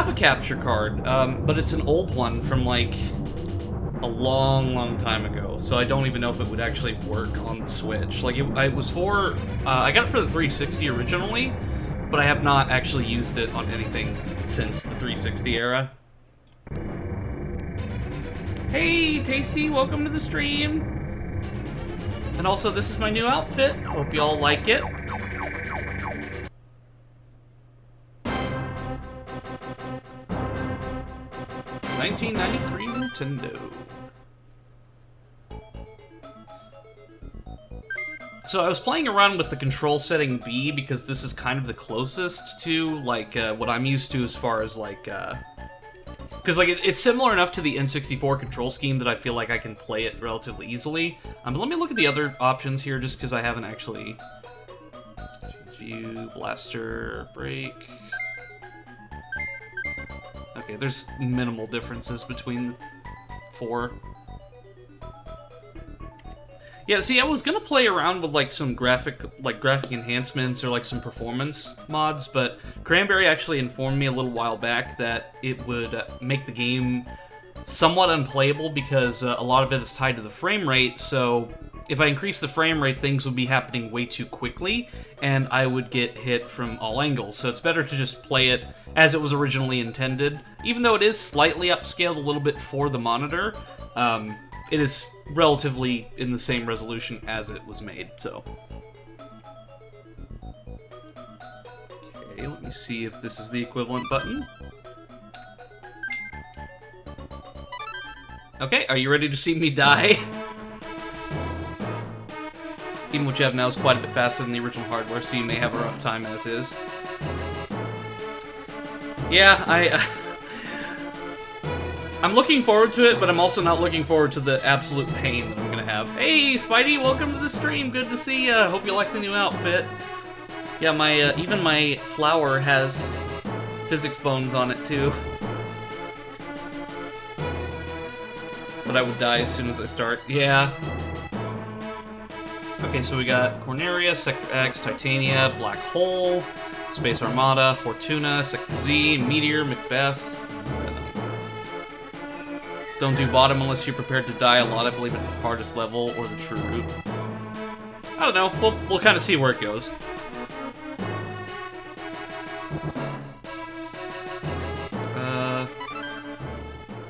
have a capture card, but it's an old one from, like, a long, long time ago, so I don't even know if it would actually work on the Switch. Like, it was for... I got it for the 360 originally, but I have not actually used it on anything since the 360 era. Hey, Tasty, welcome to the stream! And also, this is my new outfit. Hope you all like it. $1993 Nintendo. So I was playing around with the control setting B because this is kind of the closest to, like, what I'm used to as far as, like, because, like, it's similar enough to the N64 control scheme that I feel like I can play it relatively easily. But let me look at the other options here, just because I haven't actually... GGU, Blaster, Break... Okay, there's minimal differences between the four. Yeah, see, I was gonna play around with, like, some graphic enhancements or, like, some performance mods, but Cranberry actually informed me a little while back that it would make the game somewhat unplayable because a lot of it is tied to the frame rate, so if I increase the frame rate, things would be happening way too quickly, and I would get hit from all angles, so it's better to just play it as it was originally intended. Even though it is slightly upscaled a little bit for the monitor, it is relatively in the same resolution as it was made, so. Okay, let me see if this is the equivalent button. Okay, are you ready to see me die? Even what you have now is quite a bit faster than the original hardware, so you may have a rough time as is. Yeah, I'm looking forward to it, but I'm also not looking forward to the absolute pain that I'm gonna have. Hey, Spidey, welcome to the stream. Good to see ya. Hope you like the new outfit. Yeah, my even my flower has physics bones on it too. But I would die as soon as I start. Yeah. Okay, so we got Corneria, Sector X, Titania, Black Hole, Space Armada, Fortuna, Sector Z, Meteor, Macbeth. Don't do bottom unless you're prepared to die a lot. I believe it's the hardest level or the true route. I don't know. We'll kind of see where it goes.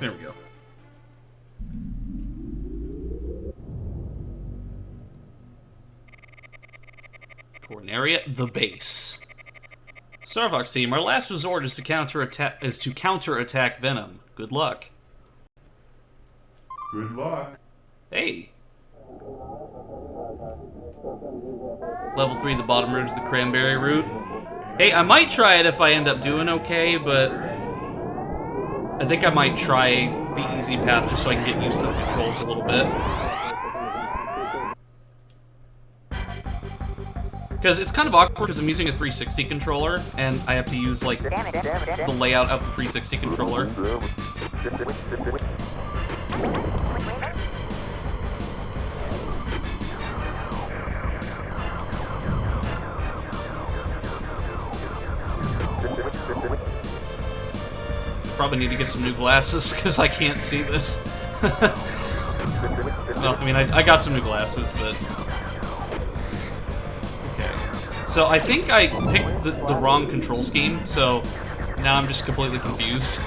There we go. Corneria, the base. Star Fox team, our last resort is to counterattack Venom. Good luck. Good luck. Hey. Level 3, the bottom route is the Cranberry route. Hey, I might try it if I end up doing okay, but I think I might try the easy path just so I can get used to the controls a little bit. Because it's kind of awkward because I'm using a 360 controller, and I have to use, like, the layout of the 360 controller. Probably need to get some new glasses, because I can't see this. Well, I mean, I got some new glasses, but... Okay. So I think I picked the wrong control scheme, so now I'm just completely confused.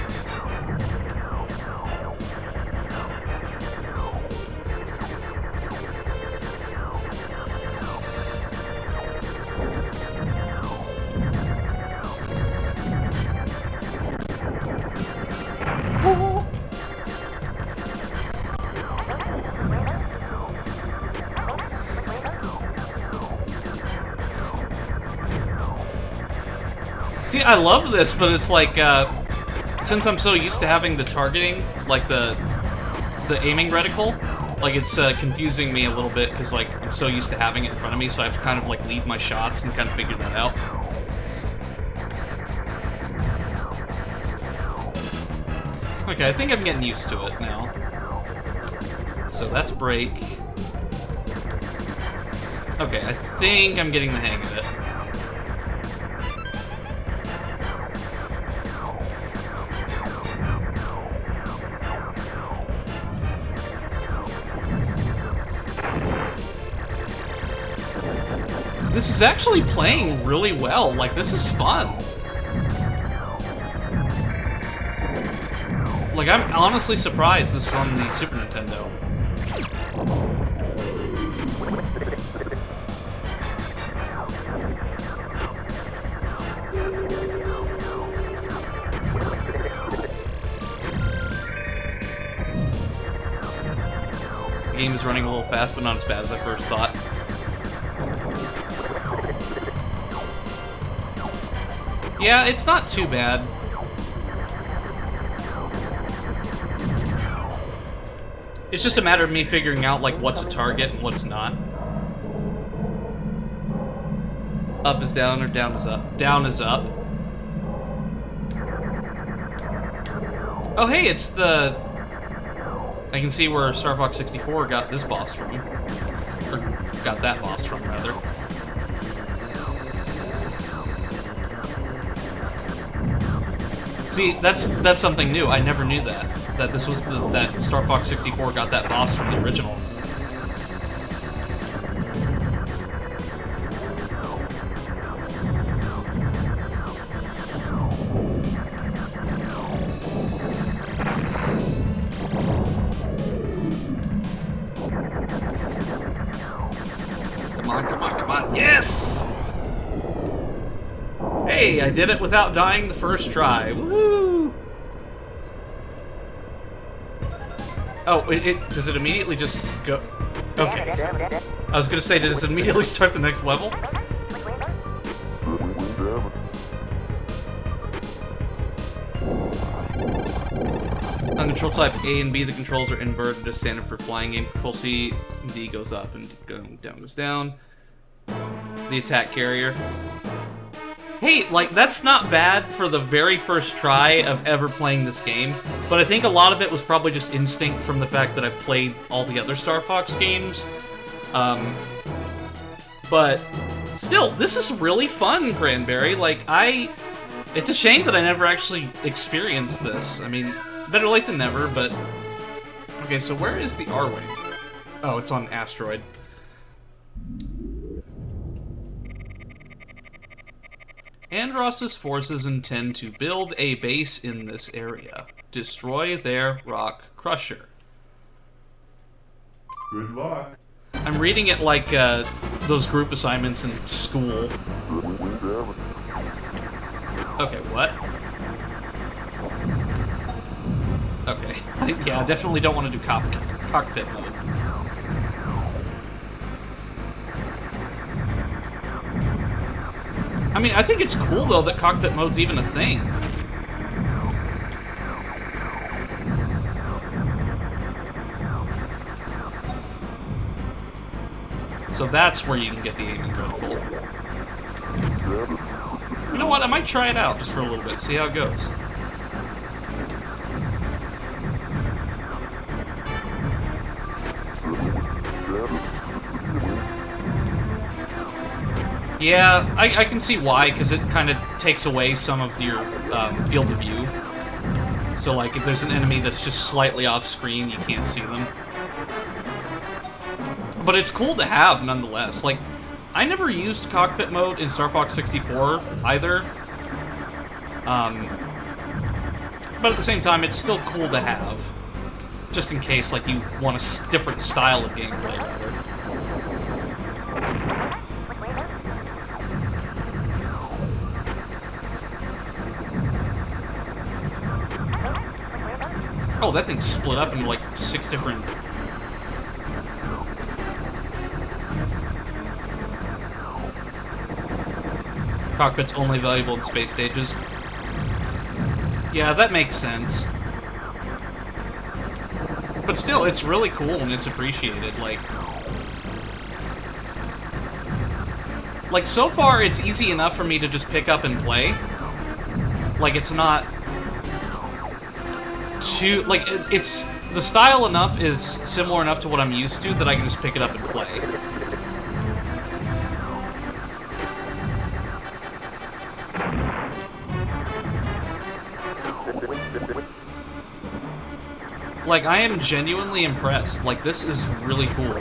See, I love this, but it's like, since I'm so used to having the targeting, like the aiming reticle, like it's confusing me a little bit, because like, I'm so used to having it in front of me, so I have to kind of like lead my shots and kind of figure that out. Okay, I think I'm getting used to it now. So that's break. Okay, I think I'm getting the hang of it. this is actually playing really well. Like, this is fun. Like, I'm honestly surprised this is on the Super Nintendo. The game is running a little fast, but not as bad as I first thought. Yeah, it's not too bad. It's just a matter of me figuring out, like, what's a target and what's not. Up is down or down is up. Down is up. Oh, hey, it's the... I can see where Star Fox 64 got this boss from. Or got that boss from, rather. See, that's something new. I never knew that. That this was that Star Fox 64 got that boss from the original. Come on, come on, come on. Yes! Hey, I did it without dying the first try. Woohoo! Oh, does it immediately just go? Okay. I was gonna say, does it immediately start the next level? On control type A and B, the controls are inverted as standard for flying aim. Control C and D goes up and down goes down. The attack carrier. Hey, like, that's not bad for the very first try of ever playing this game, but I think a lot of it was probably just instinct from the fact that I played all the other Star Fox games. But still, this is really fun, Cranberry. Like, it's a shame that I never actually experienced this. I mean, better late than never, but... Okay, so where is the R-Wing? Oh, it's on Asteroid. Andross's forces intend to build a base in this area. Destroy their rock crusher. Good luck. I'm reading it like those group assignments in school. Okay, what? Okay. Yeah, I definitely don't want to do cockpit mode. I mean, I think it's cool, though, that cockpit mode's even a thing. So that's where you can get the aiming reticle. You know what? I might try it out just for a little bit, see how it goes. Yeah, I can see why, because it kind of takes away some of your field of view. So, like, if there's an enemy that's just slightly off-screen, you can't see them. But it's cool to have, nonetheless. Like, I never used cockpit mode in Star Fox 64, either. But at the same time, it's still cool to have. Just in case, like, you want a different style of gameplay, rather. Oh, that thing split up into like 6 different... Cockpit's only valuable in space stages. Yeah, that makes sense. But still, it's really cool and it's appreciated, like, so far, it's easy enough for me to just pick up and play. Like, it's not... too... Like, it's... The style enough is similar enough to what I'm used to that I can just pick it up and play. Like, I am genuinely impressed. Like, this is really cool.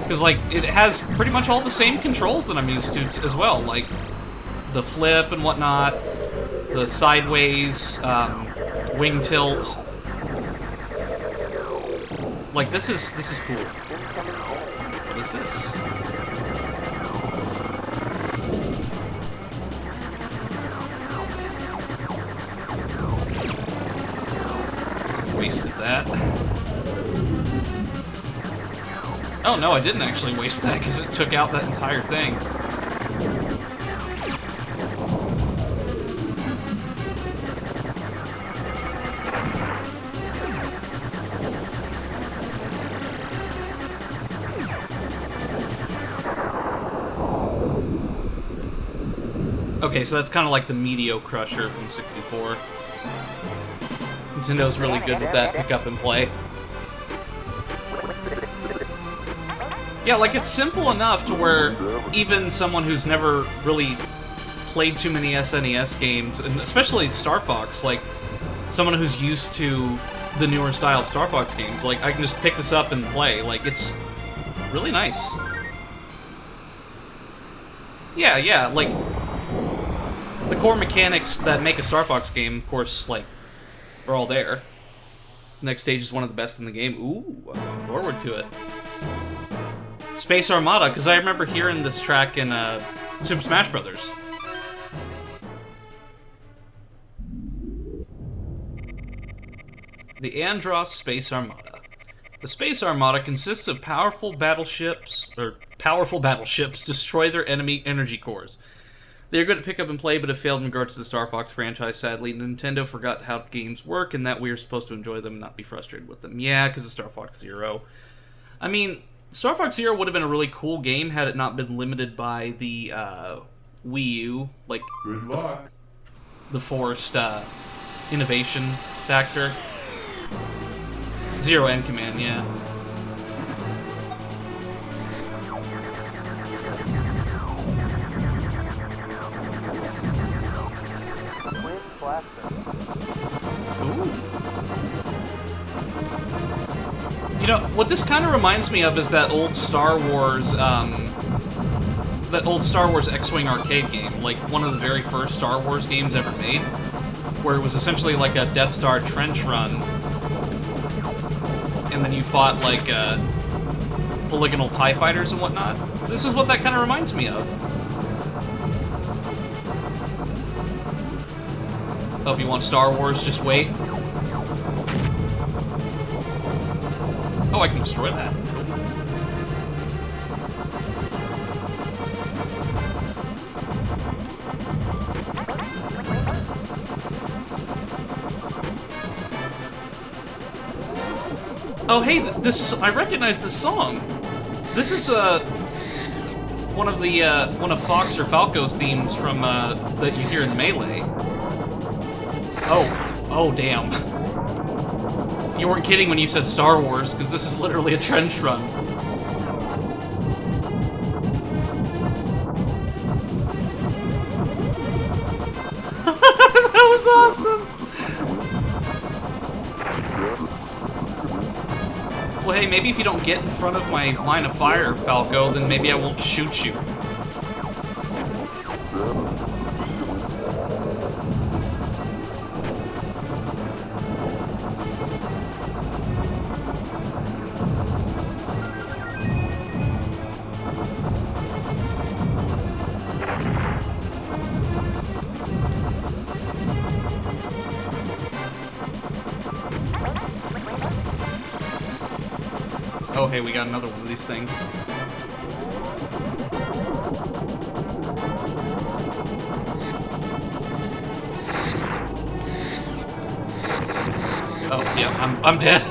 Because, like, it has pretty much all the same controls that I'm used to as well. Like, the flip and whatnot, the sideways, wing tilt. Like, this is cool. What is this? Wasted that. Oh no, I didn't actually waste that because it took out that entire thing. Okay, so that's kind of like the Meteor Crusher from 64. Nintendo's really good with that pick up and play. Yeah, like, it's simple enough to where even someone who's never really played too many SNES games, and especially Star Fox, like, someone who's used to the newer style of Star Fox games, like, I can just pick this up and play. Like, it's really nice. Yeah, like, the core mechanics that make a Star Fox game, of course, like, are all there. Next stage is one of the best in the game. Ooh, I'm looking forward to it. Space Armada, because I remember hearing this track in Super Smash Bros. The Andros Space Armada. The Space Armada consists of powerful battleships destroy their enemy energy cores. They are good at pick up and play, but have failed in regards to the Star Fox franchise, sadly. Nintendo forgot how games work and that we are supposed to enjoy them and not be frustrated with them. Yeah, because of Star Fox Zero. I mean, Star Fox Zero would have been a really cool game had it not been limited by the Wii U, like the forced innovation factor. Zero and Command, yeah. Ooh. You know, what this kind of reminds me of is that old Star Wars, X-Wing arcade game, like one of the very first Star Wars games ever made, where it was essentially like a Death Star trench run, and then you fought like polygonal TIE fighters and whatnot. This is what that kind of reminds me of. Oh, if you want Star Wars, just wait. Oh, I can destroy that. Oh, hey, this, I recognize this song. This is, one of Fox or Falco's themes from, that you hear in Melee. Oh, damn. You weren't kidding when you said Star Wars, because this is literally a trench run. That was awesome! Well, hey, maybe if you don't get in front of my line of fire, Falco, then maybe I won't shoot you. Oh, hey, we got another one of these things. Oh, yeah, I'm dead.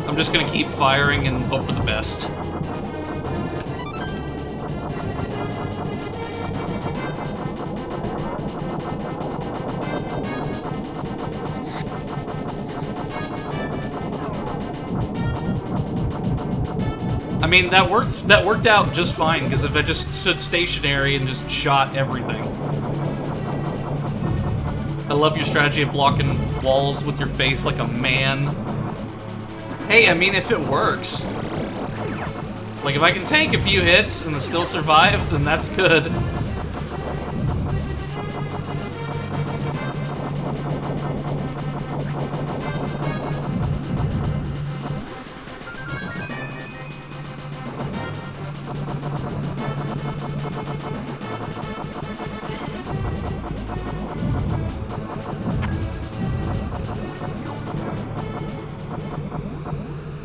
I'm just gonna keep firing and hope for the best. I mean, that worked out just fine, because if I just stood stationary and just shot everything. I love your strategy of blocking walls with your face like a man. Hey, I mean, if it works. Like, if I can tank a few hits and still survive, then that's good.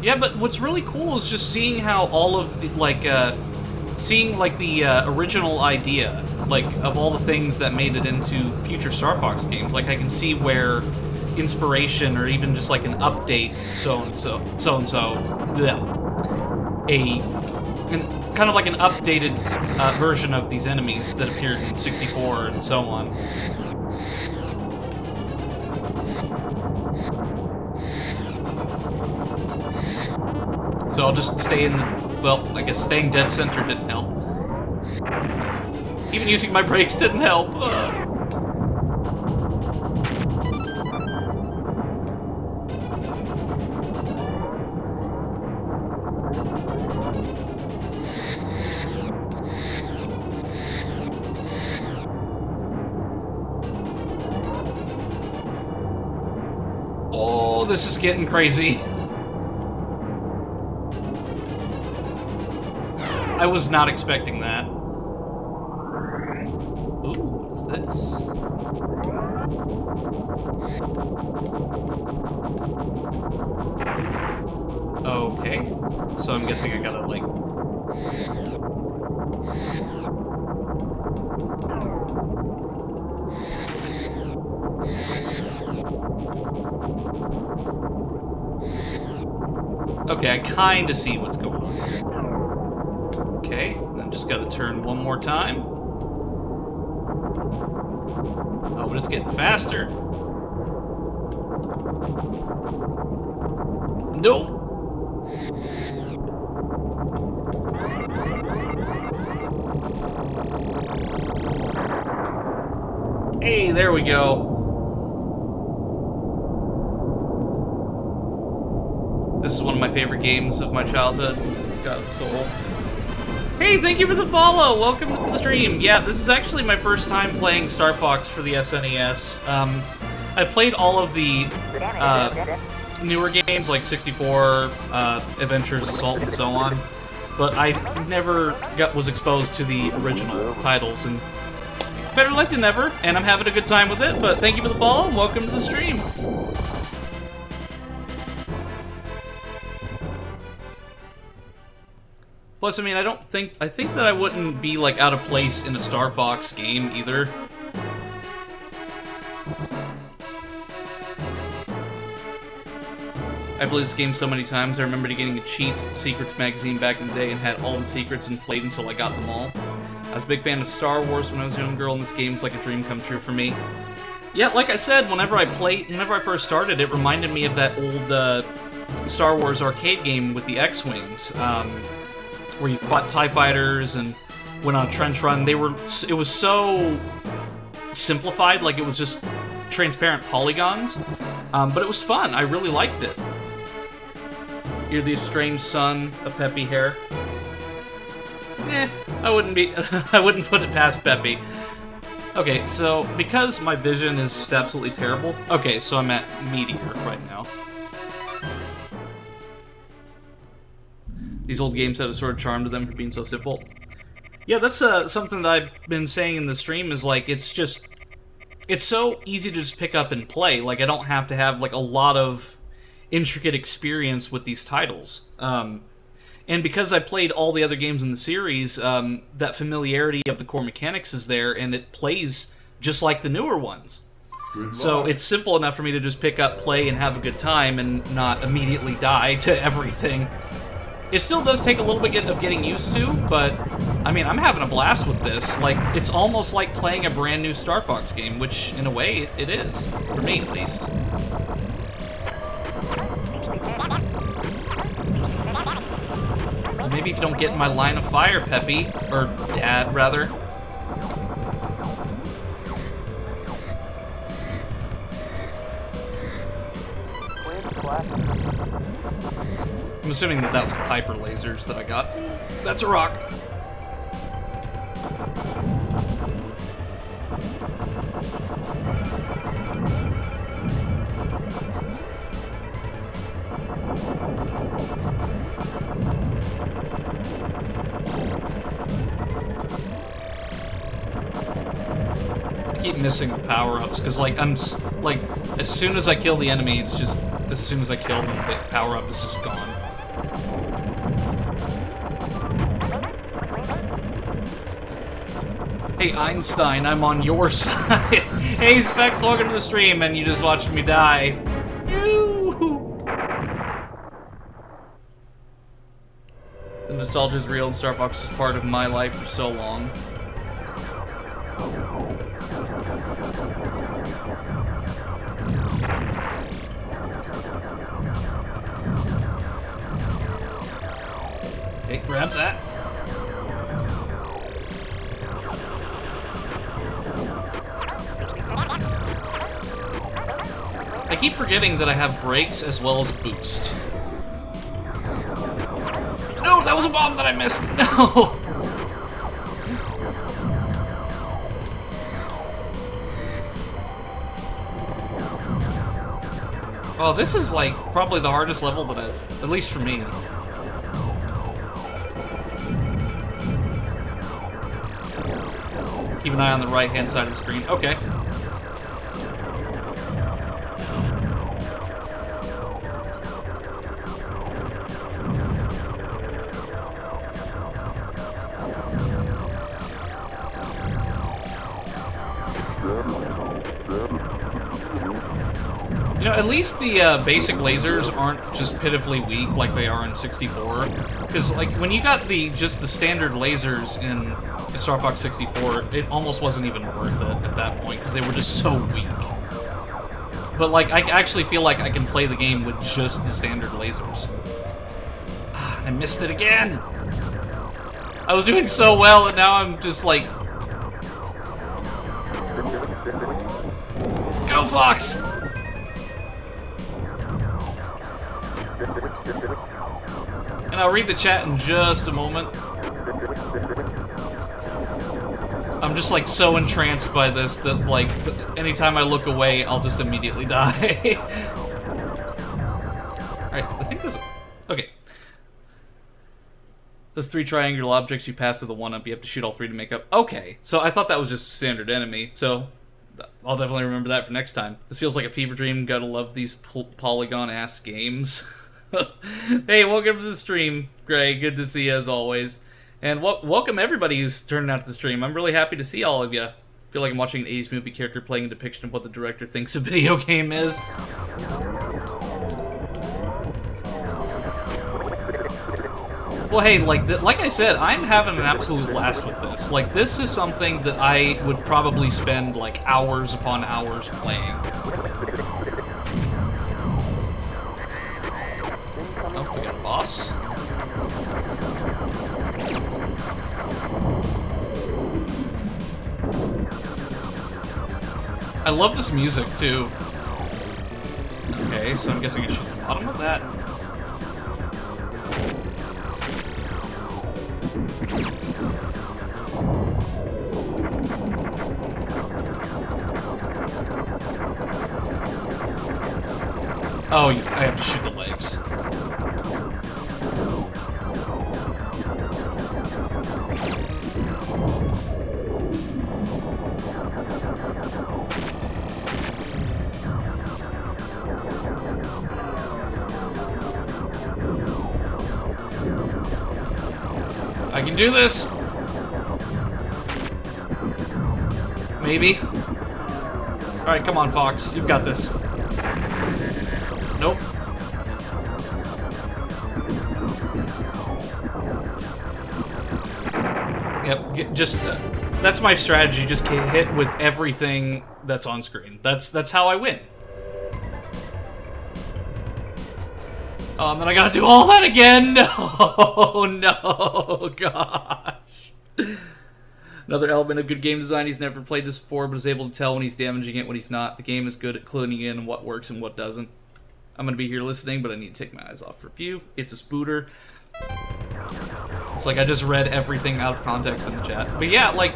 Yeah, but what's really cool is just seeing how all of the, seeing, like, the original idea, like, of all the things that made it into future Star Fox games. Like, I can see where inspiration, or even just, like, an update, kind of like an updated version of these enemies that appeared in 64 and so on. So I'll just stay in the... Well, I guess staying dead center didn't help. Even using my brakes didn't help. Oh, this is getting crazy. I was not expecting that. Ooh, what is this? Okay. So I'm guessing I gotta, like... Okay, I kinda see what's going on here. Okay, then just gotta turn one more time. Oh, but it's getting faster. Nope. Hey, there we go. This is one of my favorite games of my childhood. God, it's so old. Hey, thank you for the follow! Welcome to the stream! Yeah, this is actually my first time playing Star Fox for the SNES. I played all of the newer games, like 64, Adventures, Assault, and so on, but I never was exposed to the original titles, and better late than never, and I'm having a good time with it, but thank you for the follow, and welcome to the stream! Plus, I mean, I think that I wouldn't be, like, out of place in a Star Fox game, either. I played this game so many times, I remember getting a Cheats Secrets magazine back in the day and had all the secrets and played until I got them all. I was a big fan of Star Wars when I was a young girl, and this game's like a dream come true for me. Yeah, like I said, whenever I first started, it reminded me of that old, Star Wars arcade game with the X-Wings, where you fought TIE fighters and went on a trench run. It was so simplified, like it was just transparent polygons, but it was fun. I really liked it. You're the estranged son of Peppy Hair. I wouldn't put it past Peppy. Okay, so because my vision is just absolutely terrible. Okay, so I'm at Meteor right now. These old games have a sort of charm to them for being so simple. Yeah, that's something that I've been saying in the stream, is like, it's so easy to just pick up and play. Like, I don't have to have, like, a lot of intricate experience with these titles. And because I played all the other games in the series, that familiarity of the core mechanics is there, and it plays just like the newer ones. So it's simple enough for me to just pick up, play, and have a good time, and not immediately die to everything. It still does take a little bit of getting used to, but, I mean, I'm having a blast with this. Like, it's almost like playing a brand new Star Fox game, which, in a way, it is. For me, at least. Maybe if you don't get in my line of fire, Peppy. Or Dad, rather. I'm assuming that was the hyper lasers that I got. That's a rock. I keep missing the power-ups, because, like, as soon as I kill the enemy, it's just, as soon as I kill them, the power-up is just gone. Hey, Einstein, I'm on your side. Hey, Specs, welcome to the stream, and you just watched me die. Yoo-hoo. The nostalgia's real, and Star Fox is part of my life for so long. Okay, grab that. I keep forgetting that I have brakes as well as boost. No, that was a bomb that I missed. No. Oh, this is like probably the hardest level that I've, at least for me. Keep an eye on the right-hand side of the screen. Okay. You know, at least the basic lasers aren't just pitifully weak like they are in 64. Because, like, when you got just the standard lasers in Star Fox 64, it almost wasn't even worth it at that point, because they were just so weak. But, like, I actually feel like I can play the game with just the standard lasers. Ah, I missed it again! I was doing so well, and now I'm just, like... Go, Fox! And I'll read the chat in just a moment. I'm just, like, so entranced by this that, like, anytime I look away, I'll just immediately die. Alright, I think this... Okay. Those 3 triangular objects you pass to the 1-up, you have to shoot all 3 to make up. Okay, so I thought that was just a standard enemy, so I'll definitely remember that for next time. This feels like a fever dream. Gotta love these polygon-ass games. Hey, welcome to the stream, Gray. Good to see you as always. And welcome everybody who's turning out to the stream. I'm really happy to see all of you. I feel like I'm watching an 80s movie character playing a depiction of what the director thinks a video game is. Well, hey, like I said, I'm having an absolute blast with this. Like, this is something that I would probably spend, like, hours upon hours playing. Oh, we got a boss. I love this music, too. Okay, so I'm guessing I should shoot the bottom of that. Oh, I have to shoot the legs. I can do this! Maybe. Alright, come on, Fox. You've got this. Nope. Yep, just... that's my strategy, just get hit with everything that's on screen. That's how I win. Oh, and then I gotta do all that again! No, no, gosh. Another element of good game design, he's never played this before, but is able to tell when he's damaging it, when he's not. The game is good at cluing in what works and what doesn't. I'm gonna be here listening, but I need to take my eyes off for a few. It's a spooter. It's like I just read everything out of context in the chat. But yeah, like...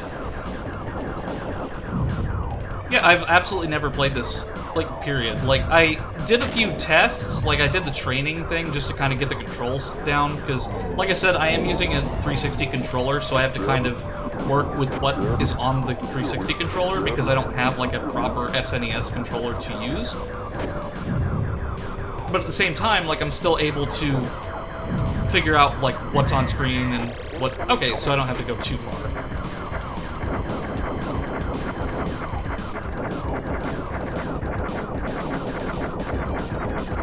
Yeah, I've absolutely never played this, like, period. Like, I did a few tests, like, I did the training thing just to kind of get the controls down, because, like I said, I am using a 360 controller, so I have to kind of work with what is on the 360 controller, because I don't have, like, a proper SNES controller to use. But at the same time, like, I'm still able to figure out, like, what's on screen and what... Okay, so I don't have to go too far.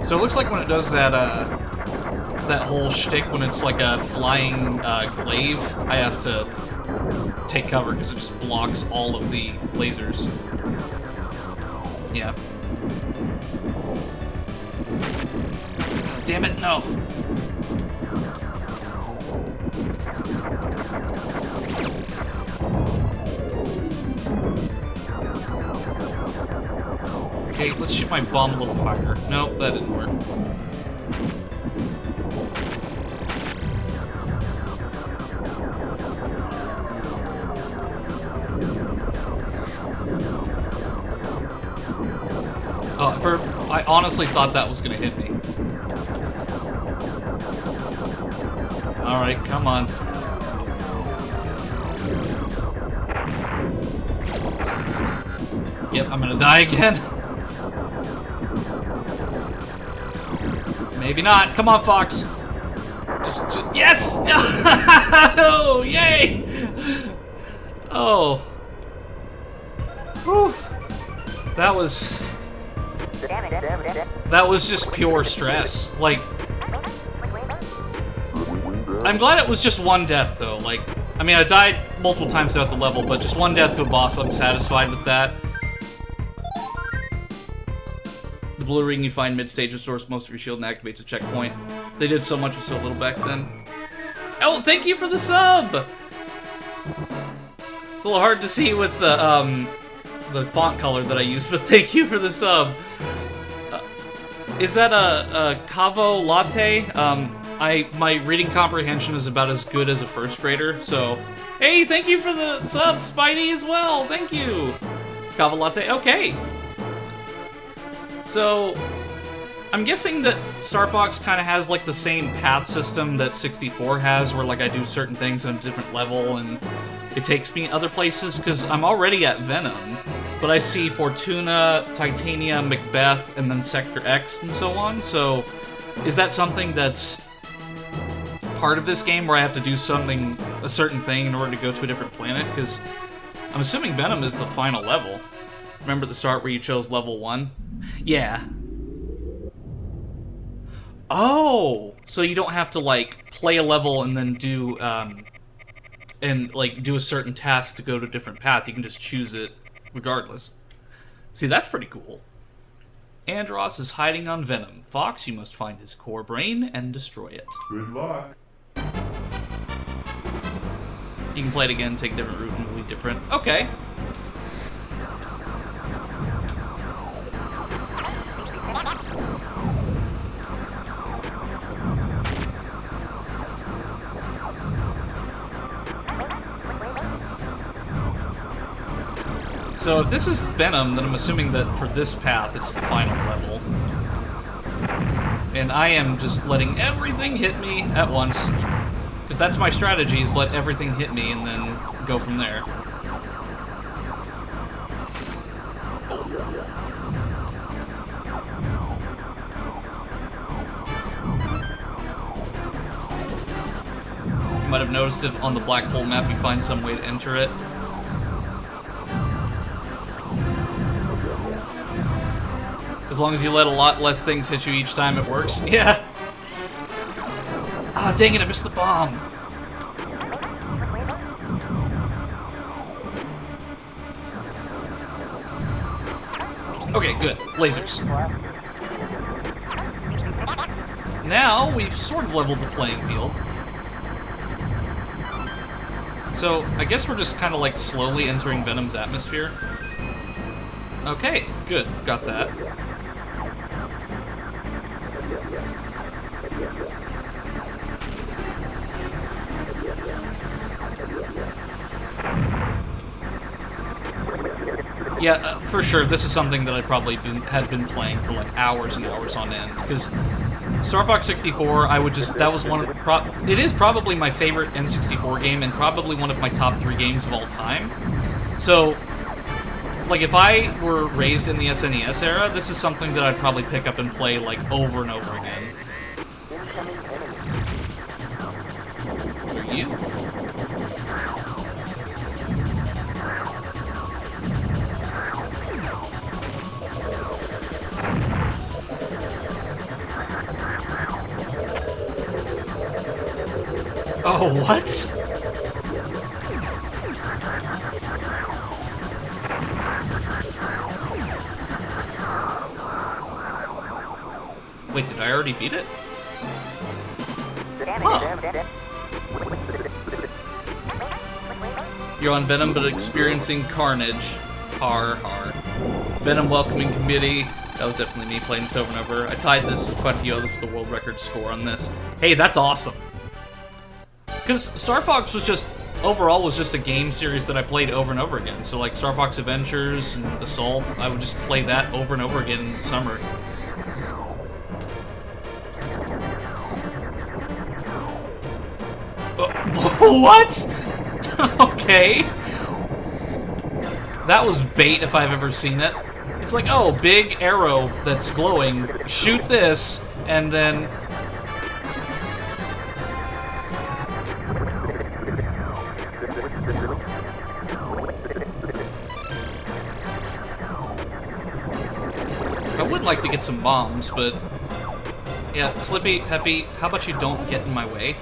So it looks like when it does that, that whole shtick, when it's like a flying, glaive, I have to take cover because it just blocks all of the lasers. Yeah. Damn it, no. Okay, let's shoot my bomb a little higher. Nope, that didn't work. I honestly thought that was gonna hit me. Alright, come on. Yep, I'm gonna die again. Maybe not. Come on, Fox. Just yes! Oh, yay! Oh. Whew. That was just pure stress. Like, I'm glad it was just one death, though. Like, I mean, I died multiple times throughout the level, but just one death to a boss, I'm satisfied with that. The blue ring you find mid-stage restores most of your shield and activates a checkpoint. They did so much with so little back then. Oh, thank you for the sub! It's a little hard to see with the font color that I use, but thank you for the sub. Is that a Cavo Latte? My reading comprehension is about as good as a first grader, so... Hey, thank you for the sub, Spidey, as well! Thank you! Cavo Latte, okay! So... I'm guessing that Star Fox kind of has, like, the same path system that 64 has, where, like, I do certain things on a different level, and it takes me other places, because I'm already at Venom, but I see Fortuna, Titania, Macbeth, and then Sector X, and so on, so... Is that something that's part of this game, where I have to do something, a certain thing, in order to go to a different planet? Because I'm assuming Venom is the final level. Remember at the start where you chose level 1? Yeah. Oh! So you don't have to, like, play a level and then do, do a certain task to go to a different path. You can just choose it regardless. See, that's pretty cool. Andros is hiding on Venom. Fox, you must find his core brain and destroy it. Good luck. You can play it again, take a different route, and it'll be different. Okay. So if this is Venom, then I'm assuming that for this path, it's the final level. And I am just letting everything hit me at once. Because that's my strategy, is let everything hit me and then go from there. You might have noticed if on the black hole map you find some way to enter it. As long as you let a lot less things hit you each time, it works. Yeah. Ah, dang it, I missed the bomb. Okay, good. Lasers. Now, we've sort of leveled the playing field. So, I guess we're just kind of like slowly entering Venom's atmosphere. Okay, good. Got that. Yeah, for sure. This is something that I probably had been playing for like hours and hours on end. Because Star Fox 64, I would just, that was one of, it is probably my favorite N64 game and probably one of my top 3 games of all time. So, like, if I were raised in the SNES era, this is something that I'd probably pick up and play, like, over and over again. Who are you? Oh, what? Wait, did I already beat it? Huh. You're on Venom, but experiencing carnage. Har, har. Venom welcoming committee. That was definitely me playing this over and over. I tied this with quite a few others for the world record score on this. Hey, that's awesome. Because Star Fox was just, overall, was just a game series that I played over and over again. So, like, Star Fox Adventures and Assault, I would just play that over and over again in the summer. What? Okay. That was bait if I've ever seen it. It's like, oh, big arrow that's glowing. Shoot this, and then... I would like to get some bombs, but... Yeah, Slippy, Peppy, how about you don't get in my way?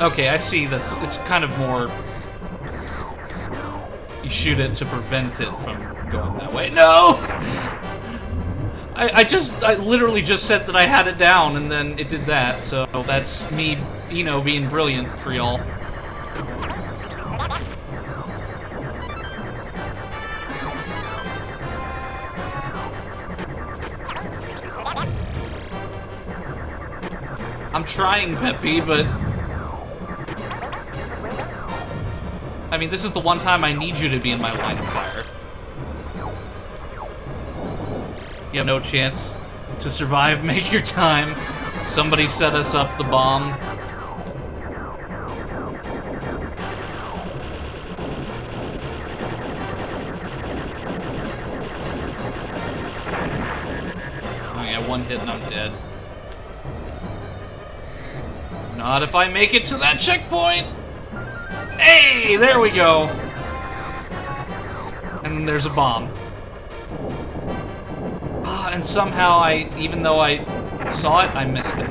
Okay, I see that's, it's kind of more... You shoot it to prevent it from going that way. No! I literally just said that I had it down, and then it did that, so that's me, you know, being brilliant for y'all. I'm trying, Peppy, but... I mean, this is the one time I need you to be in my line of fire. You have no chance to survive. Make your time. Somebody set us up the bomb. Oh yeah, one hit and I'm dead. Not if I make it to that checkpoint! Hey, there we go. And then there's a bomb. Ah, and somehow even though I saw it, I missed it.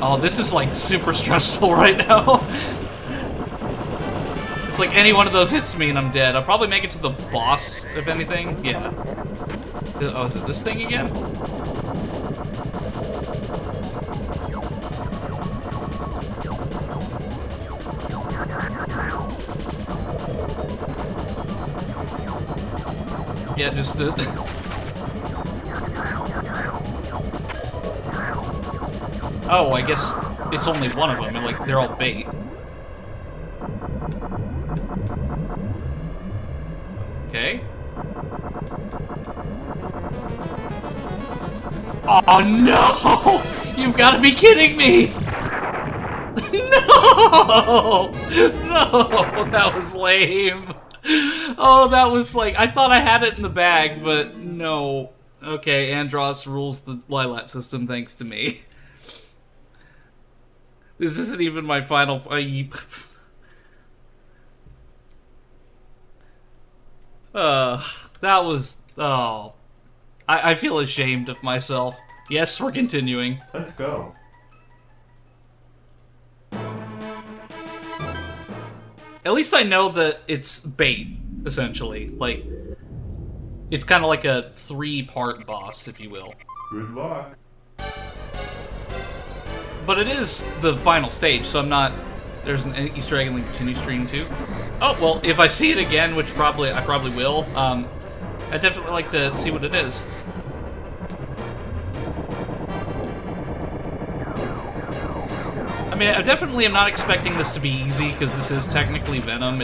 Oh, this is like super stressful right now. It's like any one of those hits me and I'm dead. I'll probably make it to the boss, if anything. Yeah. Oh, is it this thing again? Yeah, just Oh, I guess it's only one of them, and like they're all bait. Okay. Oh no! You've got to be kidding me! No! No, that was lame. Oh, that was like, I thought I had it in the bag, but no. Okay, Andros rules the Lilat system thanks to me. This isn't even my final... that was... Oh. I feel ashamed of myself. Yes, we're continuing. Let's go. At least I know that it's bait, essentially. Like, it's kind of like a 3-part boss, if you will. Good luck. But it is the final stage, so I'm not... There's an Easter egg in the continue stream, too. Oh, well, if I see it again, which I probably will, I'd definitely like to see what it is. I mean, I definitely am not expecting this to be easy, because this is technically Venom.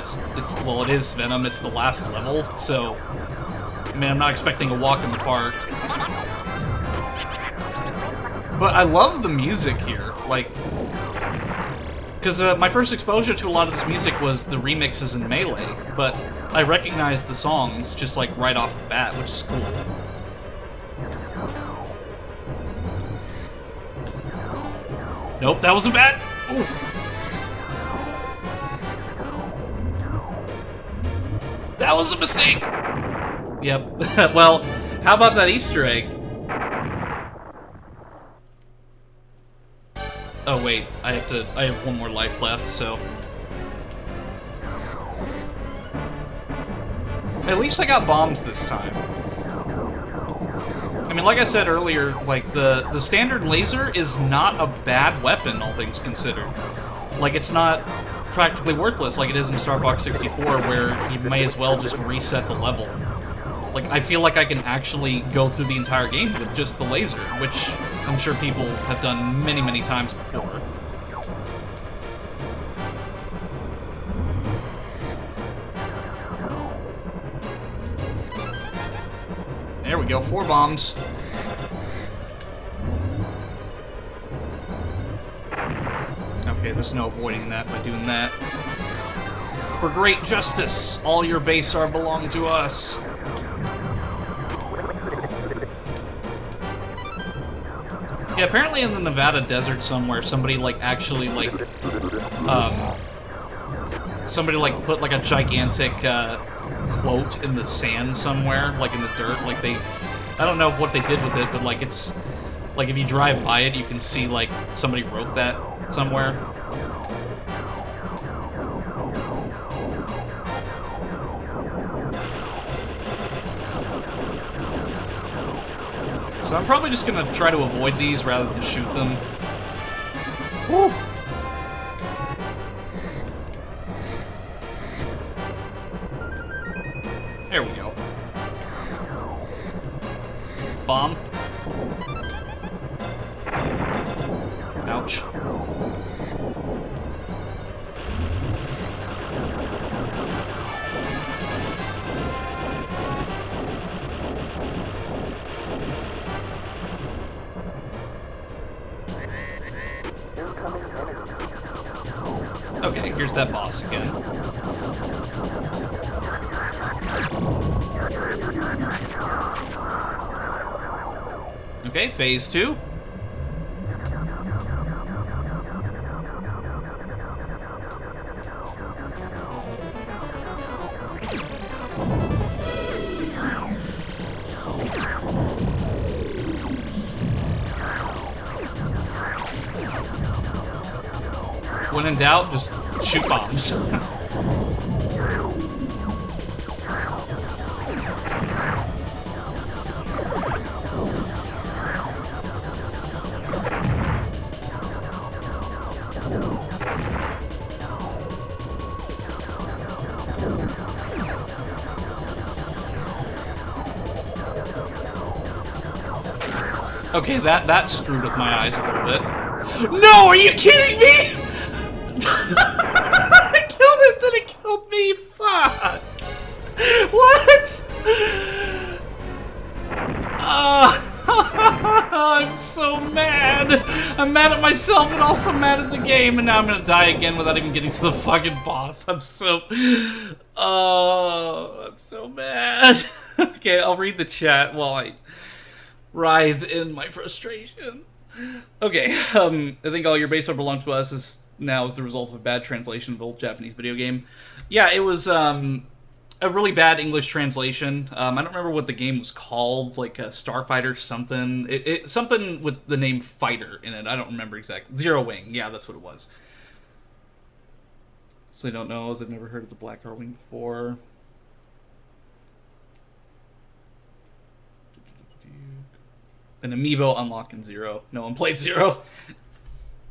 Well, it is Venom, it's the last level, so... I mean, I'm not expecting a walk in the park. But I love the music here, like... Because my first exposure to a lot of this music was the remixes in Melee, but I recognized the songs just, like, right off the bat, which is cool. Nope, that was a bat! Ooh. That was a mistake! Yep. Well, how about that Easter egg? Oh wait, I have one more life left, so... At least I got bombs this time. I mean, like I said earlier, like, the standard laser is not a bad weapon, all things considered. Like, it's not practically worthless like it is in Star Fox 64, where you may as well just reset the level. Like, I feel like I can actually go through the entire game with just the laser, which I'm sure people have done many, many times before. There we go, 4 bombs. Okay, there's no avoiding that by doing that. For great justice, all your base are belong to us. Yeah, apparently in the Nevada desert somewhere, somebody, like, actually, like, somebody, like, put, like, a gigantic, quote in the sand somewhere, like, in the dirt, like, I don't know what they did with it, but, like, it's, like, if you drive by it, you can see, like, somebody wrote that somewhere. So I'm probably just gonna try to avoid these rather than shoot them. Whew. There we go. Bomb. Ouch. Okay, here's that boss again. Okay, phase 2. When in doubt, just shoot bombs. Okay, that screwed with my eyes a little bit. No, are you kidding me? I killed it, then it killed me. Fuck. What? I'm so mad. I'm mad at myself and also mad at the game, and now I'm gonna die again without even getting to the fucking boss. I'm so mad. Okay, I'll read the chat while I writhe in my frustration. Okay, I think all your base are belong to us is the result of a bad translation of an old Japanese video game. Yeah, it was a really bad English translation. I don't remember what the game was called, like Star Fighter something. Something with the name Fighter in it. I don't remember exactly. Zero Wing, yeah, that's what it was. So I don't know, as I've never heard of the Black Arrow Wing before. An amiibo unlocked in Zero. No one played Zero.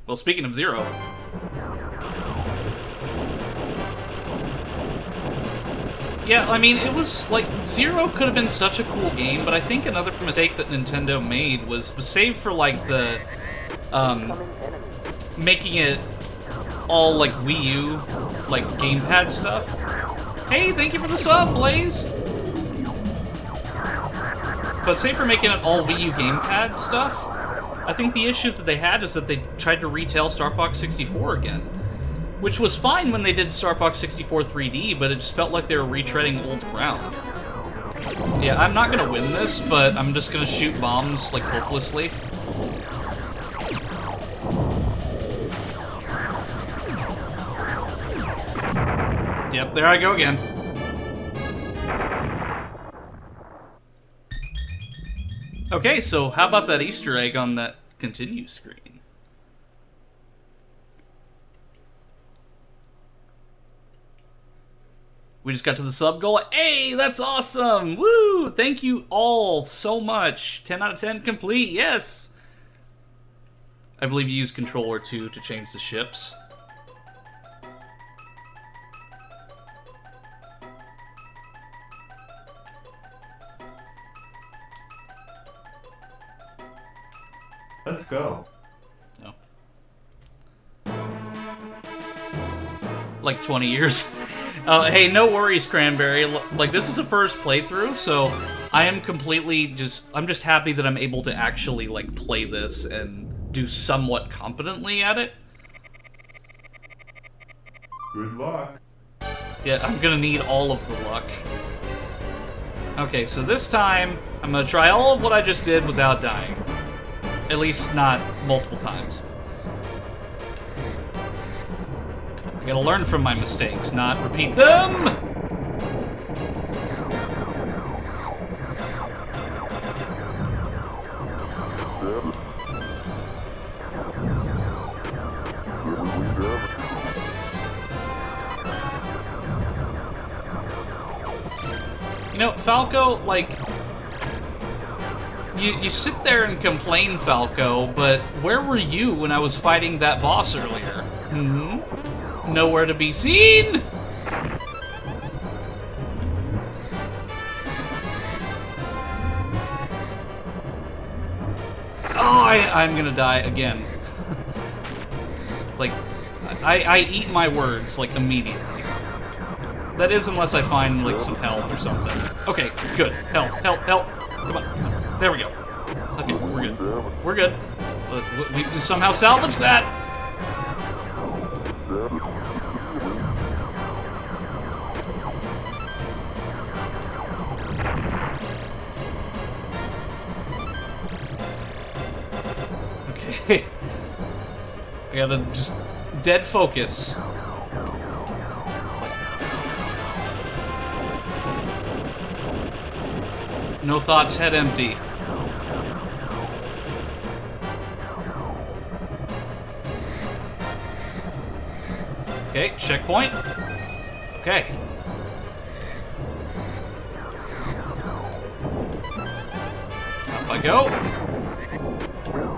Well, speaking of Zero. Yeah, I mean, it was, like, Zero could have been such a cool game, but I think another mistake that Nintendo made was save for, like, the, making it all like Wii U, like gamepad stuff. Hey, thank you for the sub, Blaze! But say for making it all Wii U gamepad stuff, I think the issue that they had is that they tried to retell Star Fox 64 again. Which was fine when they did Star Fox 64 3D, but it just felt like they were retreading old ground. Yeah, I'm not gonna win this, but I'm just gonna shoot bombs, like, hopelessly. Yep, there I go again. Okay, so how about that Easter egg on that continue screen? We just got to the sub goal. Hey, that's awesome! Woo! Thank you all so much. 10 out of 10 complete, yes! I believe you use controller 2 to change the ships. Let's go. No. Like 20 years. Hey, no worries, Cranberry. Like, this is a first playthrough, so I am completely I'm just happy that I'm able to actually, like, play this and do somewhat competently at it. Good luck. Yeah, I'm gonna need all of the luck. Okay, so this time, I'm gonna try all of what I just did without dying. At least not multiple times. I gotta learn from my mistakes, not repeat them! You know, Falco, like... You sit there and complain, Falco, but where were you when I was fighting that boss earlier? Hmm? Nowhere to be seen? Oh, I'm gonna die again. Like, I eat my words, like, immediately. That is unless I find, like, some health or something. Okay, good. Health, health, health. Come on, come on. There we go. Okay, we're good. We're good. We somehow salvaged that! Okay. I gotta just dead focus. No thoughts, head empty. Okay, checkpoint. Okay. Up I go.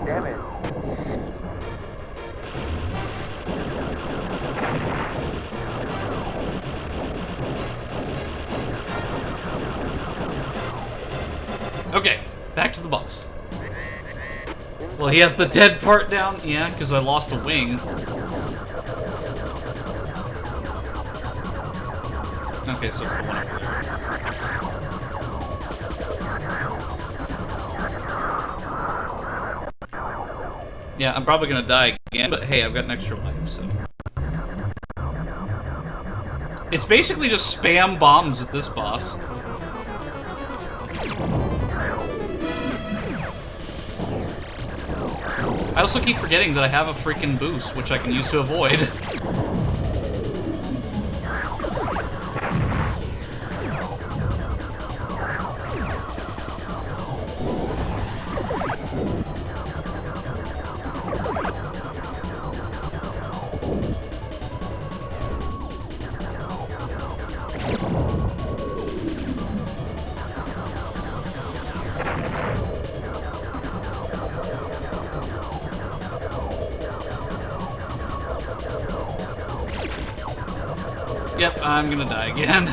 Damn it. Okay, back to the boss. Well, he has the dead part down. Yeah, because I lost a wing. Okay, so it's the one over there. Yeah, I'm probably gonna die again, but hey, I've got an extra life, so... It's basically just spam bombs at this boss. I also keep forgetting that I have a freaking boost, which I can use to avoid. Yep, I'm gonna die again.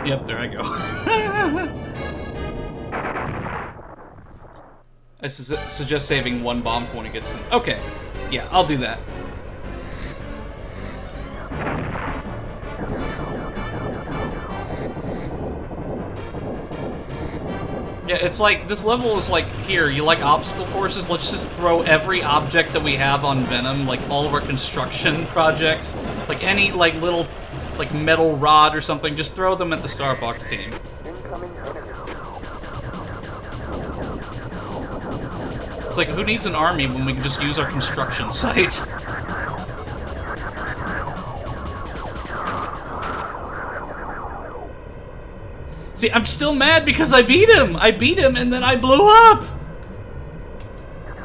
Yep, there I go. I suggest saving one bomb when it gets in. Okay, yeah, I'll do that. Yeah, it's like, this level is like, here, you like obstacle courses? Let's just throw every object that we have on Venom, like all of our construction projects, like any, like, little, like, metal rod or something, just throw them at the Star Fox team. It's like, who needs an army when we can just use our construction site? See, I'm still mad because I beat him! I beat him and then I blew up!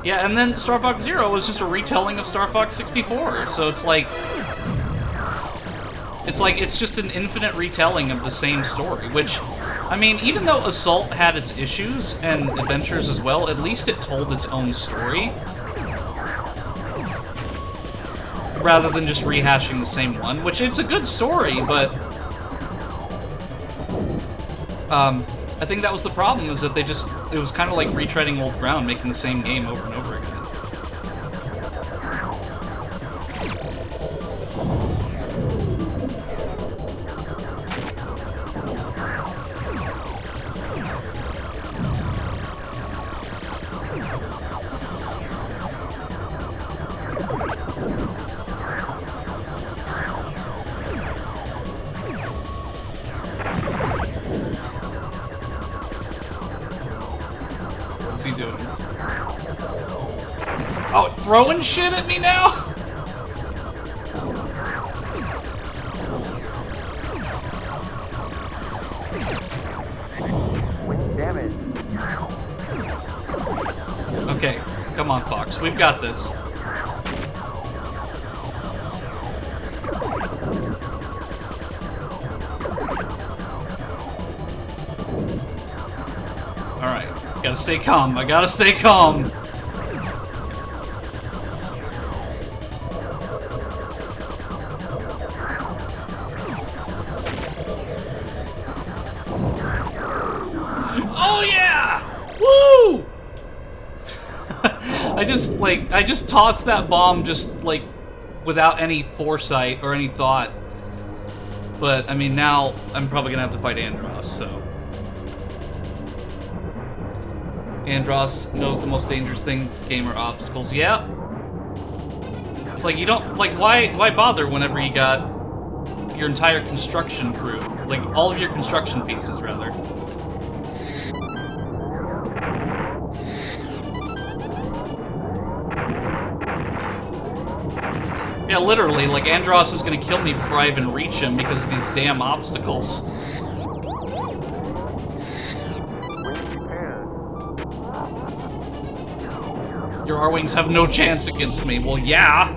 Yeah, and then Star Fox Zero was just a retelling of Star Fox 64, so it's like... It's just an infinite retelling of the same story, which... I mean, even though Assault had its issues, and adventures as well, at least it told its own story. Rather than just rehashing the same one, which it's a good story, but... I think that was the problem, is that they just... It was kind of like retreading old ground, making the same game over and over again. What's he doing? Oh, throwing shit at me now? Damage. Okay, come on, Fox. We've got this. Alright, gotta stay calm. I gotta stay calm. Oh yeah! Woo! I just tossed that bomb just, like, without any foresight or any thought. But, I mean, now I'm probably gonna have to fight Andros, so... Andros knows the most dangerous things in this game are obstacles. Yeah. It's like, you don't... Like, why bother whenever you got your entire construction crew? Like, all of your construction pieces, rather. Yeah, literally, like, Andros is gonna kill me before I even reach him because of these damn obstacles. Your R-Wings have no chance against me. Well, yeah.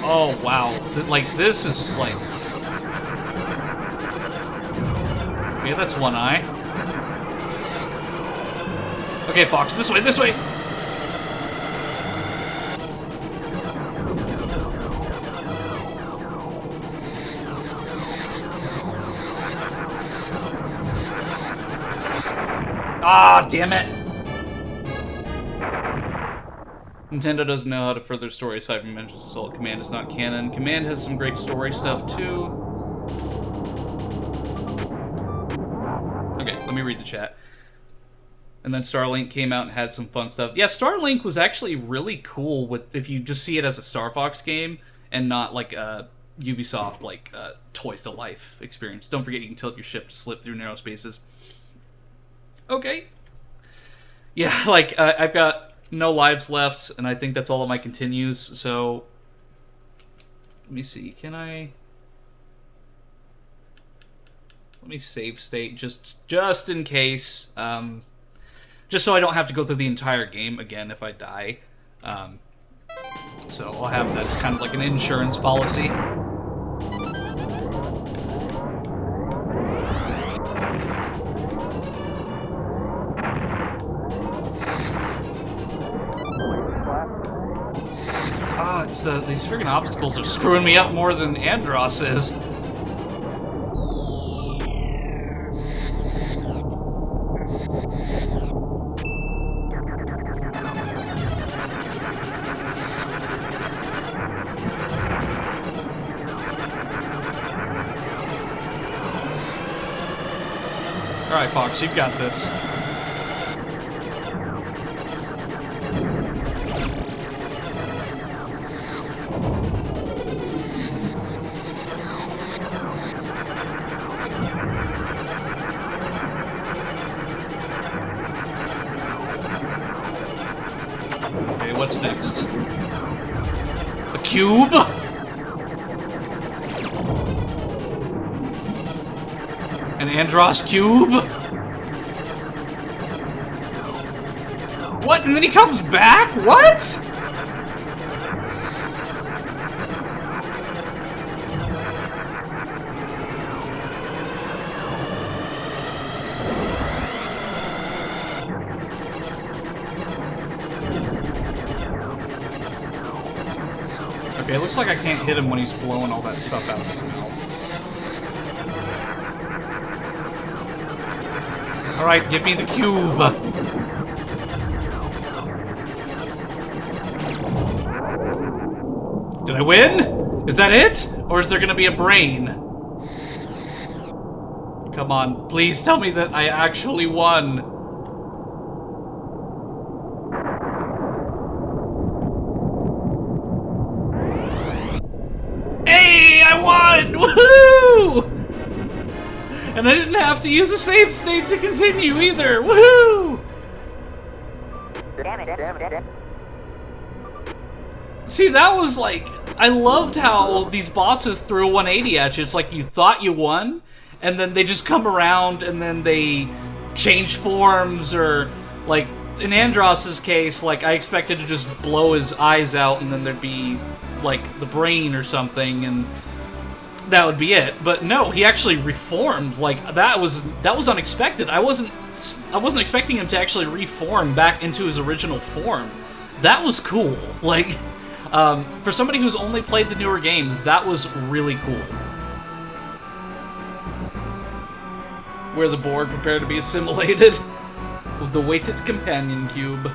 Oh, wow. Like, this is, like... Okay, that's one eye. Okay, Fox, this way, this way! Ah, damn it! Nintendo doesn't know how to further story aside from Vengeance Assault. Command is not canon. Command has some great story stuff, too. Okay, let me read the chat. And then Starlink came out and had some fun stuff. Yeah, Starlink was actually really cool with if you just see it as a Star Fox game and not like a Ubisoft, like, Toys to Life experience. Don't forget you can tilt your ship to slip through narrow spaces. Okay. Yeah, like, I've got no lives left, and I think that's all of my continues, so... Let me see, can I... Let me save state, just in case, just so I don't have to go through the entire game again if I die. So I'll have that as kind of like an insurance policy. Ah, it's these freaking obstacles are screwing me up more than Andros is. Alright, Fox, you've got this. Okay, what's next? A cube? An Andros cube? What? And then he comes back? What? Okay, it looks like I can't hit him when he's blowing all that stuff out of his mouth. Alright, give me the cube. Did I win? Is that it? Or is there gonna be a brain? Come on, please tell me that I actually won. Hey, I won! Woohoo! And I didn't have to use a save state to continue either. Woohoo! See, that was like, I loved how these bosses threw a 180 at you. It's like you thought you won, and then they just come around and then they change forms, or like in Andros's case, like I expected to just blow his eyes out and then there'd be like the brain or something, and that would be it. But no, he actually reformed. Like that was unexpected. I wasn't expecting him to actually reform back into his original form. That was cool. Like for somebody who's only played the newer games, that was really cool. Where the board prepared to be assimilated with the weighted companion cube.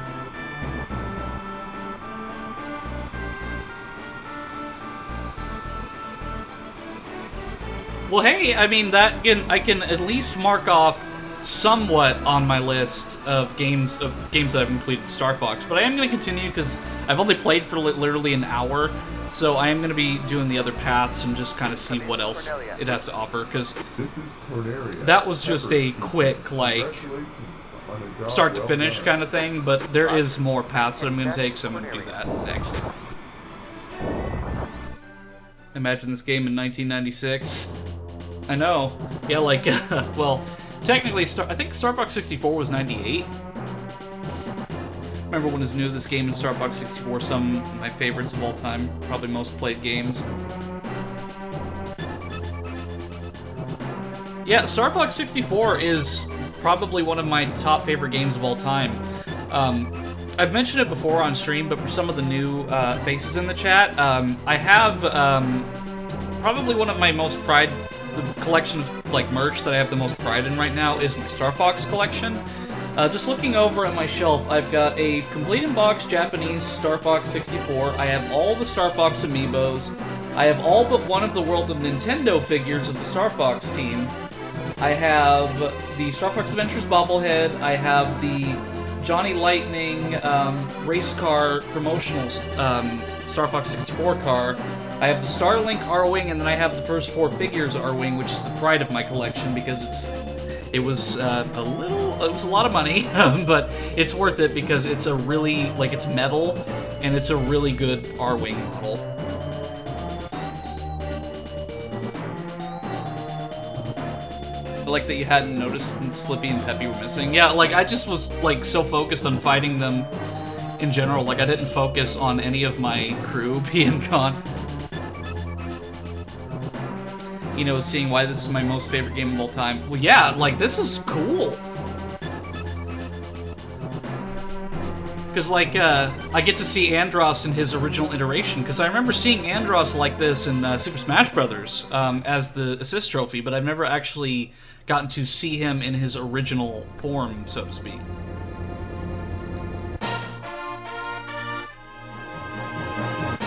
Well, hey, I mean, I can at least mark off somewhat on my list of games that I've completed Star Fox, but I am going to continue because I've only played for literally an hour, so I am going to be doing the other paths and just kind of see what else it has to offer, because that was just a quick, like, start to finish kind of thing, but there is more paths that I'm going to take, so I'm going to do that next. Imagine this game in 1996. I know. Yeah, like, well, technically, I think Star Fox 64 was 98. Remember when it was new, this game in Star Fox 64, some of my favorites of all time, probably most played games. Yeah, Star Fox 64 is probably one of my top favorite games of all time. I've mentioned it before on stream, but for some of the new faces in the chat, I have probably one of my most the collection of like merch that I have the most pride in right now is my Star Fox collection. Just looking over at my shelf, I've got a complete in-box Japanese Star Fox 64. I have all the Star Fox amiibos. I have all but one of the World of Nintendo figures of the Star Fox team. I have the Star Fox Adventures bobblehead. I have the Johnny Lightning race car promotional Star Fox 64 car. I have the Starlink R-Wing, and then I have the first 4 figures R-Wing, which is the pride of my collection because it was a lot of money, but it's worth it because it's a really, like, it's metal, and it's a really good R-Wing model. I like that you hadn't noticed Slippy and Peppy were missing. Yeah, like, I just was, like, so focused on fighting them in general. Like, I didn't focus on any of my crew being gone. You know, seeing why this is my most favorite game of all time. Well, yeah, like, this is cool. Because, like, I get to see Andross in his original iteration, because I remember seeing Andross like this in Super Smash Bros. As the assist trophy, but I've never actually gotten to see him in his original form, so to speak.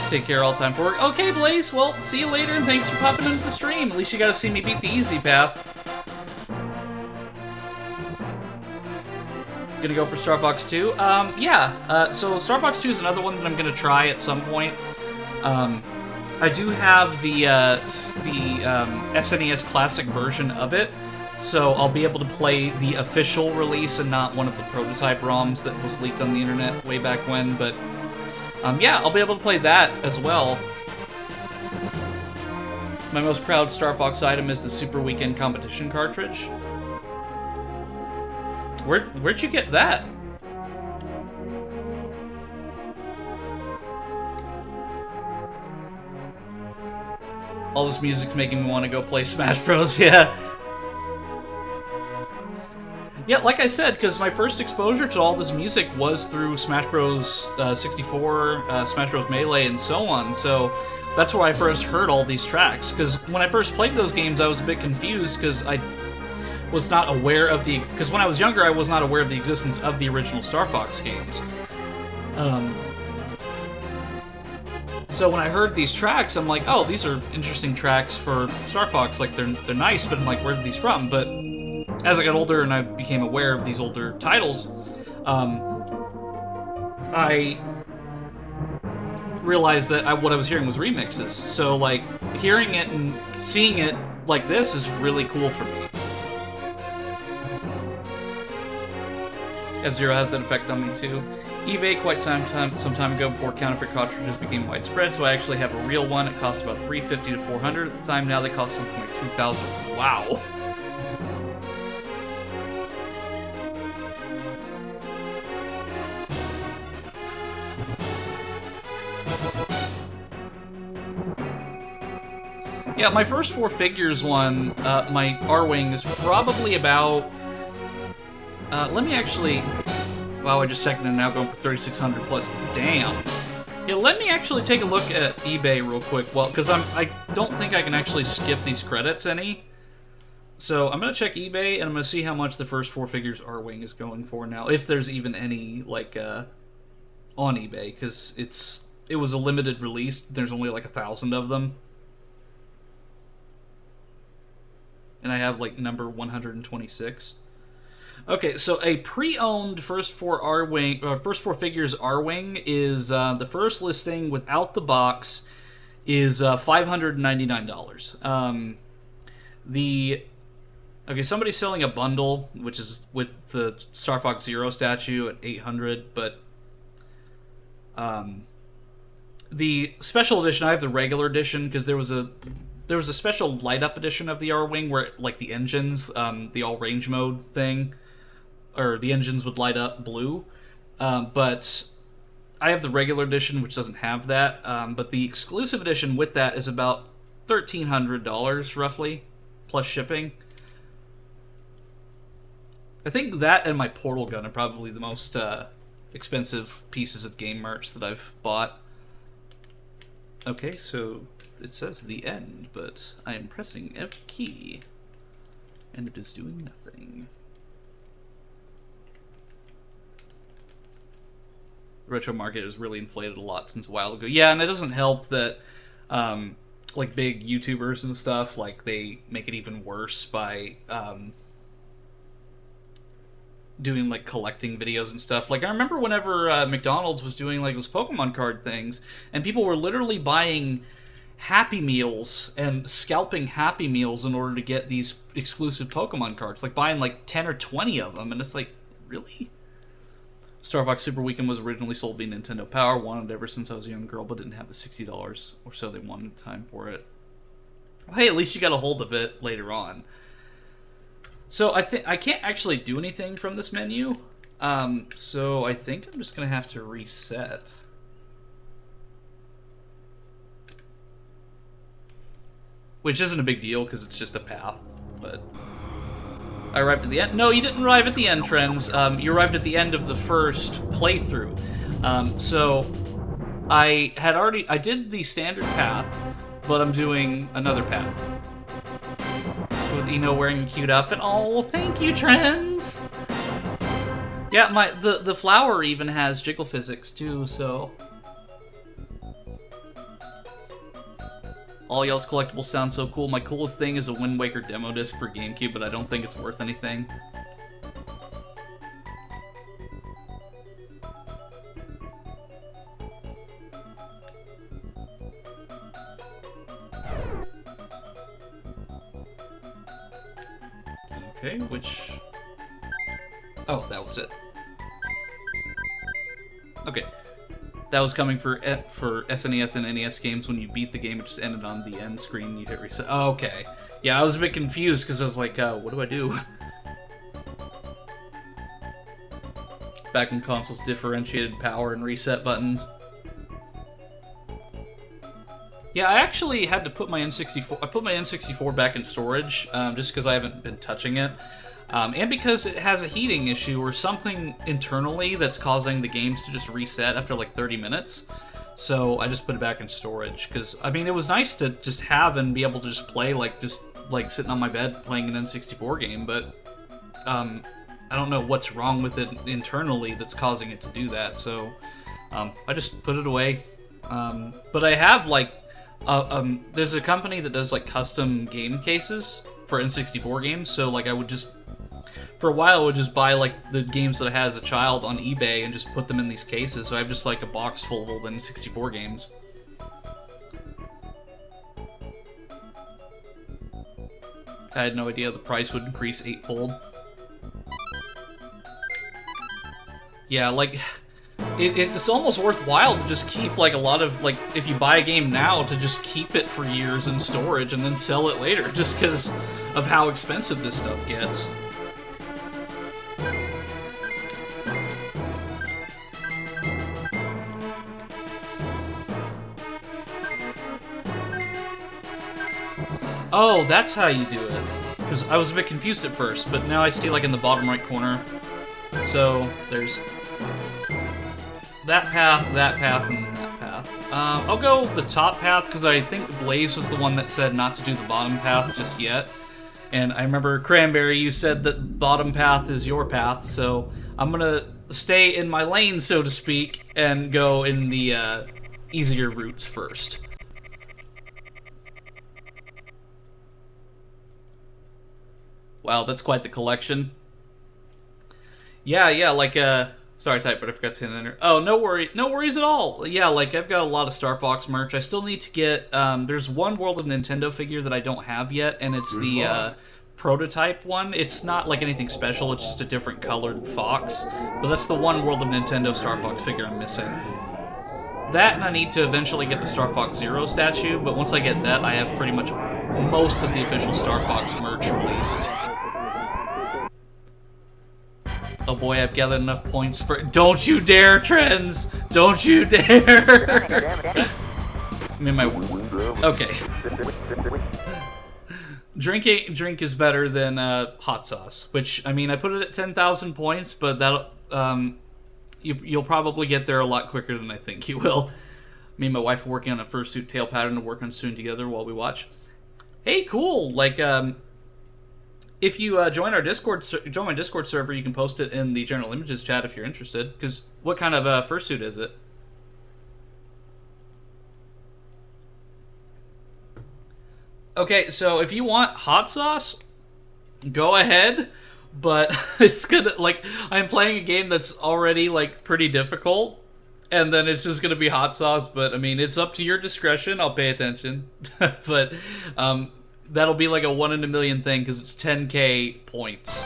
Take care all time for work. Okay, Blaze, well, see you later, and thanks for popping into the stream. At least you got to see me beat the easy path. Gonna go for Star Fox 2? Yeah. So Star Fox 2 is another one that I'm gonna try at some point. I do have the SNES Classic version of it, so I'll be able to play the official release and not one of the prototype ROMs that was leaked on the internet way back when, but yeah, I'll be able to play that as well. My most proud Star Fox item is the Super Weekend Competition cartridge. Where'd you get that? All this music's making me want to go play Smash Bros. Yeah. Yeah, like I said, because my first exposure to all this music was through Smash Bros. 64, Smash Bros. Melee, and so on, so that's where I first heard all these tracks. Because when I first played those games, I was a bit confused, because I was not aware of the... Because when I was younger, I was not aware of the existence of the original Star Fox games. So when I heard these tracks, I'm like, oh, these are interesting tracks for Star Fox. Like, they're nice, but I'm like, where are these from? But as I got older and I became aware of these older titles, I realized that what I was hearing was remixes. So, like, hearing it and seeing it like this is really cool for me. F-Zero has that effect on me too. eBay quite some time ago before counterfeit cartridges became widespread, so I actually have a real one. It cost about $350 to $400 at the time. Now they cost something like $2,000. Wow. Yeah, my first Four Figures one, my R-Wing, is probably about... let me actually... Wow, I just checked and now going for 3,600 plus. Damn. Yeah, let me actually take a look at eBay real quick. Well, because I don't think I can actually skip these credits any. So I'm gonna check eBay and I'm gonna see how much the first Four Figures R-Wing is going for now, if there's even any like on eBay, because it was a limited release. There's only like 1,000 of them. And I have like number 126. Okay, so a pre-owned first four figures R-Wing is the first listing without the box is $599. Okay, somebody's selling a bundle, which is with the Star Fox Zero statue at $800, but the special edition, I have the regular edition because there was a special light up edition of the R-Wing where like the engines, the all range mode thing, or the engines would light up blue, but I have the regular edition, which doesn't have that, but the exclusive edition with that is about $1,300, roughly, plus shipping. I think that and my portal gun are probably the most expensive pieces of game merch that I've bought. Okay, so it says the end, but I am pressing F key, and it is doing nothing. The retro market has really inflated a lot since a while ago. Yeah, and it doesn't help that like big YouTubers and stuff, like they make it even worse by doing like collecting videos and stuff. Like I remember whenever McDonald's was doing like those Pokemon card things, and people were literally buying Happy Meals and scalping Happy Meals in order to get these exclusive Pokemon cards, like buying like 10 or 20 of them, and it's like, really? Star Fox Super Weekend was originally sold via Nintendo Power. Wanted it ever since I was a young girl, but didn't have the $60 or so they wanted time for it. Well, hey, at least you got a hold of it later on. So I think I can't actually do anything from this menu. So I think I'm just gonna have to reset. Which isn't a big deal, because it's just a path, but... I arrived at the end. No, you didn't arrive at the end, Trends. You arrived at the end of the first playthrough. So I did the standard path, but I'm doing another path. With Eno wearing a cute outfit. Oh, thank you, Trends! Yeah, the flower even has jiggle physics, too, so... All y'all's collectibles sound so cool. My coolest thing is a Wind Waker demo disc for GameCube, but I don't think it's worth anything. Okay, which... Oh, that was it. Okay. That was coming for SNES and NES games. When you beat the game, it just ended on the end screen. You hit reset. Oh, okay. Yeah, I was a bit confused because I was like, what do I do? Back when consoles differentiated power and reset buttons. Yeah, I actually had to put my N64... I put my N64 back in storage, just because I haven't been touching it. And because it has a heating issue or something internally that's causing the games to just reset after like 30 minutes. So I just put it back in storage. Because, I mean, it was nice to just have and be able to just play, just sitting on my bed playing an N64 game. But I don't know what's wrong with it internally that's causing it to do that. So I just put it away. But I have, there's a company that does, custom game cases for N64 games. So, I would just... For a while, I would just buy, the games that I had as a child on eBay and just put them in these cases. So I have just, a box full of old N64 games. I had no idea the price would increase 8-fold. Yeah, it's almost worthwhile to just keep, a lot of, if you buy a game now, to just keep it for years in storage and then sell it later, just because of how expensive this stuff gets. Oh, that's how you do it. Because I was a bit confused at first, but now I see, in the bottom right corner. So, there's that path, and that path. I'll go the top path, because I think Blaze was the one that said not to do the bottom path just yet. And I remember, Cranberry, you said that bottom path is your path, so I'm gonna stay in my lane, so to speak, and go in the easier routes first. Wow, that's quite the collection. Yeah, sorry, type, but I forgot to hit enter. Oh, no worries at all. Yeah, I've got a lot of Star Fox merch. I still need to get, there's one World of Nintendo figure that I don't have yet, and it's the, prototype one. It's not, anything special, it's just a different colored fox. But that's the one World of Nintendo Star Fox figure I'm missing. That, and I need to eventually get the Star Fox Zero statue, but once I get that, I have pretty much most of the official Star Fox merch released. Oh boy, I've gathered enough points for... Don't you dare, Trends! Don't you dare! I mean, okay. Drink is better than hot sauce, which, I mean, I put it at 10,000 points, but that'll... You'll probably get there a lot quicker than I think you will. Me and my wife are working on a fursuit tail pattern to work on soon together while we watch. Hey, cool! If you join my Discord server, you can post it in the general images chat if you're interested. Because what kind of fursuit is it? Okay, so if you want hot sauce, go ahead. But it's gonna, I'm playing a game that's already, pretty difficult. And then it's just gonna be hot sauce. But, I mean, it's up to your discretion. I'll pay attention. But, that'll be a 1 in a million thing, because it's 10k points.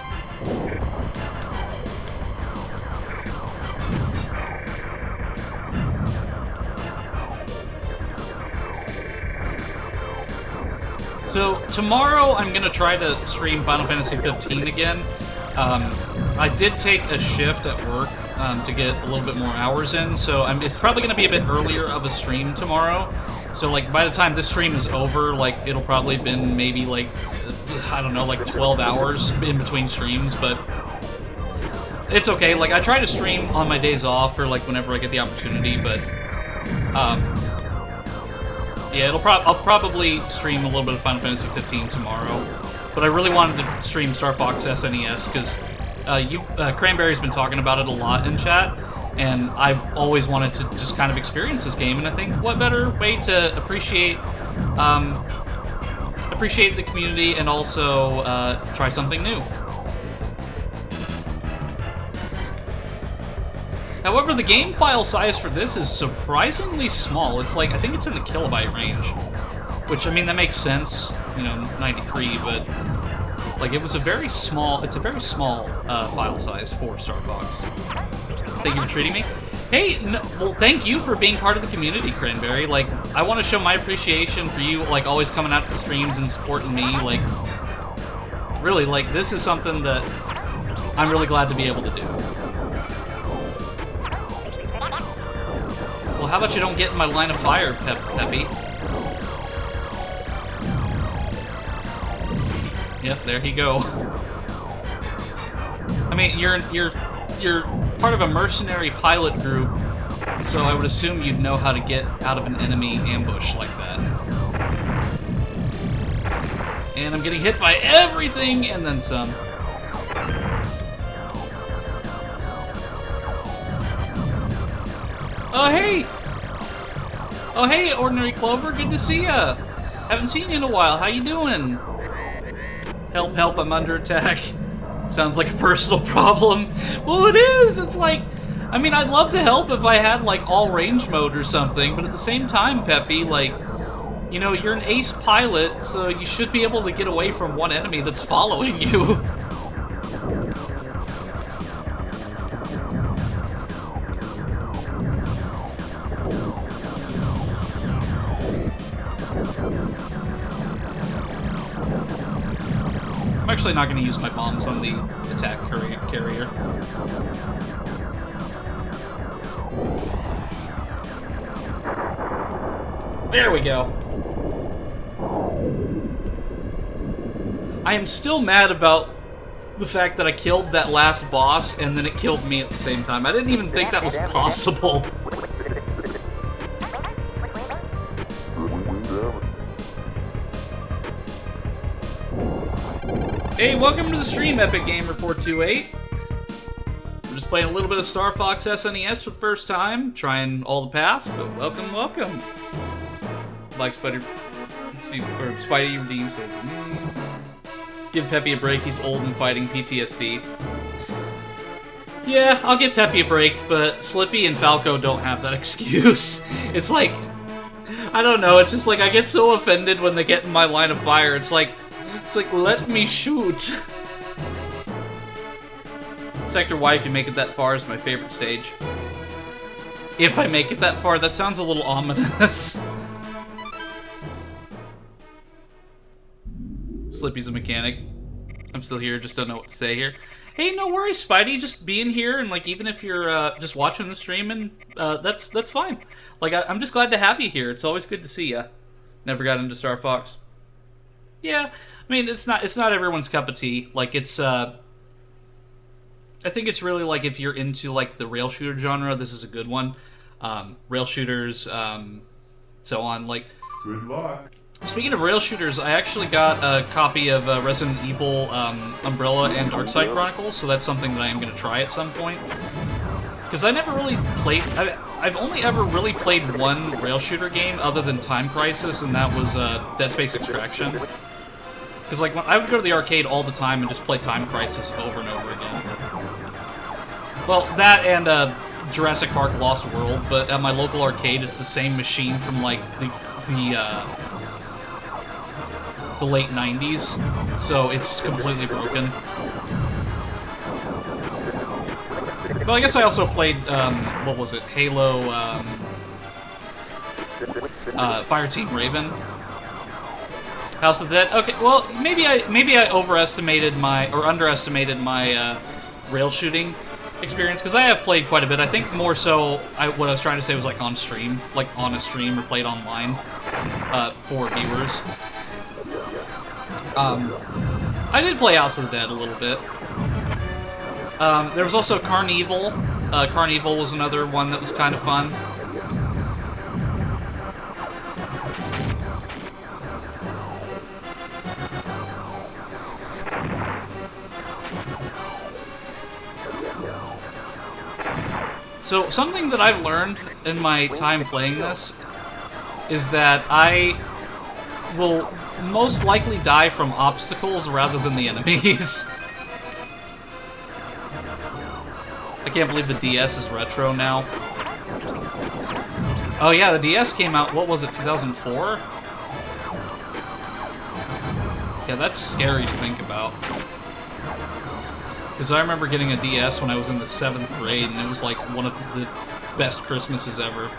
So, tomorrow I'm gonna try to stream Final Fantasy 15 again. I did take a shift at work to get a little bit more hours in, so it's probably going to be a bit earlier of a stream tomorrow. So, like, by the time this stream is over, like, it'll probably been maybe, like, I don't know, like 12 hours in between streams, but it's okay. Like, I try to stream on my days off or, like, whenever I get the opportunity, but, yeah, I'll probably stream a little bit of Final Fantasy 15 tomorrow. But I really wanted to stream Star Fox SNES because Cranberry's been talking about it a lot in chat, and I've always wanted to just kind of experience this game. And I think what better way to appreciate the community and also try something new. However, the game file size for this is surprisingly small. It's like, I think it's in the kilobyte range. Which, I mean, that makes sense, you know, 93, but, like, it's a very small file size for Star Fox. Thank you for treating me. Hey, well, thank you for being part of the community, Cranberry. Like, I want to show my appreciation for you, like, always coming out to the streams and supporting me. Like, really, like, this is something that I'm really glad to be able to do. Well, how about you don't get in my line of fire, Peppy? Yep, there you go. I mean, you're part of a mercenary pilot group, so I would assume you'd know how to get out of an enemy ambush like that. And I'm getting hit by everything and then some. Oh, hey! Oh, hey, Ordinary Clover, good to see ya! Haven't seen you in a while, how you doing? Help, help, I'm under attack. Sounds like a personal problem. Well, it is! It's like, I mean, I'd love to help if I had, like, all range mode or something, but at the same time, Peppy, like, you know, you're an ace pilot, so you should be able to get away from one enemy that's following you. I'm actually not going to use my bombs on the attack carrier. There we go. I am still mad about the fact that I killed that last boss and then it killed me at the same time. I didn't even think that was possible. Hey, welcome to the stream, Epic Gamer 428. We're just playing a little bit of Star Fox SNES for the first time, trying all the paths, but welcome, welcome. Like Spidey, or Spidey redeems it. Give Peppy a break, he's old and fighting PTSD. Yeah, I'll give Peppy a break, but Slippy and Falco don't have that excuse. It's like, I don't know, it's just like I get so offended when they get in my line of fire. It's like, let me shoot. Sector Y, if you make it that far, is my favorite stage. If I make it that far, that sounds a little ominous. Slippy's a mechanic. I'm still here, just don't know what to say here. Hey, no worries, Spidey, just being here, and like even if you're just watching the stream, and that's fine. Like I'm just glad to have you here. It's always good to see ya. Never got into Star Fox. Yeah, I mean it's not everyone's cup of tea. Like it's I think it's really like if you're into like the rail shooter genre, this is a good one. Rail shooters, so on. Like, Good luck. Speaking of rail shooters, I actually got a copy of Resident Evil Umbrella and Darkside Chronicles, so that's something that I am going to try at some point. Because I never really played... I've only ever really played one rail shooter game other than Time Crisis, and that was Dead Space Extraction. Because like, I would go to the arcade all the time and just play Time Crisis over and over again. Well, that and Jurassic Park Lost World, but at my local arcade it's the same machine from like the late 90s, so it's completely broken. Well, I guess I also played, what was it, Halo, Fireteam Raven. House of the Dead. Okay, well, maybe I overestimated my, or underestimated my, rail shooting experience, because I have played quite a bit. I think more so, what I was trying to say was like on stream, like on a stream or played online for viewers. I did play House of the Dead a little bit. There was also Carnival. Carnival was another one that was kind of fun. So, something that I've learned in my time playing this is that I will most likely die from obstacles rather than the enemies. I can't believe the DS is retro now. Oh yeah, the DS came out, what was it, 2004? Yeah, that's scary to think about. Because I remember getting a DS when I was in the 7th grade, and it was like one of the best Christmases ever.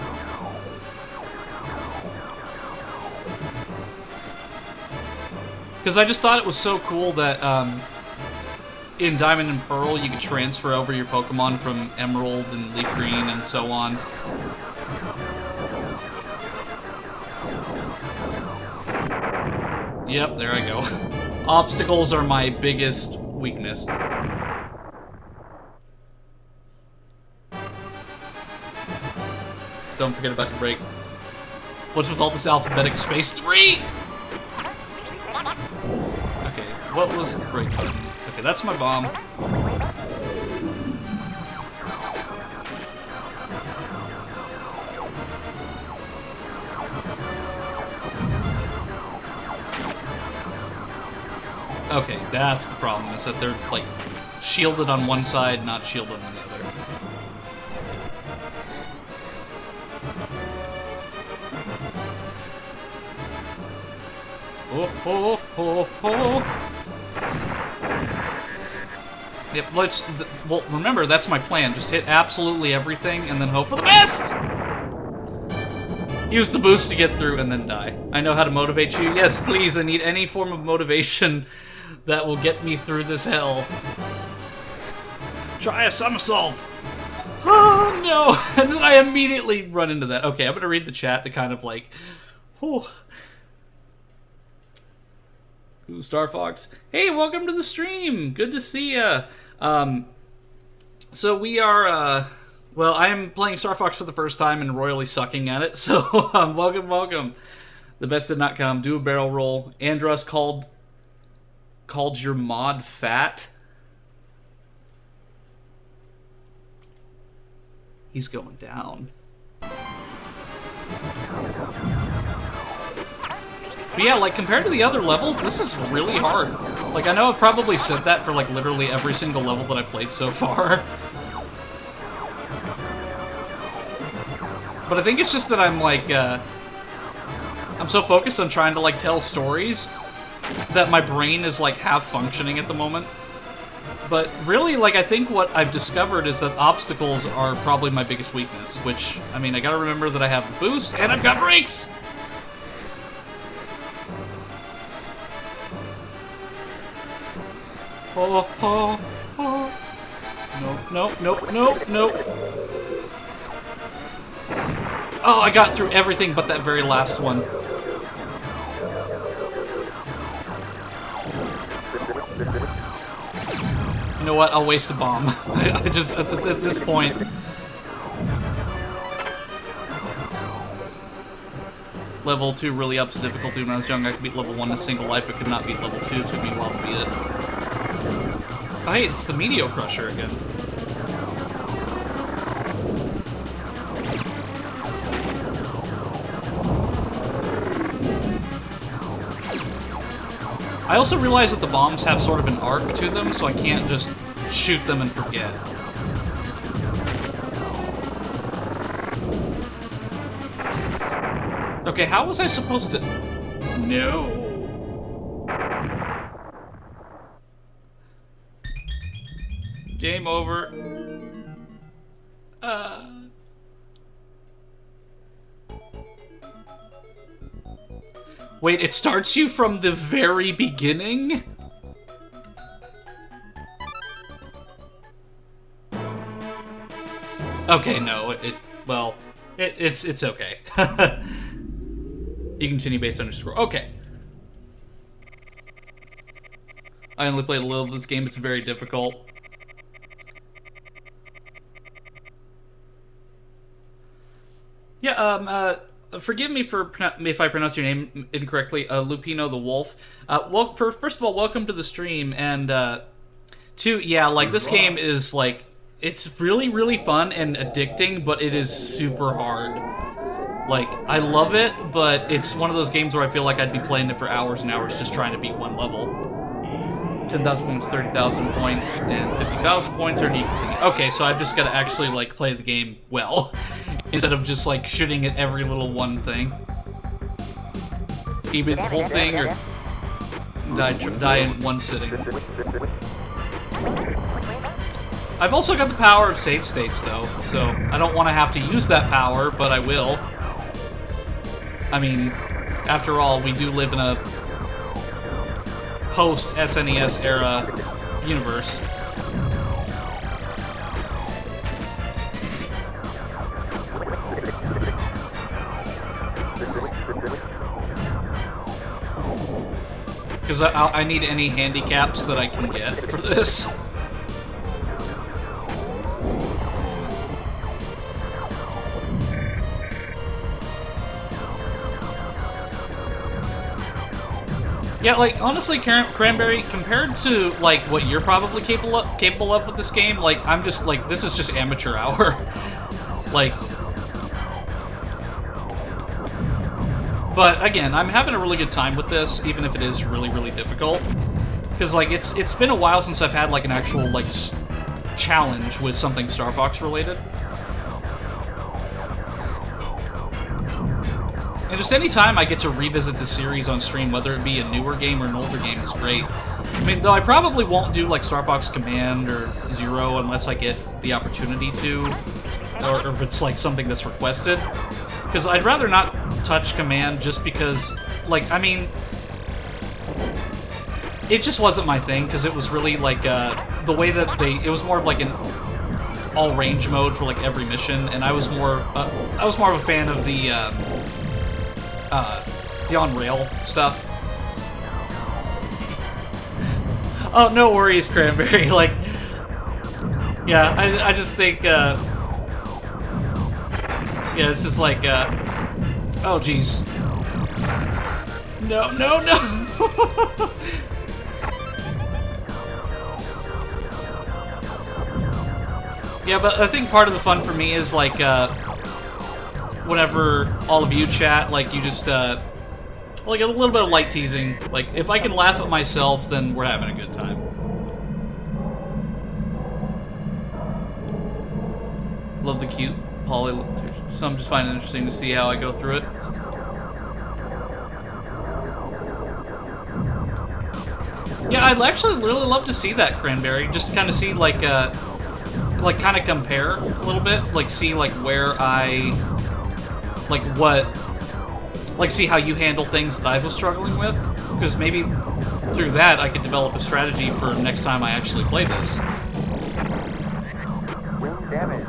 Because I just thought it was so cool that in Diamond and Pearl you could transfer over your Pokemon from Emerald and Leaf Green and so on. Yep, there I go. Obstacles are my biggest weakness. Don't forget about your break. What's with all this alphabetic space? 3! Okay, what was the break button? Okay, that's my bomb. Okay, that's the problem, is that they're, like, shielded on one side, not shielded on the other. Oh, oh, oh, oh. Yep, well, remember, that's my plan. Just hit absolutely everything and then hope for the best! Use the boost to get through and then die. I know how to motivate you. Yes, please, I need any form of motivation that will get me through this hell. Try a somersault! Oh, no! And then I immediately run into that. Okay, I'm gonna read the chat to kind of like... Whew. Ooh, Star Fox. Hey, welcome to the stream! Good to see ya! So we are, well, I am playing Star Fox for the first time and royally sucking at it, so welcome, welcome. The best did not come. Do a barrel roll. Andros called your mod fat. He's going down. But yeah, like, compared to the other levels, this is really hard. Like, I know I've probably said that for, like, literally every single level that I've played so far. But I think it's just that I'm, like, I'm so focused on trying to, like, tell stories that my brain is, like, half functioning at the moment. But really, like, I think what I've discovered is that obstacles are probably my biggest weakness, which, I mean, I gotta remember that I have the boost, and I've got brakes! Oh, oh, oh. No, no, no, no, no. Oh, I got through everything but that very last one. You know what? I'll waste a bomb. I just, at this point. Level 2 really ups difficulty. When I was young, I could beat level 1 in a single life, but could not beat level 2. It took me a while to beat it. Oh, hey, it's the Meteor Crusher again. I also realize that the bombs have sort of an arc to them, so I can't just shoot them and forget. Okay, how was I supposed to... No. Game over. Wait, it starts you from the very beginning? Okay, no, it's okay. You continue based on your score. Okay. I only played a little of this game. It's very difficult. Yeah, forgive me for if I pronounce your name incorrectly, Lupino the Wolf. Well, first of all, welcome to the stream, and yeah, like, this game is, like, it's really, really fun and addicting, but it is super hard. Like, I love it, but it's one of those games where I feel like I'd be playing it for hours and hours just trying to beat one level. 10,000 points, 30,000 points, and 50,000 points, or do you continue? Okay, so I've just got to actually, like, play the game well, instead of just, like, shooting at every little one thing. Either the whole thing, or die in one sitting. I've also got the power of save states, though, so I don't want to have to use that power, but I will. I mean, after all, we do live in a post-SNES era universe. Because I need any handicaps that I can get for this. Yeah, like, honestly, Cranberry, compared to, like, what you're probably capable of with this game, like, I'm just, like, this is just amateur hour. Like... But, again, I'm having a really good time with this, even if it is really, really difficult. Because, like, it's been a while since I've had, like, an actual, like, challenge with something Star Fox related. And just any time I get to revisit the series on stream, whether it be a newer game or an older game, is great. I mean, though I probably won't do, like, Star Fox Command or Zero unless I get the opportunity to, or if it's, like, something that's requested. Because I'd rather not touch Command just because, like, I mean, it just wasn't my thing, because it was really, like, the way that it was more of, like, an all-range mode for, like, every mission, and I was more of a fan of the on-rail stuff. Oh, no worries, Cranberry. Like, yeah, I just think, yeah, it's just like, oh, jeez. No, no, no! Yeah, but I think part of the fun for me is, like, whenever all of you chat, like, you just, like, a little bit of light teasing. Like, if I can laugh at myself, then we're having a good time. Love the cute poly, so I'm just finding it interesting to see how I go through it. Yeah, I'd actually really love to see that, Cranberry. Just kind of see, like, kind of compare a little bit. Like, see, like, where I... like, what... like, see how you handle things that I was struggling with. Because maybe through that, I could develop a strategy for next time I actually play this. Wing damage.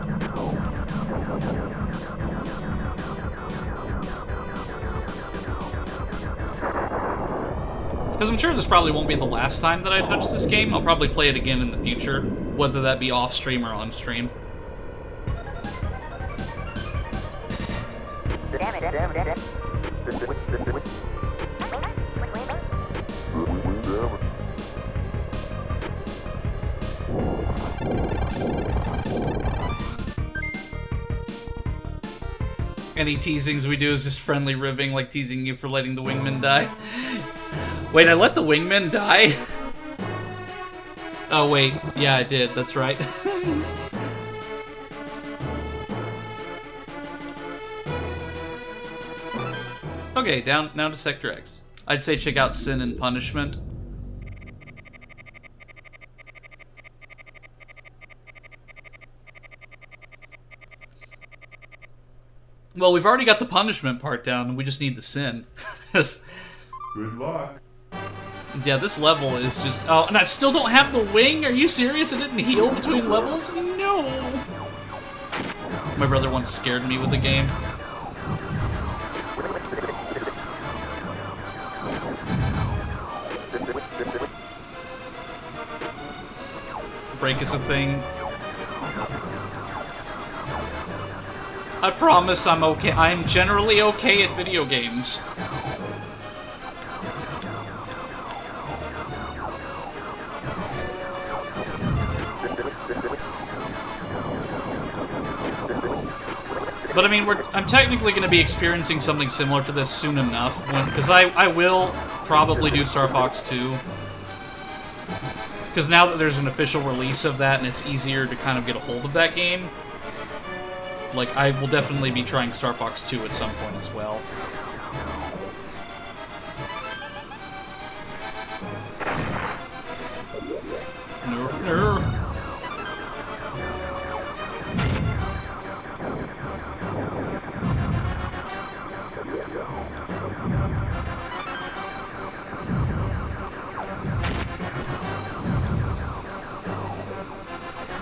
Because I'm sure this probably won't be the last time that I touch this game. I'll probably play it again in the future, whether that be off-stream or on-stream. Any teasings we do is just friendly ribbing, like teasing you for letting the wingman die. Wait, I let the wingman die? Oh wait, yeah I did, that's right. Okay, now to Sector X. I'd say check out Sin and Punishment. Well, we've already got the punishment part down, and we just need the sin. Good luck. Yeah, this level is just... oh, and I still don't have the wing? Are you serious? It didn't heal between levels? No! My brother once scared me with a game. Break is a thing. I promise I'm okay. I'm generally okay at video games. But I mean, I'm technically going to be experiencing something similar to this soon enough, because I will probably do Star Fox 2. Because now that there's an official release of that and it's easier to kind of get a hold of that game, like, I will definitely be trying Star Fox 2 at some point as well. No.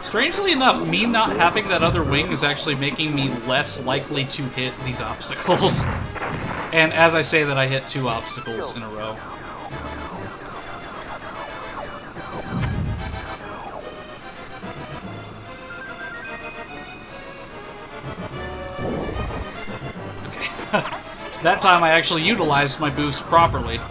Strangely enough, me not having that other wing is actually making me less likely to hit these obstacles. And as I say that, I hit 2 obstacles in a row. Okay. That time I actually utilized my boost properly.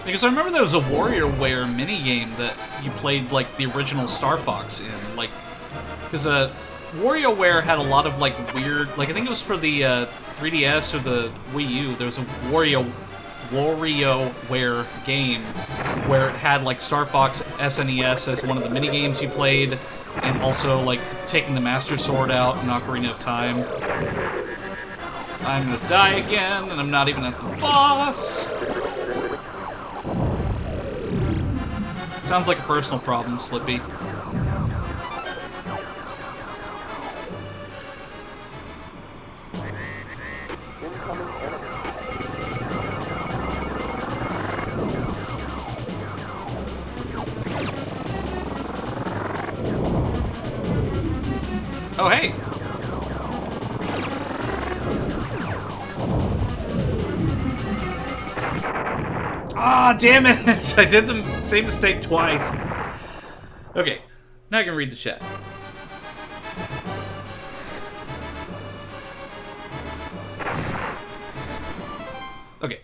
Because I remember there was a WarioWare minigame that you played, like, the original Star Fox in. Like, because WarioWare had a lot of, like, weird... Like, I think it was for the 3DS or the Wii U. There was a WarioWare game where it had, like, Star Fox SNES as one of the minigames you played, and also, like, taking the Master Sword out in Ocarina of Time. I'm gonna die again, and I'm not even at the boss! Sounds like a personal problem, Slippy. Oh, hey! Ah, damn it! I did the same mistake twice. Okay, now I can read the chat. Okay.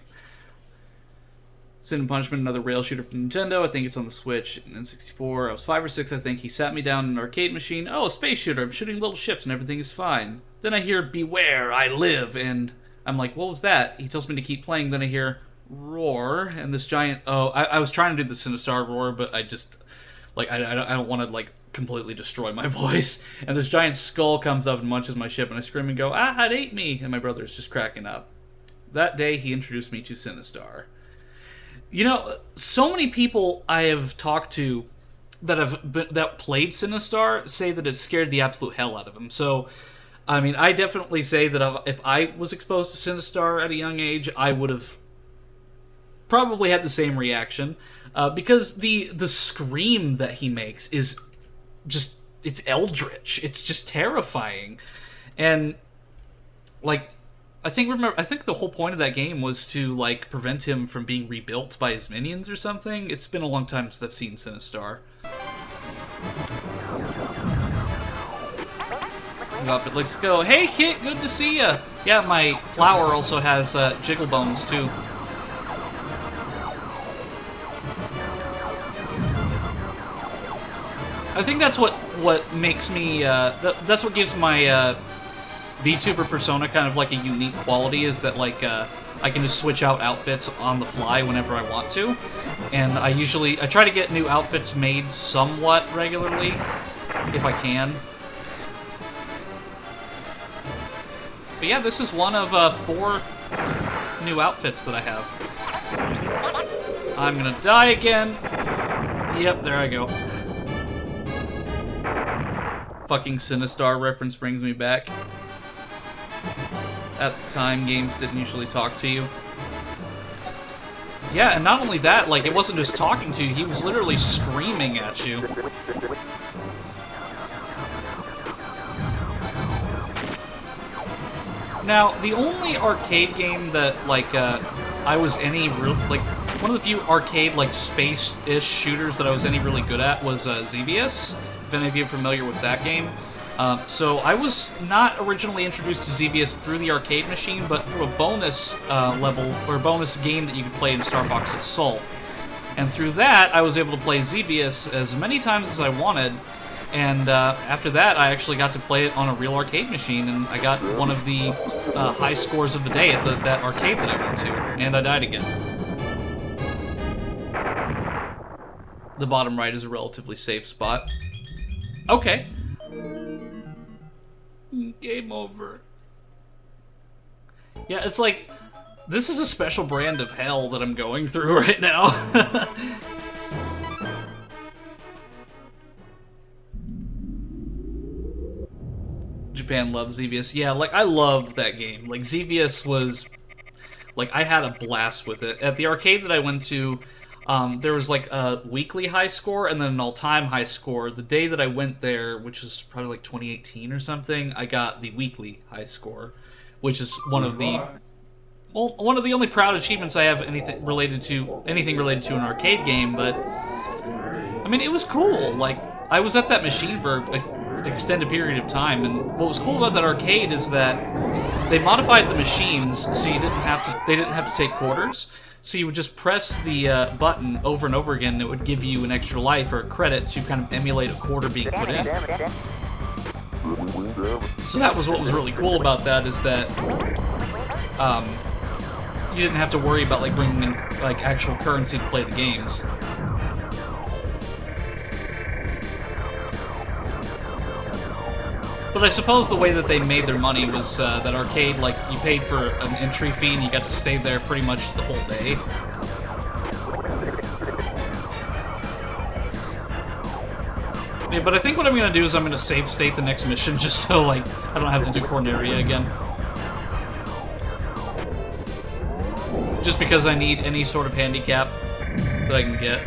Sin and Punishment, another rail shooter from Nintendo. I think it's on the Switch and N64. I was 5 or 6, I think. He sat me down in an arcade machine. Oh, a space shooter. I'm shooting little ships and everything is fine. Then I hear, "Beware, I live," and I'm like, what was that? He tells me to keep playing. Then I hear, "Roar," and this giant... Oh, I was trying to do the Sinistar roar, but I just... Like, I don't want to, like, completely destroy my voice. And this giant skull comes up and munches my ship, and I scream and go, "Ah, it ate me!" And my brother is just cracking up. That day, he introduced me to Sinistar. You know, so many people I have talked to that played Sinistar say that it scared the absolute hell out of them. So, I mean, I definitely say that if I was exposed to Sinistar at a young age, I would have probably had the same reaction. Because the scream that he makes is just, it's eldritch. It's just terrifying. And, like, I think the whole point of that game was to, like, prevent him from being rebuilt by his minions or something. It's been a long time since I've seen Sinistar. Up, let's go. Hey, Kit, good to see ya. Yeah, my flower also has jiggle bones too. I think that's what makes me. That's what gives my VTuber persona kind of like a unique quality. Is that like I can just switch out outfits on the fly whenever I want to, and I try to get new outfits made somewhat regularly, if I can. But yeah, this is one of 4 new outfits that I have. I'm gonna die again. Yep, there I go. fucking Sinistar reference brings me back. At the time, games didn't usually talk to you. Yeah, and not only that, like, it wasn't just talking to you, he was literally screaming at you. Now, the only arcade game that, like, I was any real, like, one of the few arcade, like, space-ish shooters that I was any really good at was ZVS, if any of you are familiar with that game. So I was not originally introduced to ZVS through the arcade machine, but through a bonus level, or bonus game that you could play in Star Fox Assault. And through that, I was able to play ZVS as many times as I wanted, and after that, I actually got to play it on a real arcade machine, and I got one of the high scores of the day at that arcade that I went to, and I died again. The bottom right is a relatively safe spot. Okay. Game over. Yeah, it's like, this is a special brand of hell that I'm going through right now. Japan loves ZVS. Yeah, like, I love that game. Like, ZVS was... Like, I had a blast with it. At the arcade that I went to, there was, like, a weekly high score and then an all-time high score. The day that I went there, which was probably, like, 2018 or something, I got the weekly high score, which is one of the... Well, one of the only proud achievements I have anything related to an arcade game, but... I mean, it was cool. Like, I was at that machine for an extended period of time, and what was cool about that arcade is that they modified the machines so they didn't have to take quarters. So you would just press the button over and over again, and it would give you an extra life or a credit to kind of emulate a quarter being put in. So that was what was really cool about that, is that you didn't have to worry about like bringing in like actual currency to play the games. But I suppose the way that they made their money was that arcade, like, you paid for an entry fee and you got to stay there pretty much the whole day. Yeah, but I think what I'm going to do is I'm going to save state the next mission just so, like, I don't have to do Corneria again. Just because I need any sort of handicap that I can get.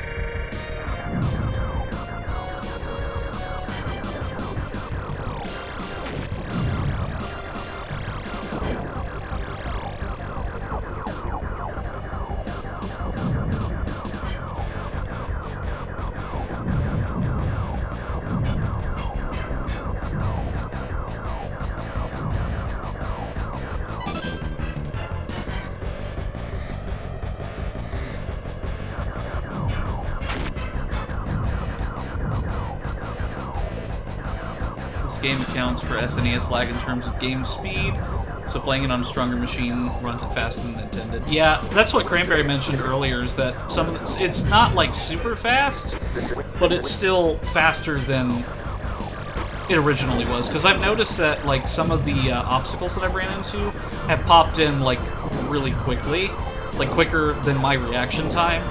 Game accounts for SNES lag in terms of game speed, so playing it on a stronger machine runs it faster than intended. Yeah, that's what Cranberry mentioned earlier, is that it's not like super fast, but it's still faster than it originally was, because I've noticed that like some of the obstacles that I've ran into have popped in like really quickly, like quicker than my reaction time.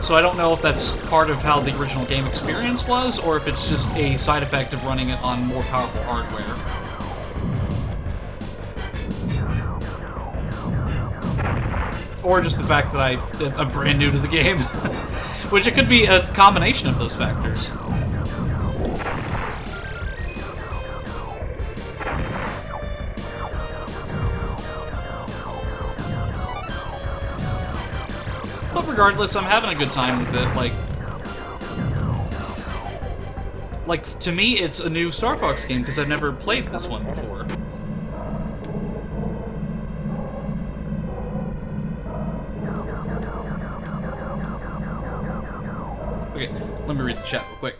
So I don't know if that's part of how the original game experience was, or if it's just a side effect of running it on more powerful hardware. Or just the fact that I'm brand new to the game. Which it could be a combination of those factors. But regardless, I'm having a good time with it. Like to me, it's a new Star Fox game because I've never played this one before. Okay, let me read the chat real quick.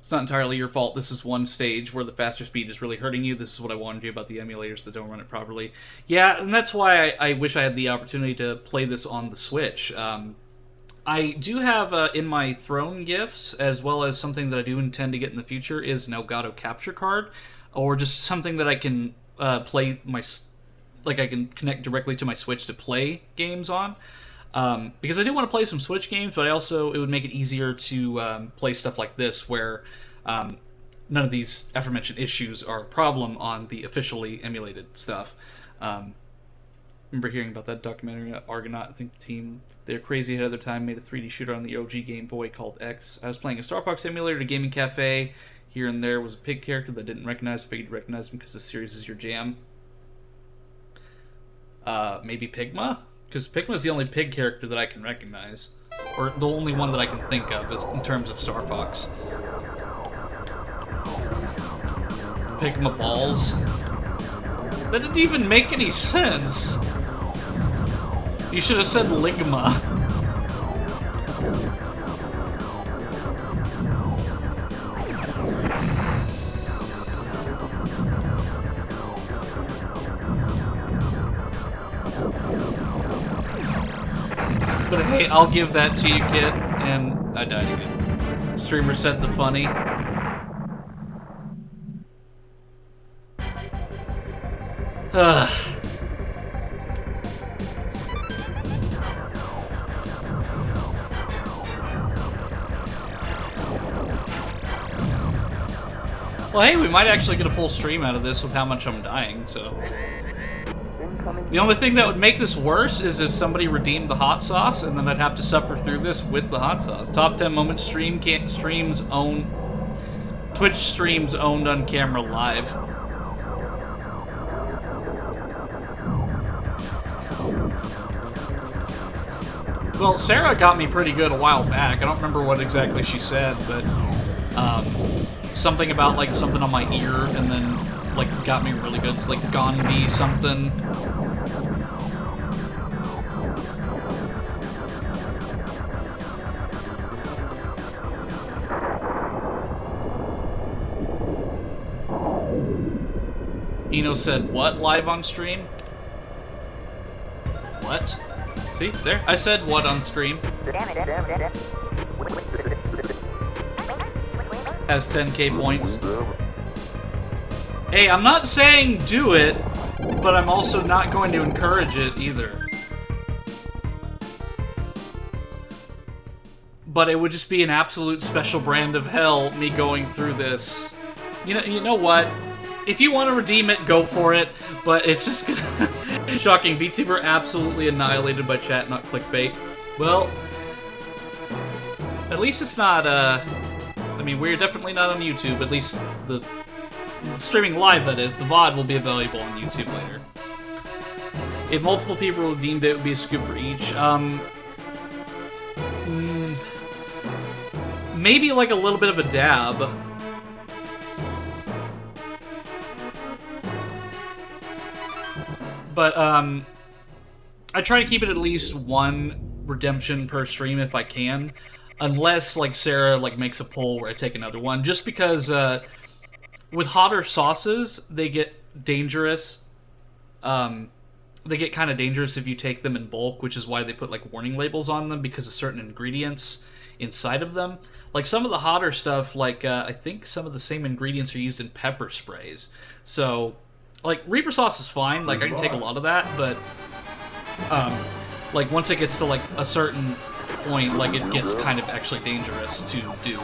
It's not entirely your fault. This is one stage where the faster speed is really hurting you. This is what I wanted to do about the emulators that don't run it properly. Yeah, and that's why I wish I had the opportunity to play this on the Switch. I do have in my Throne gifts, as well as something that I do intend to get in the future, is an Elgato capture card, or just something that I can play I can connect directly to my Switch to play games on. Because I do want to play some Switch games, but it would make it easier to play stuff like this, where None of these aforementioned issues are a problem on the officially emulated stuff. Remember hearing about that documentary at Argonaut. I think the team, they're crazy ahead of their time, made a 3D shooter on the OG Game Boy called X. I was playing a Star Fox emulator at a gaming cafe. Here and there was a pig character that I didn't recognize. Figured you'd recognize him because the series is your jam. Maybe Pigma? Because Pigma's the only pig character that I can recognize. Or the only one that I can think of is in terms of Star Fox. Pigma balls. That didn't even make any sense. You should have said Ligma. But hey, I'll give that to you, kid. And I died again. Streamer said the funny. Well, hey, we might actually get a full stream out of this with how much I'm dying, so... The only thing that would make this worse is if somebody redeemed the hot sauce, and then I'd have to suffer through this with the hot sauce. Top 10 moment streams own... Twitch streams owned on camera live. Well, Sarah got me pretty good a while back. I don't remember what exactly she said, but... something about, like, something on my ear, and then, like, got me really good. It's like Gandhi something. Eno said, what, live on stream? What? See? There. I said what on stream. Has 10k points. Hey, I'm not saying do it, but I'm also not going to encourage it either. But it would just be an absolute special brand of hell, me going through this. You know what? If you want to redeem it, go for it, but it's just gonna... Shocking, VTuber absolutely annihilated by chat, not clickbait. Well, at least it's not, I mean, we're definitely not on YouTube, at least the streaming live, that is. The VOD will be available on YouTube later. If multiple people redeemed it, it would be a scoop for each. Maybe like a little bit of a dab. But, I try to keep it at least one redemption per stream if I can. Unless, like, Sarah, like, makes a poll where I take another one. Just because, with hotter sauces, they get dangerous. They get kind of dangerous if you take them in bulk, which is why they put, like, warning labels on them because of certain ingredients inside of them. Like, some of the hotter stuff, like, I think some of the same ingredients are used in pepper sprays. So... like, Reaper sauce is fine, like, I can take a lot of that, but, like, once it gets to, like, a certain point, like, it gets kind of actually dangerous to do.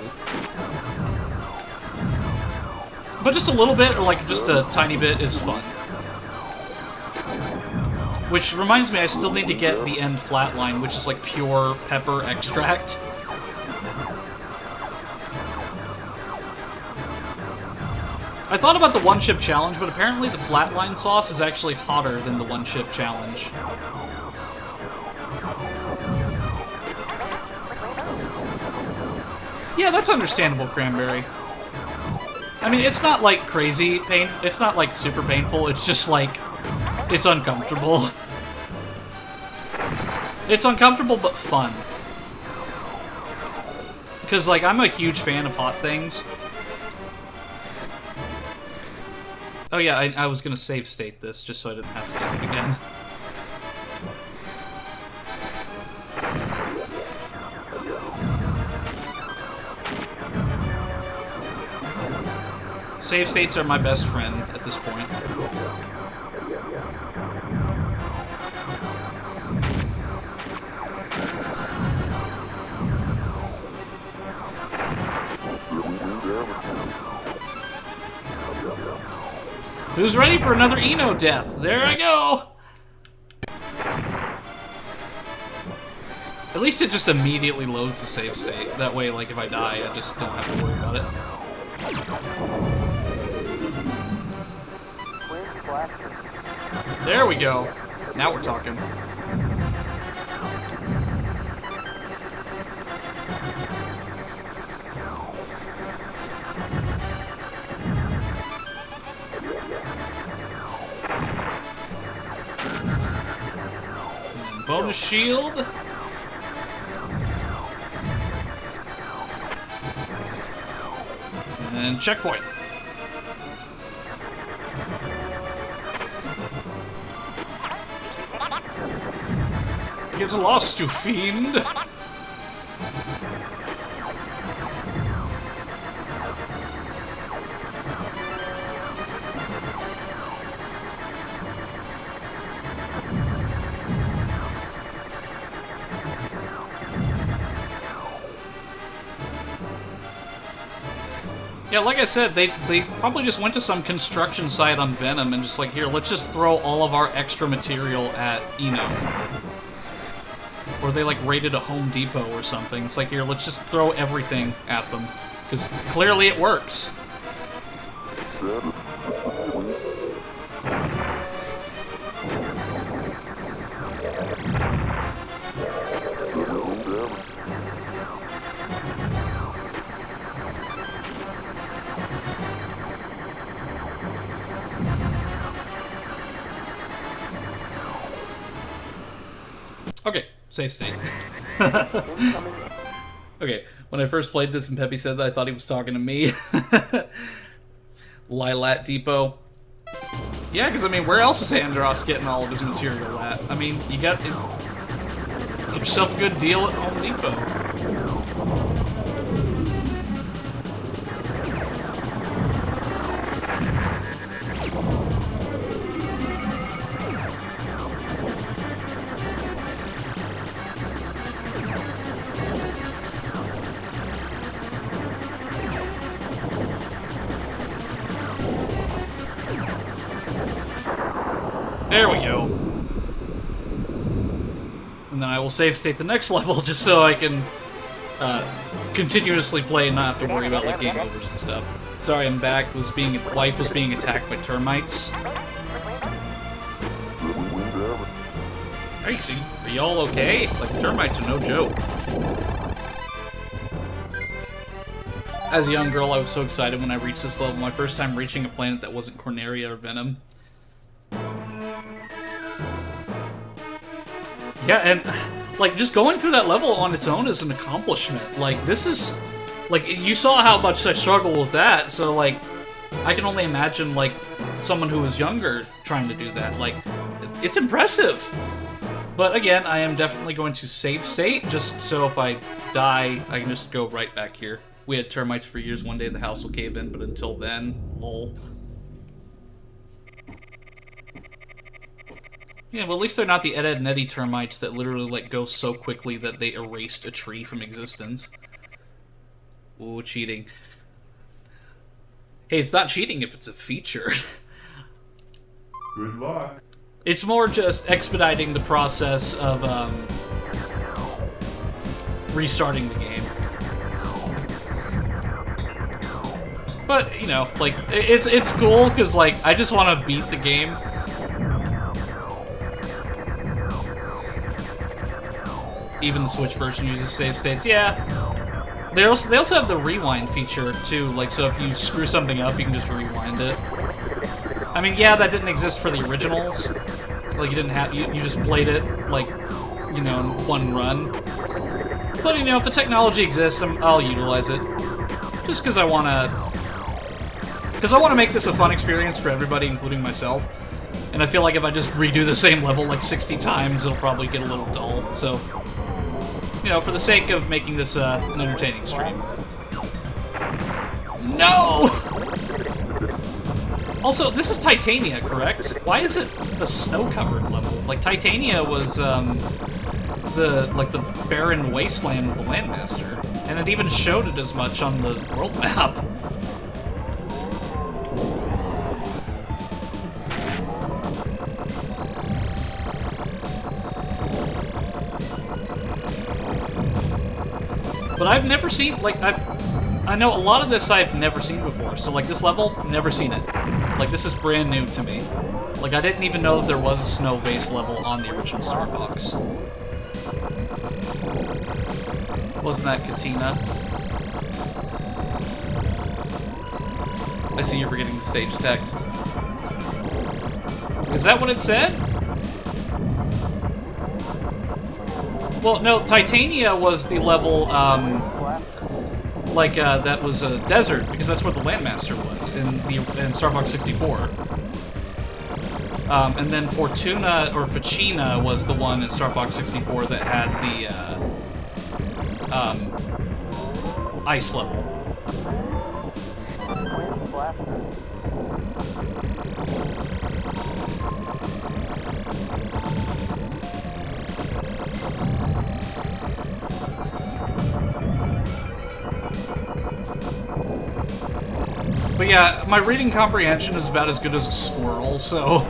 But just a little bit, or, like, just a tiny bit is fun. Which reminds me, I still need to get the end flatline, which is, like, pure pepper extract. I thought about the one-chip challenge, but apparently the flatline sauce is actually hotter than the one-chip challenge. Yeah, that's understandable, Cranberry. I mean, it's not, like, crazy pain. It's not, like, super painful. It's just, like, it's uncomfortable. It's uncomfortable, but fun. Because, like, I'm a huge fan of hot things. Oh yeah, I was gonna save state this, just so I didn't have to do it again. Save states are my best friend at this point. Who's ready for another Eno death? There I go! At least it just immediately loads the save state. That way, like, if I die, I just don't have to worry about it. There we go. Now we're talking. Bonus shield. And checkpoint. Get lost, you fiend. Yeah, like I said, they probably just went to some construction site on Venom and just like, here, let's just throw all of our extra material at Eno. Or they like raided a Home Depot or something. It's like, here, let's just throw everything at them. Because clearly it works. Okay, safe state. Okay, when I first played this and Peppy said that, I thought he was talking to me. Lilat Depot. Yeah, because I mean, where else is Andros getting all of his material at? I mean, you got get yourself a good deal at Home Depot. There we go. And then I will save state the next level just so I can continuously play and not have to worry about like game overs and stuff. Sorry, I'm back. Wife was being attacked by termites. Hey, see, are y'all okay? Like, termites are no joke. As a young girl, I was so excited when I reached this level. My first time reaching a planet that wasn't Corneria or Venom. Yeah, and, like, just going through that level on its own is an accomplishment. Like, this is... Like, you saw how much I struggled with that, so, like, I can only imagine, like, someone who was younger trying to do that. Like, it's impressive! But, again, I am definitely going to save state, just so if I die, I can just go right back here. We had termites for years. One day the house will cave in, but until then, lol. Yeah, well, at least they're not the Ed, and Eddie termites that literally, like, go so quickly that they erased a tree from existence. Ooh, cheating. Hey, it's not cheating if it's a feature. Good luck. It's more just expediting the process of, restarting the game. But, you know, like, it's cool, because, like, I just want to beat the game. Even the Switch version uses save states. Yeah. They also have the rewind feature, too. Like, so if you screw something up, you can just rewind it. I mean, yeah, that didn't exist for the originals. Like, you didn't have... You just played it, like, you know, in one run. But, you know, if the technology exists, I'll utilize it. Just because I want to... Because I want to make this a fun experience for everybody, including myself. And I feel like if I just redo the same level like 60 times, it'll probably get a little dull. So... You know, for the sake of making this an entertaining stream. No! Also, this is Titania, correct? Why is it a snow-covered level? Like, Titania was, the barren wasteland with the Landmaster. And it even showed it as much on the world map. But I've never seen, like, I know a lot of this I've never seen before. So, like, this level, never seen it. Like, this is brand new to me. Like, I didn't even know that there was a snow-based level on the original Star Fox. Wasn't that Katina? I see you're forgetting the stage text. Is that what it said? Well, no, Titania was the level, that was a desert, because that's where the Landmaster was in Star Fox 64. And then Fortuna, or Ficina, was the one in Star Fox 64 that had the, ice level. But yeah, my reading comprehension is about as good as a squirrel, so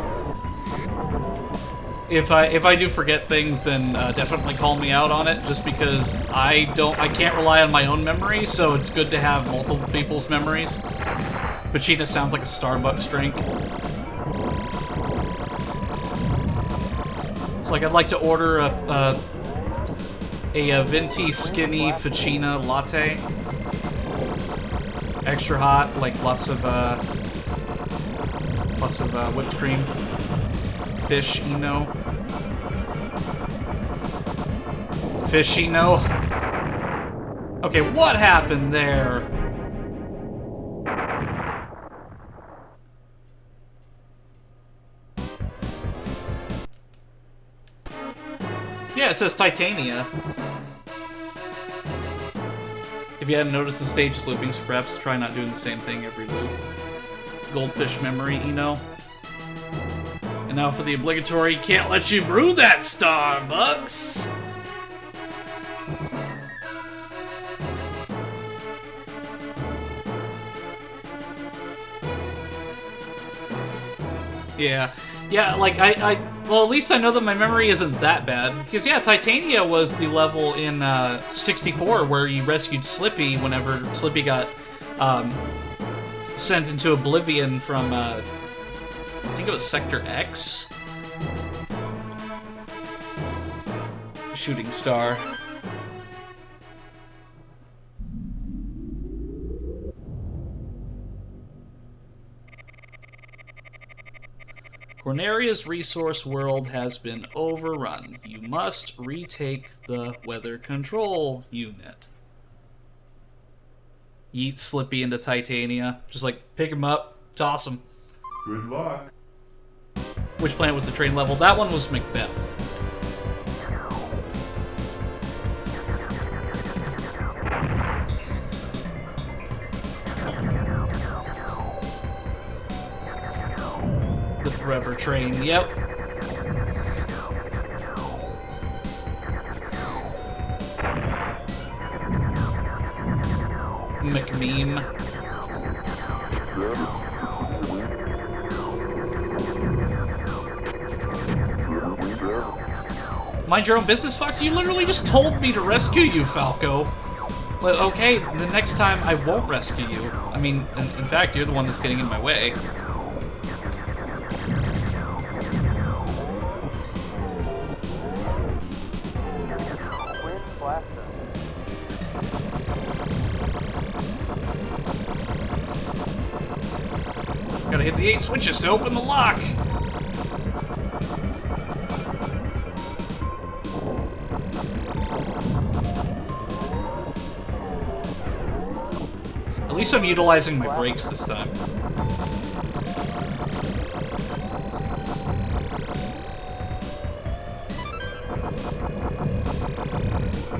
if I do forget things, then definitely call me out on it, just because I can't rely on my own memory, so it's good to have multiple people's memories. Pachita sounds like a Starbucks drink. It's like I'd like to order a venti skinny Ficina latte. Extra hot, like lots of whipped cream. Fish, Fishino. Okay, what happened there? Yeah, it says Titania. If you hadn't noticed the stage looping, so perhaps try not doing the same thing every loop. Goldfish memory, And now for the obligatory, can't let you brew that, Starbucks! Yeah, like, well, at least I know that my memory isn't that bad. Because, yeah, Titania was the level in 64 where you rescued Slippy whenever Slippy got sent into oblivion from, I think it was Sector X? Shooting Star. Corneria's resource world has been overrun. You must retake the weather control unit. Yeet Slippy into Titania. Just like, pick him up, toss him. Good luck. Which planet was the train level? That one was Macbeth. The Forever Train, yep. McMeme. Mind your own business, Fox? You literally just told me to rescue you, Falco. Well, okay, the next time I won't rescue you. I mean, in fact, you're the one that's getting in my way. Gotta hit the 8 switches to open the lock. At least I'm utilizing my brakes this time.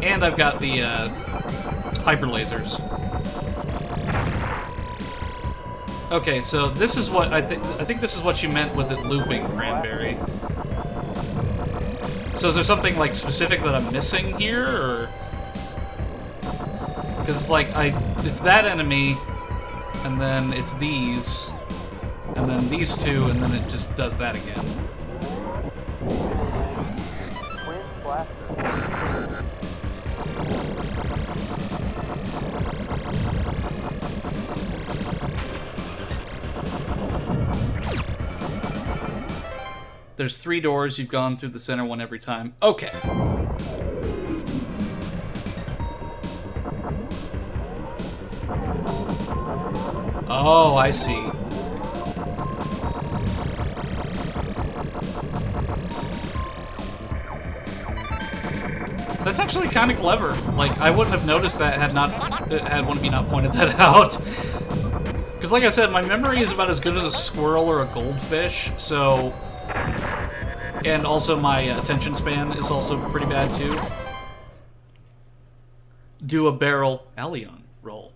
And I've got the hyper lasers. Okay, so this is what I think this is what you meant with it looping, Cranberry. So is there something like specific that I'm missing here, or? Because it's like it's that enemy, and then it's these, and then these two, and then it just does that again. There's 3 doors. You've gone through the center one every time. Okay. Oh, I see. That's actually kind of clever. Like, I wouldn't have noticed that had one of you not pointed that out. Because, like I said, my memory is about as good as a squirrel or a goldfish, so... And also my attention span is also pretty bad, too. Do a barrel Allion roll.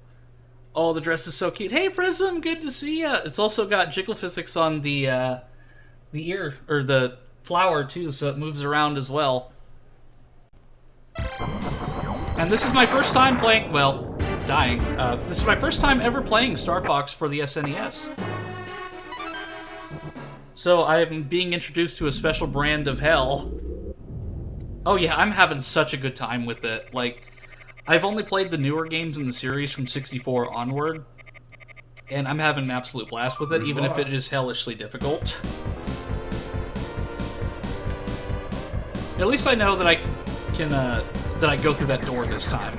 Oh, the dress is so cute. Hey, Prism, good to see ya. It's also got jiggle physics on the ear, or the flower, too, so it moves around as well. And this is my first time playing, well, dying. This is my first time ever playing Star Fox for the SNES. So I'm being introduced to a special brand of hell. Oh yeah, I'm having such a good time with it. Like, I've only played the newer games in the series from 64 onward, and I'm having an absolute blast with it, even if it is hellishly difficult. At least I know that I can, that I go through that door this time.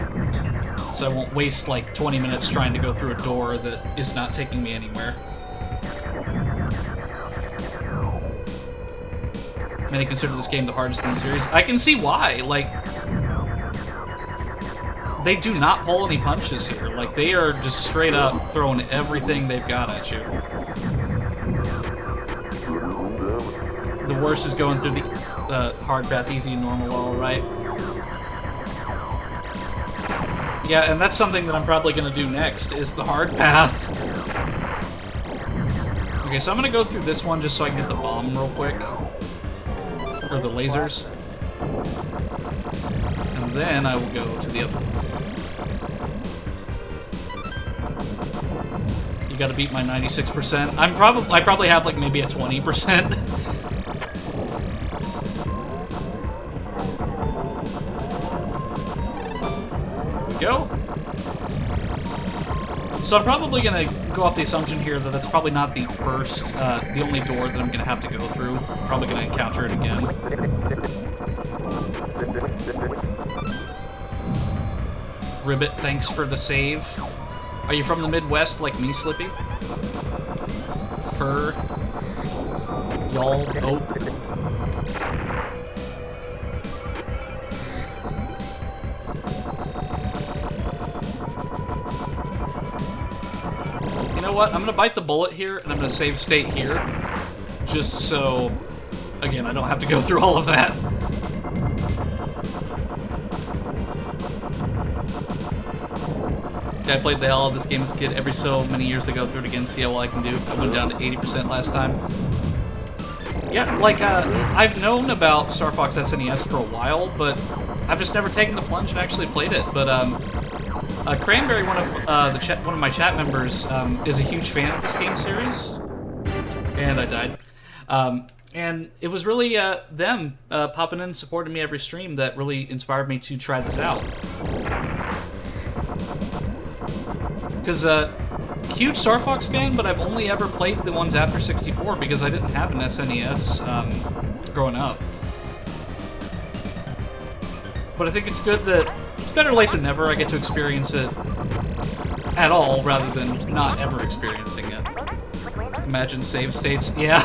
So I won't waste, like, 20 minutes trying to go through a door that is not taking me anywhere. Many consider this game the hardest in the series. I can see why. Like, they do not pull any punches here. Like, they are just straight up throwing everything they've got at you. The worst is going through the hard path, easy, normal, all right. Yeah, and that's something that I'm probably going to do next, is the hard path. Okay, so I'm going to go through this one just so I can get the bomb real quick. Or the lasers. And then I will go to the other one. You gotta beat my 96%. I probably have like maybe a 20%. There we go. So I'm probably gonna go off the assumption here that that's probably not the first, the only door that I'm gonna have to go through. I'm probably gonna encounter it again. Ribbit, thanks for the save. Are you from the Midwest like me, Slippy? Fur. Y'all. Oak. You know what? I'm gonna bite the bullet here, and I'm gonna save state here. Just so, again, I don't have to go through all of that. I played the hell out of this game as a kid every so many years ago, through it again, see how well I can do. I went down to 80% last time. Yeah, like, I've known about Star Fox SNES for a while, but I've just never taken the plunge and actually played it. But, Cranberry, one of my chat members, is a huge fan of this game series. And I died. And it was really, them, popping in and supporting me every stream that really inspired me to try this out. Because, huge Star Fox fan, but I've only ever played the ones after 64 because I didn't have an SNES growing up. But I think it's good that, better late than never, I get to experience it at all rather than not ever experiencing it. Imagine save states. Yeah.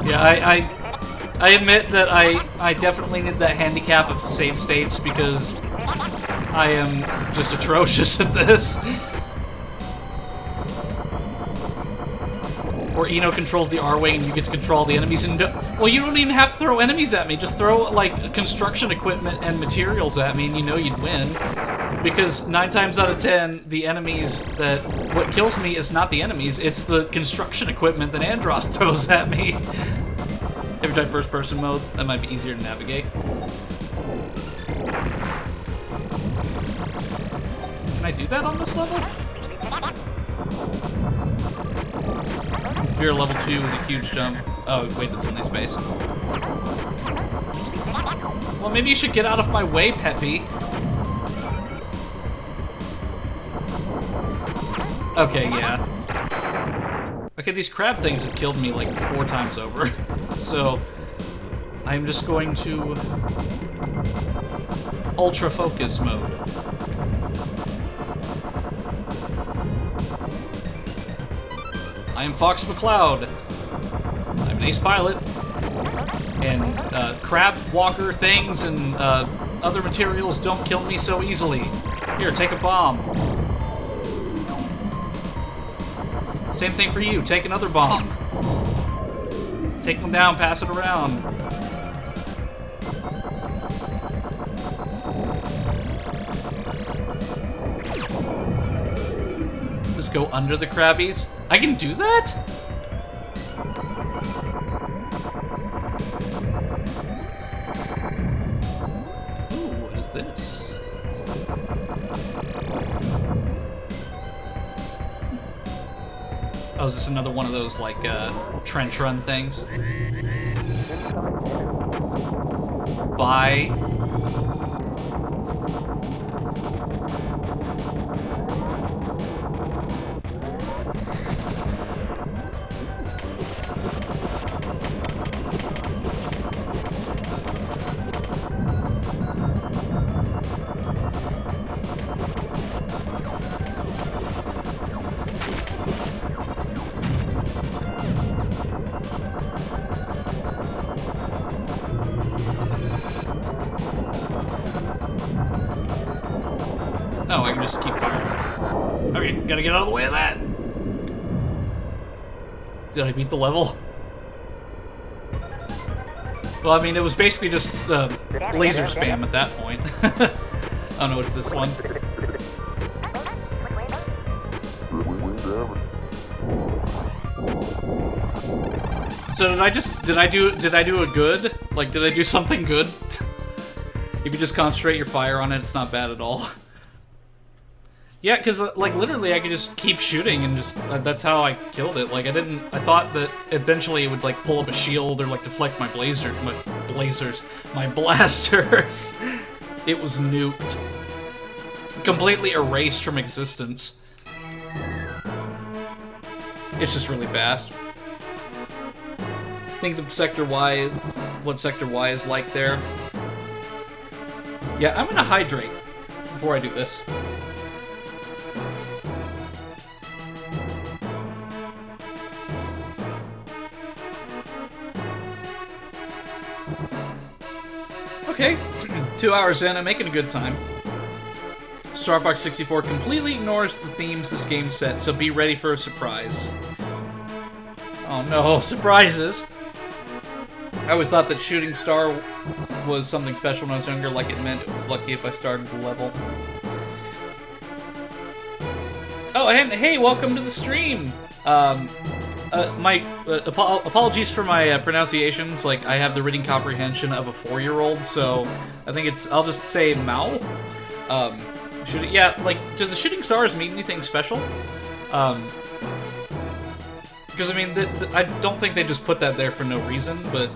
Yeah, I admit that I definitely need that handicap of save states because I am just atrocious at this. Or Eno controls the R-Way and you get to control the enemies and well, you don't even have to throw enemies at me. Just throw, like, construction equipment and materials at me and you know you'd win. Because 9 times out of 10, the enemies what kills me is not the enemies, it's the construction equipment that Andros throws at me. Every time first-person mode, that might be easier to navigate. Can I do that on this level? Fear level 2 is a huge jump. Oh, wait, that's only space. Well, maybe you should get out of my way, Peppy. Okay, yeah. Okay, these crab things have killed me like 4 times over. So, I'm just going to ultra focus mode. I am Fox McCloud. I'm an ace pilot. And crab walker things and other materials don't kill me so easily. Here, take a bomb. Same thing for you. Take another bomb. Take one down, pass it around. Just go under the crabbies. I can do that? Ooh, what is this? Oh, is this another one of those, like, trench run things? Bye. Oh, I can just keep firing. Okay, gotta get out of the way of that. Did I beat the level? Well, I mean, it was basically just laser spam at that point. Oh no, it's this one. So did I do a good? Like, did I do something good? If you just concentrate your fire on it, it's not bad at all. Yeah, because, like, literally I could just keep shooting and just, that's how I killed it. Like, I thought that eventually it would, like, pull up a shield or, like, deflect my blasters. It was nuked. Completely erased from existence. It's just really fast. Think of Sector Y, what Sector Y is like there. Yeah, I'm gonna hydrate before I do this. Okay, 2 hours in, I'm making a good time. Star Fox 64 completely ignores the themes this game set, so be ready for a surprise. Oh no, surprises! I always thought that shooting star was something special when I was younger, like it meant it was lucky if I started the level. Oh, and hey, welcome to the stream! Apologies for my pronunciations. Like, I have the reading comprehension of a 4-year-old, so I think I'll just say Mao. Yeah, like, do the shooting stars mean anything special? Because, I mean, I don't think they just put that there for no reason, but...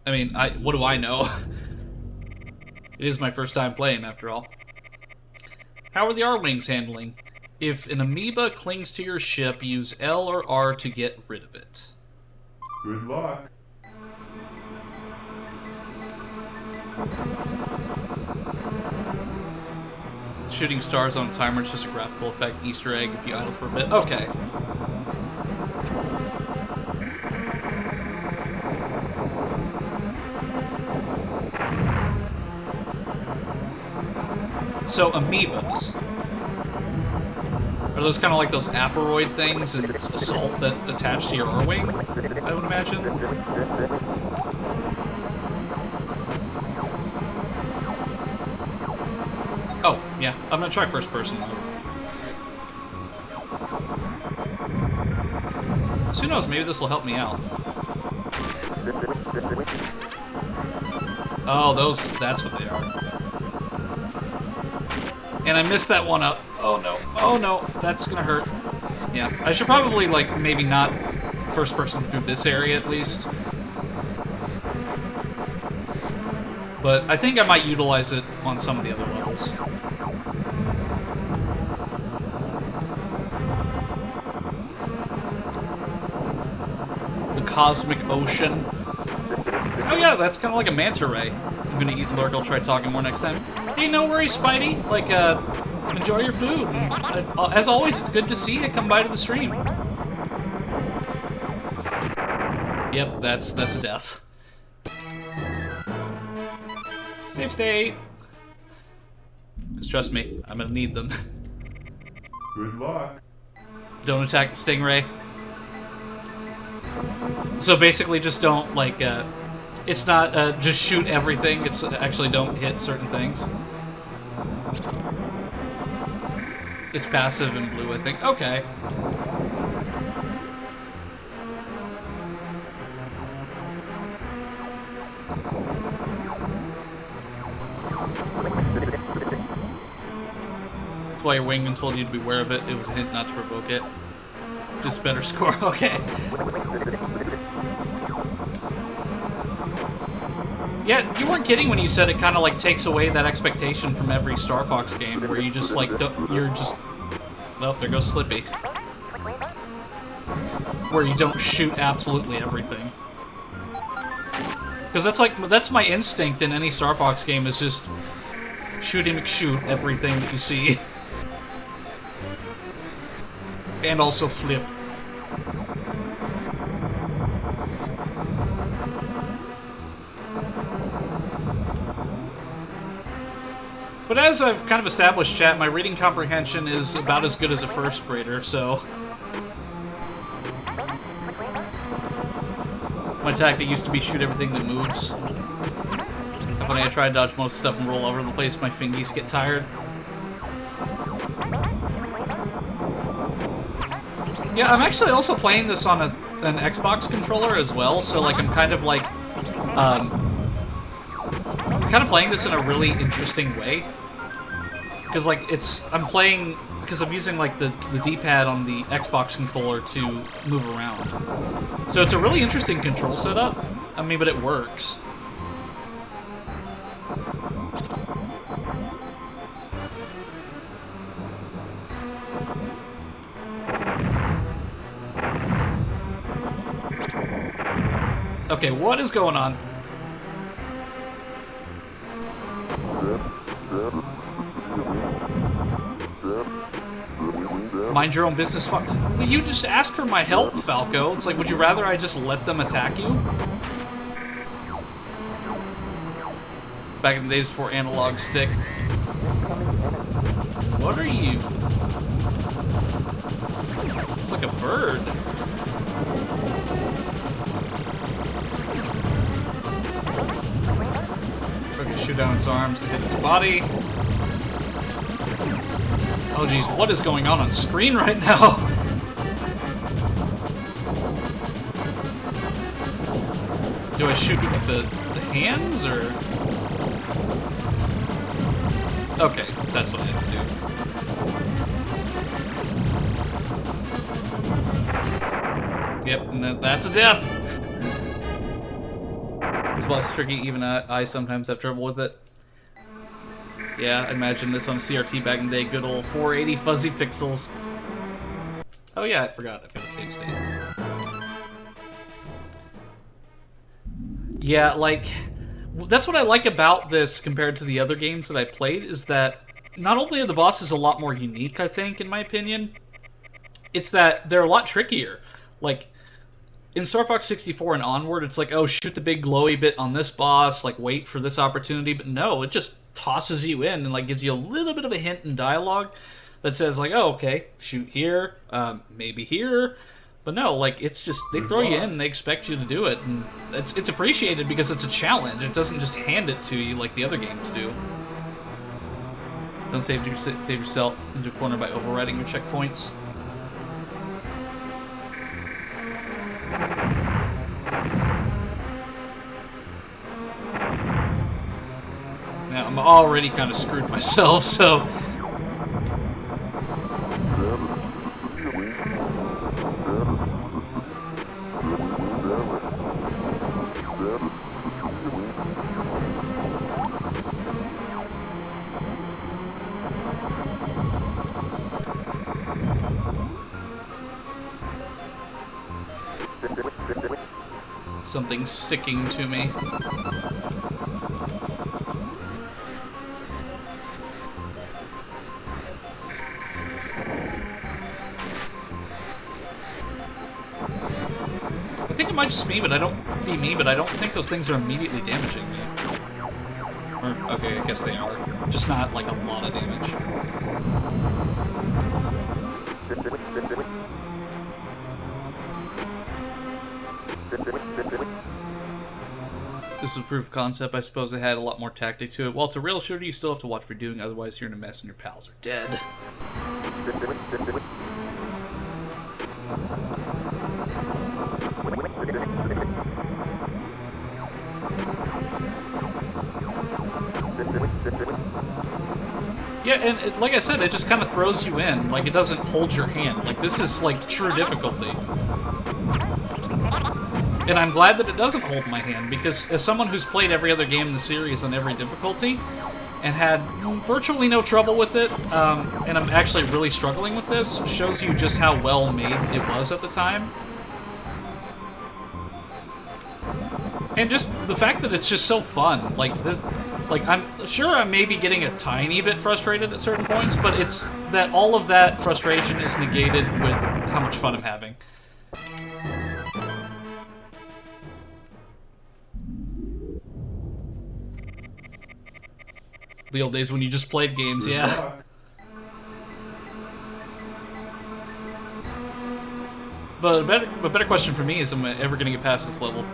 I mean, what do I know? It is my first time playing, after all. How are the R-Wings handling? If an amoeba clings to your ship, use L or R to get rid of it. Good luck. Shooting stars on a timer, it's just a graphical effect, Easter egg if you idle for a bit. Okay. So, amoebas. Are those kind of like those aperoid things and assault that attach to your R-Wing, I would imagine? Oh, yeah. I'm gonna try first person mode. So who knows, maybe this will help me out. Oh, that's what they are. And I missed that one up. Oh no. Oh no. That's gonna hurt. Yeah. I should probably, like, maybe not first person through this area at least. But I think I might utilize it on some of the other levels. cosmic ocean. Oh yeah, that's kind of like a manta ray. I'm gonna eat Lurk, I'll try talking more next time. Hey, no worries, Spidey. Like, enjoy your food. And, as always, it's good to see you. Come by to the stream. Yep, that's a death. Safe state. Because trust me, I'm gonna need them. Good luck. Don't attack the stingray. So basically just don't, like, it's not, just shoot everything, it's actually don't hit certain things. It's passive in blue, I think. Okay. That's why your wingman told you to beware of it. It was a hint not to provoke it. Just better score. Okay. Yeah, you weren't kidding when you said it kind of like takes away that expectation from every Star Fox game where you just like you're just. Well, there goes Slippy. Where you don't shoot absolutely everything. Because that's my instinct in any Star Fox game is just shooty McShoot everything that you see. And also flip. But as I've kind of established, chat, my reading comprehension is about as good as a first grader, so... My tactic used to be shoot everything that moves. And when I try to dodge most stuff and roll over the place, my fingies get tired. Yeah, I'm actually also playing this on an Xbox controller as well, so like I'm kind of like... I'm kind of playing this in a really interesting way. Because like I'm playing, because I'm using like the D-pad on the Xbox controller to move around. So it's a really interesting control setup. I mean, but it works. Okay, what is going on? Mind your own business, fuck. You just asked for my help, Falco. It's like, would you rather I just let them attack you? Back in the days before analog stick. What are you? It's like a bird. We're gonna shoot down its arms and hit its body. Oh geez, what is going on screen right now? Do I shoot with the hands, or...? Okay, that's what I have to do. Yep, and that's a death! This boss is tricky, even I sometimes have trouble with it. Yeah, I imagine this on CRT back in the day, good old 480 fuzzy pixels. Oh yeah, I forgot, I've got a save state. Yeah, like, that's what I like about this compared to the other games that I played, is that not only are the bosses a lot more unique, I think, in my opinion, it's that they're a lot trickier. Like, in Star Fox 64 and onward, it's like, oh, shoot the big glowy bit on this boss, like, wait for this opportunity, but no, it just tosses you in and, like, gives you a little bit of a hint in dialogue that says, like, oh, okay, shoot here, maybe here, but no, like, it's just, they throw you in and they expect you to do it, and it's appreciated because it's a challenge. It doesn't just hand it to you like the other games do. Don't save yourself into a corner by overriding your checkpoints. Now, I'm already kind of screwed myself, so... Something's sticking to me. I think it might just be me, but I don't think those things are immediately damaging me. Or, okay, I guess they are. Just not, like, a lot of damage. This is a proof of concept. I suppose it had a lot more tactic to it. While it's a real shooter, you still have to watch for doing, otherwise you're in a mess and your pals are dead. Yeah, and like I said, it just kind of throws you in. Like, it doesn't hold your hand. Like, this is, like, true difficulty. And I'm glad that it doesn't hold my hand, because as someone who's played every other game in the series on every difficulty, and had virtually no trouble with it, and I'm actually really struggling with this, shows you just how well made it was at the time. And just the fact that it's just so fun. Like, I'm sure I may be getting a tiny bit frustrated at certain points, but it's that all of that frustration is negated with how much fun I'm having. The old days when you just played games, yeah. But a better question for me is, am I ever going to get past this level?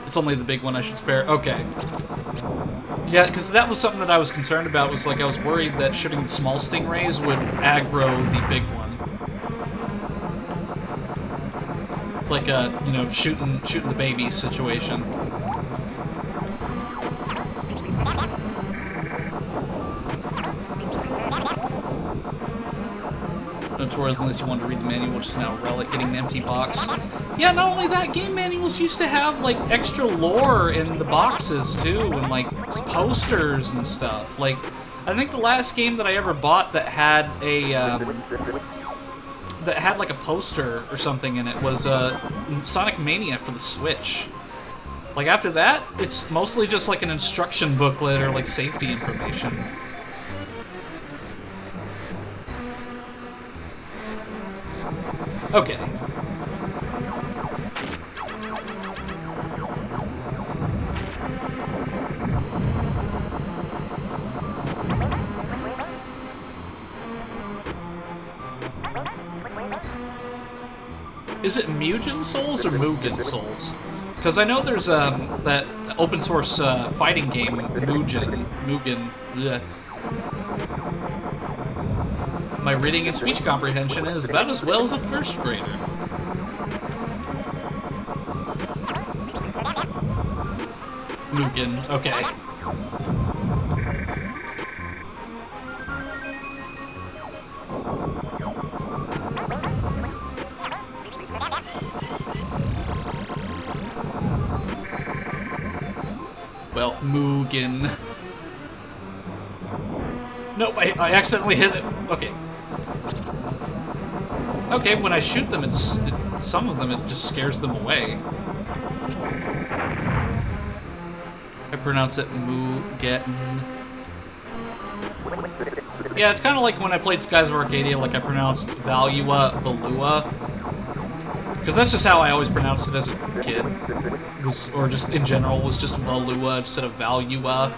It's only the big one I should spare. Okay. Yeah, because that was something that I was concerned about, was like I was worried that shooting the small stingrays would aggro the big one. It's like a, you know, shooting the baby situation. No tutorials unless you wanted to read the manual, which is now a relic, getting an empty box. Yeah, not only that, game manuals used to have, like, extra lore in the boxes, too, and, like, posters and stuff. Like, I think the last game that I ever bought that had a, like, a poster or something in it was, Sonic Mania for the Switch. Like, after that, it's mostly just, like, an instruction booklet or, like, safety information. Okay. Is it Mugen Souls or Mugen Souls? Because I know there's that open source fighting game, Mugen. Bleh. My reading and speech comprehension is about as well as a first grader. Mugen, okay. Well, Mugen. Nope, I accidentally hit it. Okay. Okay, when I shoot them, some of them, it just scares them away. I pronounce it Mugen. Yeah, it's kind of like when I played Skies of Arcadia, like I pronounced Valua, Valua. Because that's just how I always pronounced it as a kid. Or just in general, was just Valua instead of Valua.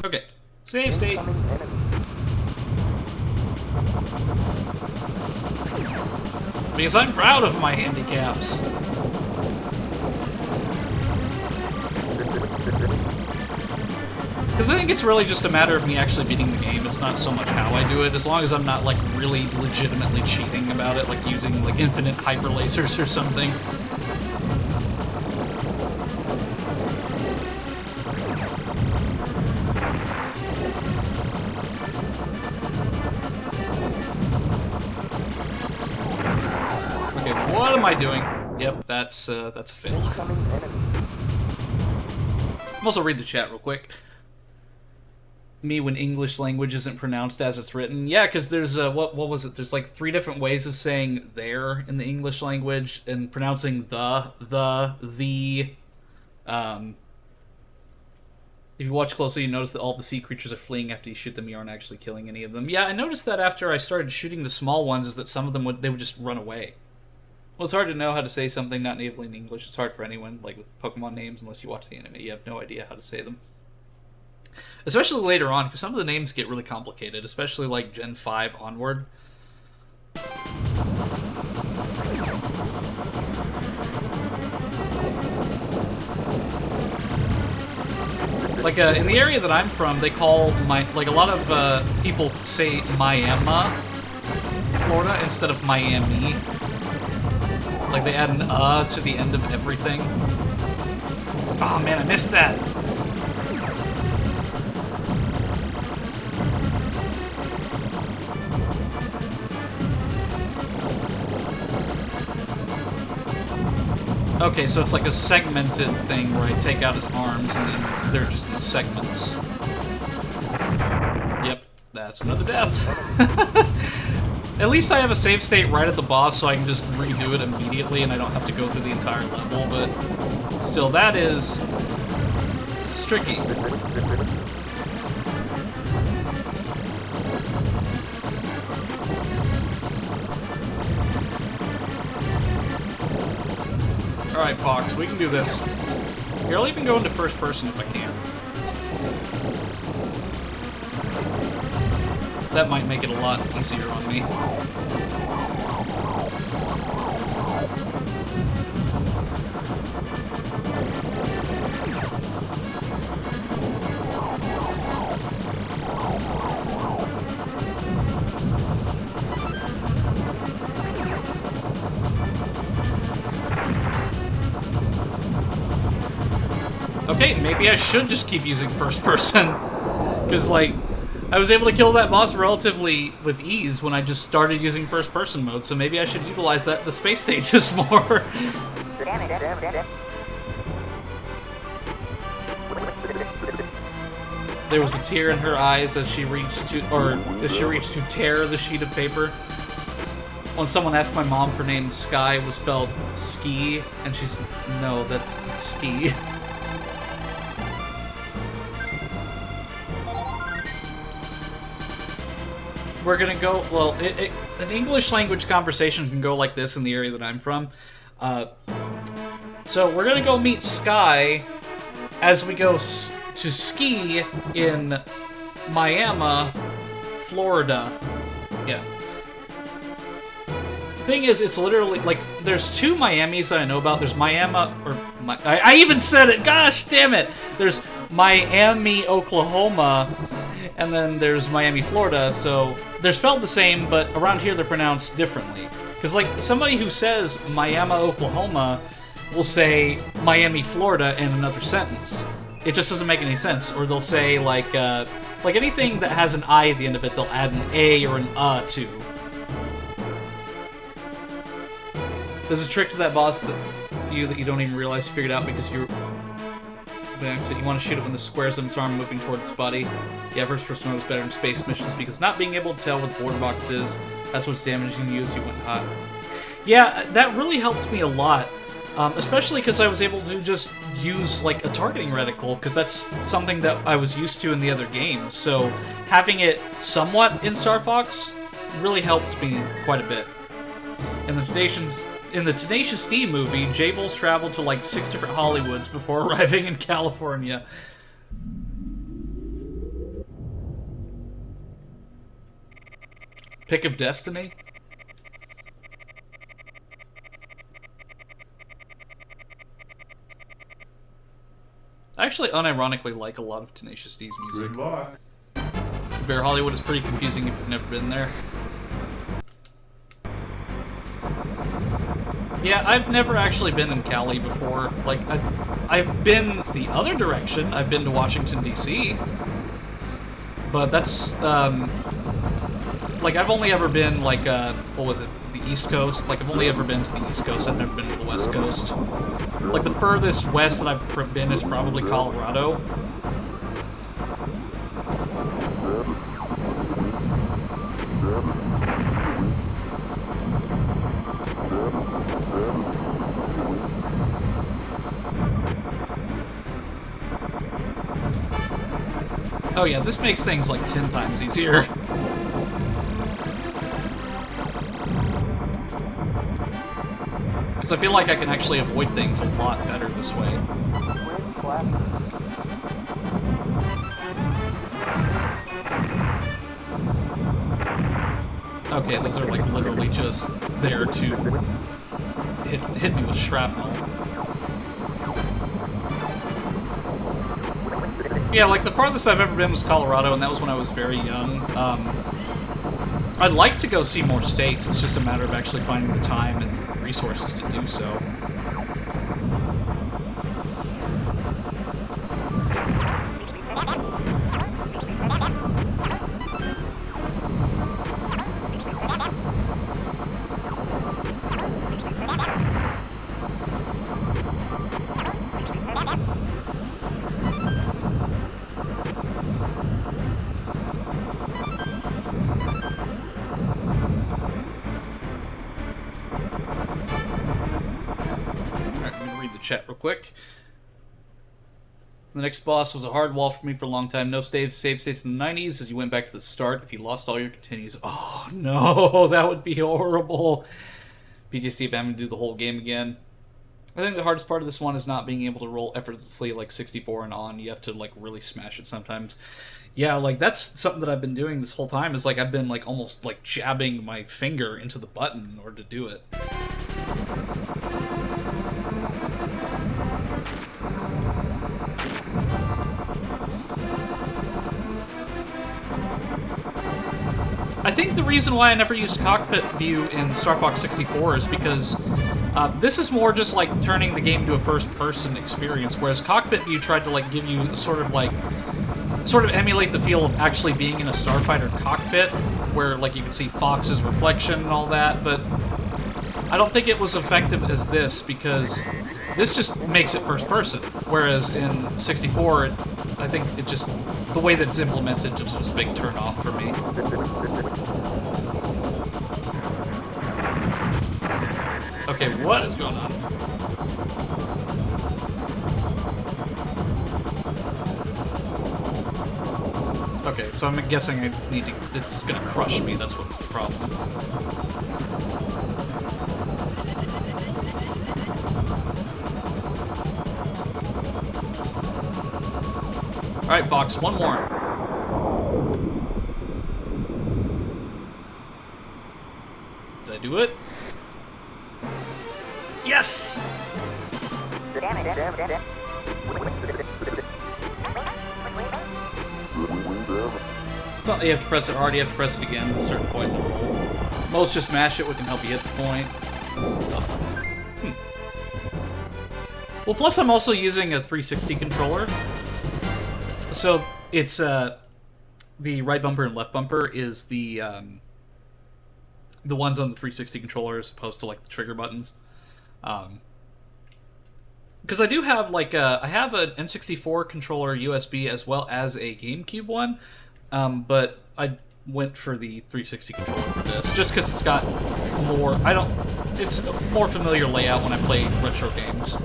Okay, save state. Because I'm proud of my handicaps. Because I think it's really just a matter of me actually beating the game. It's not so much how I do it, as long as I'm not, like, really legitimately cheating about it, like using, like, infinite hyper lasers or something. Okay, what am I doing? Yep, that's a fail. I'm also read the chat real quick. me when English language isn't pronounced as it's written. Yeah, because there's what was it? There's like 3 different ways of saying there in the English language and pronouncing the. If you watch closely, you notice that all the sea creatures are fleeing after you shoot them. You aren't actually killing any of them. Yeah, I noticed that after I started shooting the small ones, is that some of them would just run away. Well, it's hard to know how to say something not natively in English. It's hard for anyone, like with Pokemon names, unless you watch the anime. You have no idea how to say them. Especially later on, because some of the names get really complicated, especially like Gen 5 onward. Like, in the area that I'm from, they call like, a lot of people say Miami, Florida, instead of Miami. Like, they add an to the end of everything. Oh man, I missed that! Okay, so it's like a segmented thing where I take out his arms and then they're just in segments. Yep, that's another death. At least I have a save state right at the boss, so I can just redo it immediately and I don't have to go through the entire level, but still, that is... it's tricky. Alright, Fox, we can do this. Here, I'll even go into first person if I can. That might make it a lot easier on me. Okay, maybe I should just keep using first person. Because, like, I was able to kill that boss relatively with ease when I just started using first person mode, so maybe I should utilize the space stages more. There was a tear in her eyes as she reached to tear the sheet of paper. When someone asked my mom if her name Sky was spelled ski, and she's, no, that's ski. We're gonna go, well, an English language conversation can go like this in the area that I'm from. So we're gonna go meet Sky as we go to ski in Miami, Florida. Yeah. The thing is, it's literally, like, there's 2 Miamis that I know about. There's Miami, or, I even said it, gosh damn it! There's Miami, Oklahoma, and then there's Miami, Florida, so they're spelled the same, but around here they're pronounced differently. Because, like, somebody who says Miami, Oklahoma will say Miami, Florida in another sentence. It just doesn't make any sense. Or they'll say, like anything that has an I at the end of it, they'll add an A or an to. There's a trick to that boss that you don't even realize you figured out because you're... You want to shoot it when the squares of its arm moving toward its body. Yeah, first person mode is better in space missions because not being able to tell what the board box is, that's what's damaging you as you went hot. Yeah, that really helped me a lot. Especially because I was able to just use, like, a targeting reticle, because that's something that I was used to in the other games. So having it somewhat in Star Fox really helped me quite a bit. In the Tenacious D movie, Jables traveled to like 6 different Hollywoods before arriving in California. Pick of Destiny? I actually unironically like a lot of Tenacious D's music. Good luck. Bear Hollywood is pretty confusing if you've never been there. Yeah, I've never actually been in Cali before. Like, I've been the other direction. I've been to Washington, D.C. But that's, like, I've only ever been, like, what was it? The East Coast? Like, I've only ever been to the East Coast. I've never been to the West Coast. Like, the furthest west that I've been is probably Colorado. Oh yeah, this makes things like 10 times easier. Because I feel like I can actually avoid things a lot better this way. Wind blaster. Okay, those are like literally just there to hit me with shrapnel. Yeah, like the farthest I've ever been was Colorado, and that was when I was very young. I'd like to go see more states, it's just a matter of actually finding the time and resources to do so. Chat real quick. The next boss was a hard wall for me for a long time. No save states in the 90s as you went back to the start. If you lost all your continues, oh no, that would be horrible. PTSD of having to do the whole game again. I think the hardest part of this one is not being able to roll effortlessly like 64 and on. You have to like really smash it sometimes. Yeah, like that's something that I've been doing this whole time is like I've been like almost like jabbing my finger into the button in order to do it. I think the reason why I never used cockpit view in Star Fox 64 is because this is more just like turning the game to a first-person experience, whereas cockpit view tried to like give you a sort of emulate the feel of actually being in a starfighter cockpit, where like you can see Fox's reflection and all that, but I don't think it was effective as this because this just makes it first-person, whereas in 64, I think it just, the way that it's implemented just was a big turn-off for me. Okay, what is going on? Okay, so I'm guessing I need to, it's gonna crush me, that's what's the problem. Alright, Fox, one more. Did I do it? Yes! It's not that you have to press it hard, you have to press it again at a certain point in the roll. Most just mash it, we can help you hit the point. Well, plus I'm also using a 360 controller. So it's the right bumper and left bumper is the ones on the 360 controller as opposed to like the trigger buttons. Because I do have like I have an N64 controller USB as well as a GameCube one, but I went for the 360 controller for this just because it's got more. It's a more familiar layout when I play retro games.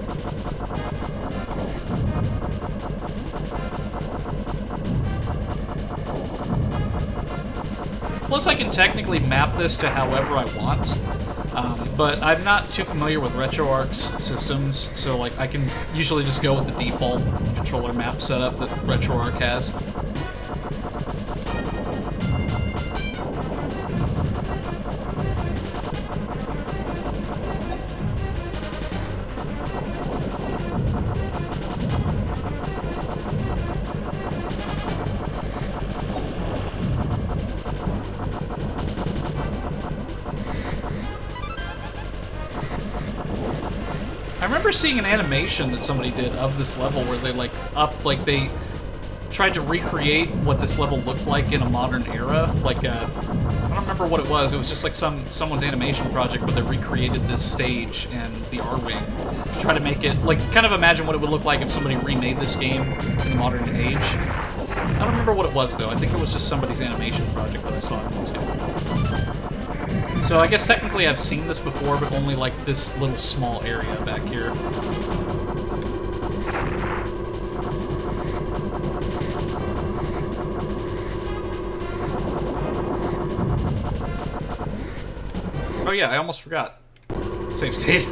Plus, I can technically map this to however I want, but I'm not too familiar with RetroArch's systems, so like I can usually just go with the default controller map setup that RetroArch has. I remember seeing an animation that somebody did of this level where they they tried to recreate what this level looks like in a modern era. Like I don't remember what it was. It was just like someone's animation project where they recreated this stage and the R-Wing to try to make it like kind of imagine what it would look like if somebody remade this game in the modern age. I don't remember what it was though. I think it was just somebody's animation project that I saw on YouTube. So I guess technically I've seen this before, but only like this little small area back here. Oh yeah, I almost forgot. Save state.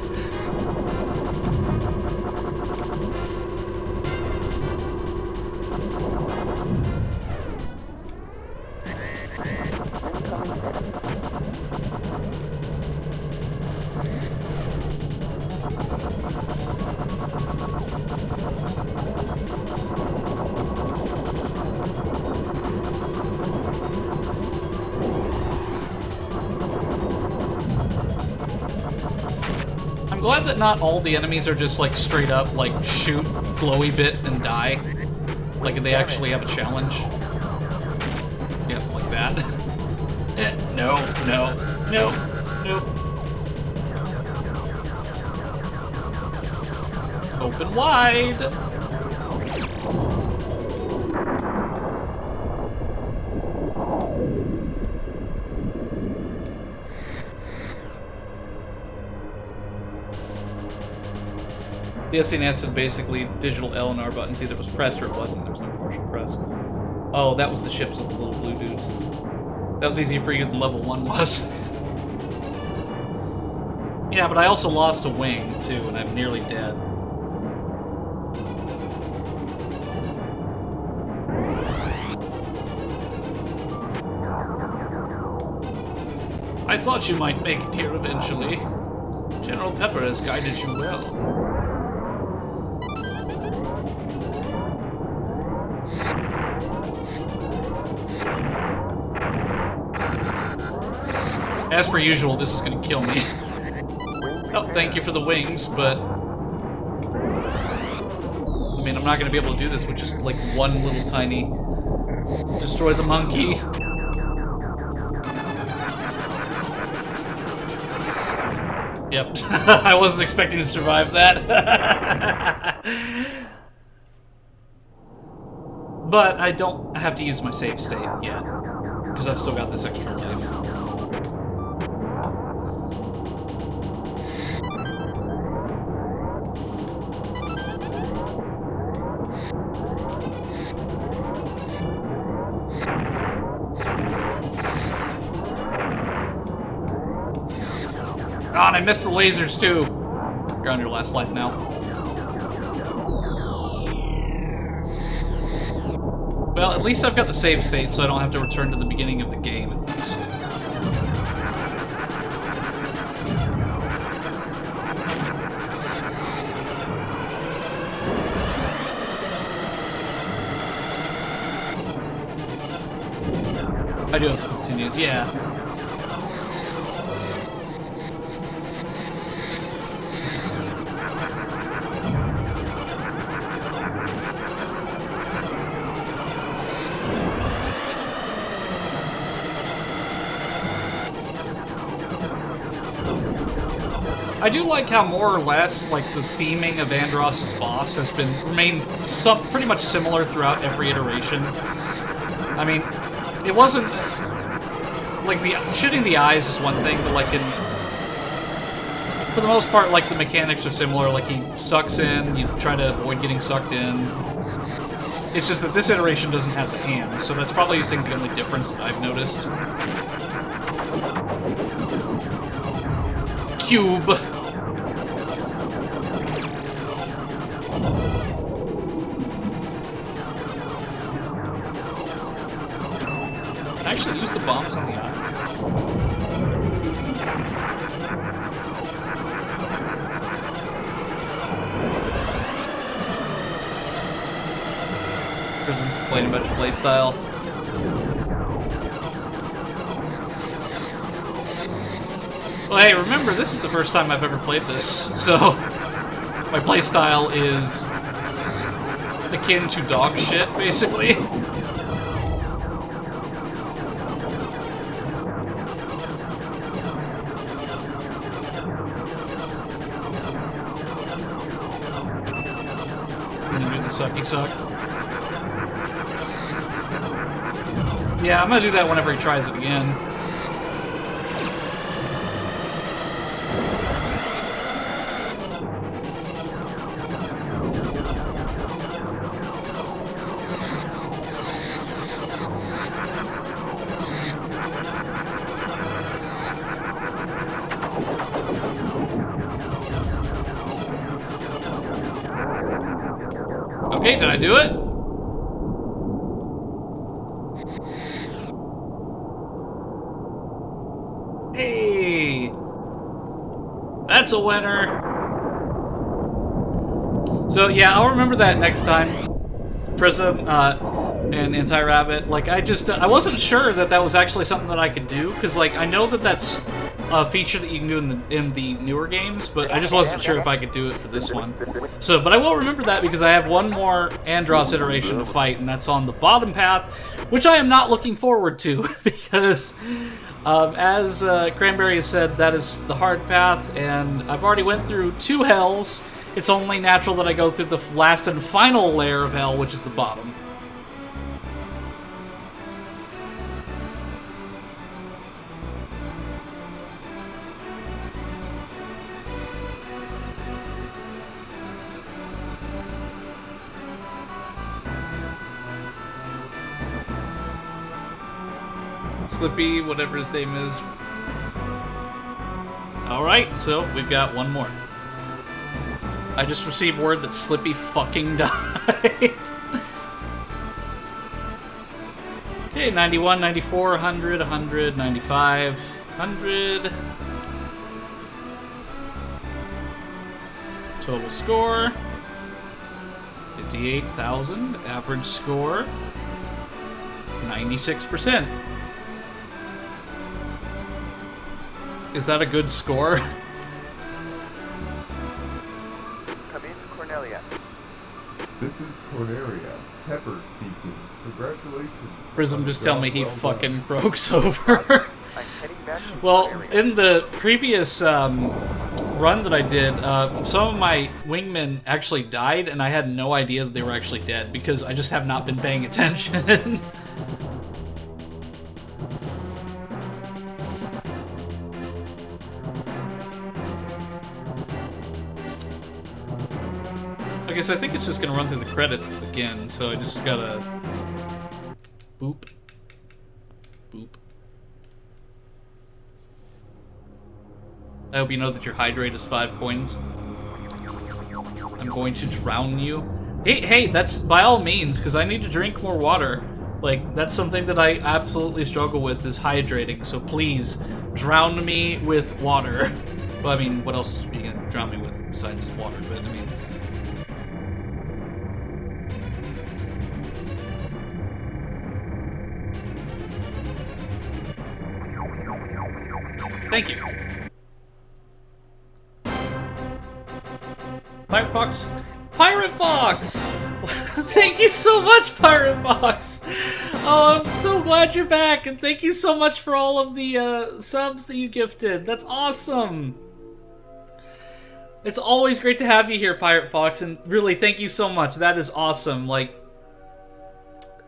I'm glad that not all the enemies are just like straight up like shoot, glowy bit, and die. Like they actually have a challenge. Yeah, like that. No, no, no, no. Open wide. The SNES had basically digital L and R buttons. Either it was pressed or it wasn't. There was no partial press. Oh, that was the ships with the little blue dudes. That was easier for you than level 1 was. Yeah, but I also lost a wing, too, and I'm nearly dead. I thought you might make it here eventually. General Pepper has guided you well. As per usual, this is gonna kill me. Oh, thank you for the wings, but... I mean, I'm not gonna be able to do this with just, like, one little tiny... Destroy the monkey. Yep. I wasn't expecting to survive that. But I don't have to use my save state yet, because I've still got this extra life. Oh, and I missed the lasers, too. You're on your last life now. Well, at least I've got the save state, so I don't have to return to the beginning of the game, at least. I do have some continues, yeah. I do like how more or less, like, the theming of Andross's boss has remained pretty much similar throughout every iteration. I mean, it wasn't... Like, shooting the eyes is one thing, but, like, for the most part, like, the mechanics are similar. Like, he sucks in, you try to avoid getting sucked in. It's just that this iteration doesn't have the hands, so that's probably, I think, the only difference that I've noticed. Cube. Can I actually use the bombs on the eye? Prism's complaining about your playstyle. Well, hey, remember, this is the first time I've ever played this, so my playstyle is akin to dog shit, basically. Gonna do the sucky suck. Yeah, I'm gonna do that whenever he tries it again. Okay, did I do it? Hey! That's a winner! So yeah, I'll remember that next time. Prism, and Anti-Rabbit. Like, I wasn't sure that that was actually something that I could do, because, like, I know that that's a feature that you can do in the newer games, but I just wasn't sure if I could do it for this one. So, but I will remember that because I have one more Andross iteration to fight, and that's on the bottom path, which I am not looking forward to, because, as Cranberry has said, that is the hard path, and I've already went through 2 hells. It's only natural that I go through the last and final layer of hell, which is the bottom. Slippy, whatever his name is. Alright, so we've got one more. I just received word that Slippy fucking died. Okay, 91, 94, 100, 100, 95, 100. Total score, 58,000. Average score, 96%. Is that a good score? This is Cornelia. Pepper speaking. Congratulations. Prism just tell me he fucking croaks over. Well, in the previous run that I did, some of my wingmen actually died, and I had no idea that they were actually dead, because I just have not been paying attention. I guess I think it's just gonna run through the credits again, so I just gotta... Boop. Boop. I hope you know that your hydrate is 5 coins. I'm going to drown you. Hey, that's by all means, because I need to drink more water. Like, that's something that I absolutely struggle with, is hydrating, so please, drown me with water. Well, I mean, what else are you gonna drown me with besides water, but I mean... Thank you. Pirate Fox? Pirate Fox! Thank you so much, Pirate Fox! Oh, I'm so glad you're back, and thank you so much for all of the subs that you gifted. That's awesome! It's always great to have you here, Pirate Fox, and really, thank you so much. That is awesome. Like,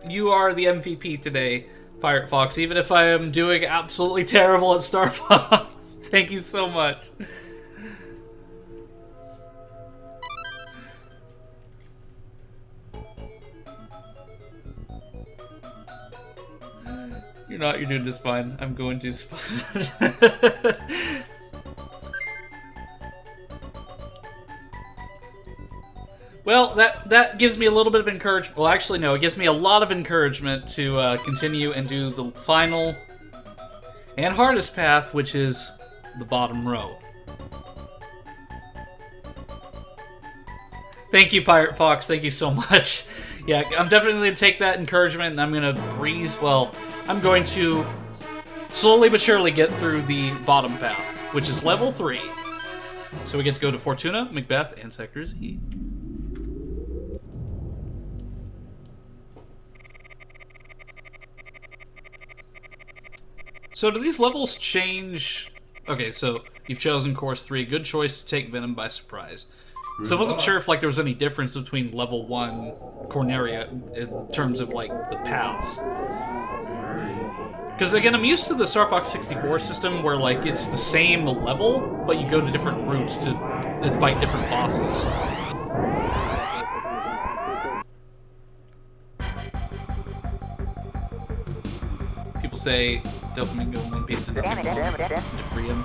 you are the MVP today, Pirate Fox, even if I am doing absolutely terrible at Star Fox. Thank you so much. You're not, you're doing just fine. I'm going to Well, that gives me a little bit of encouragement. Well, actually, no, it gives me a lot of encouragement to continue and do the final and hardest path, which is the bottom row. Thank you, Pirate Fox. Thank you so much. Yeah, I'm definitely going to take that encouragement, and I'm going to breeze... Well, I'm going to slowly but surely get through the bottom path, which is level 3. So we get to go to Fortuna, Macbeth, and Sector Z. So do these levels change... Okay, so you've chosen Course 3. Good choice to take Venom by surprise. So I wasn't sure if like there was any difference between level 1 Corneria in terms of like the paths. Because again, I'm used to the Star Fox 64 system where like it's the same level, but you go to different routes to fight different bosses. People say Dopamine in One Piece to free him.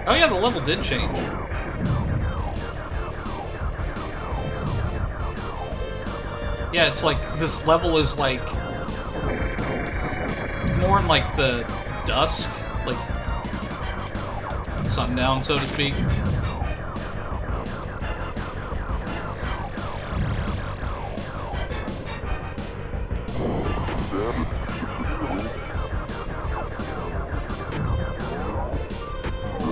Oh yeah, the level did change. Yeah, it's like, this level is like more in like the dusk, like sundown, so to speak.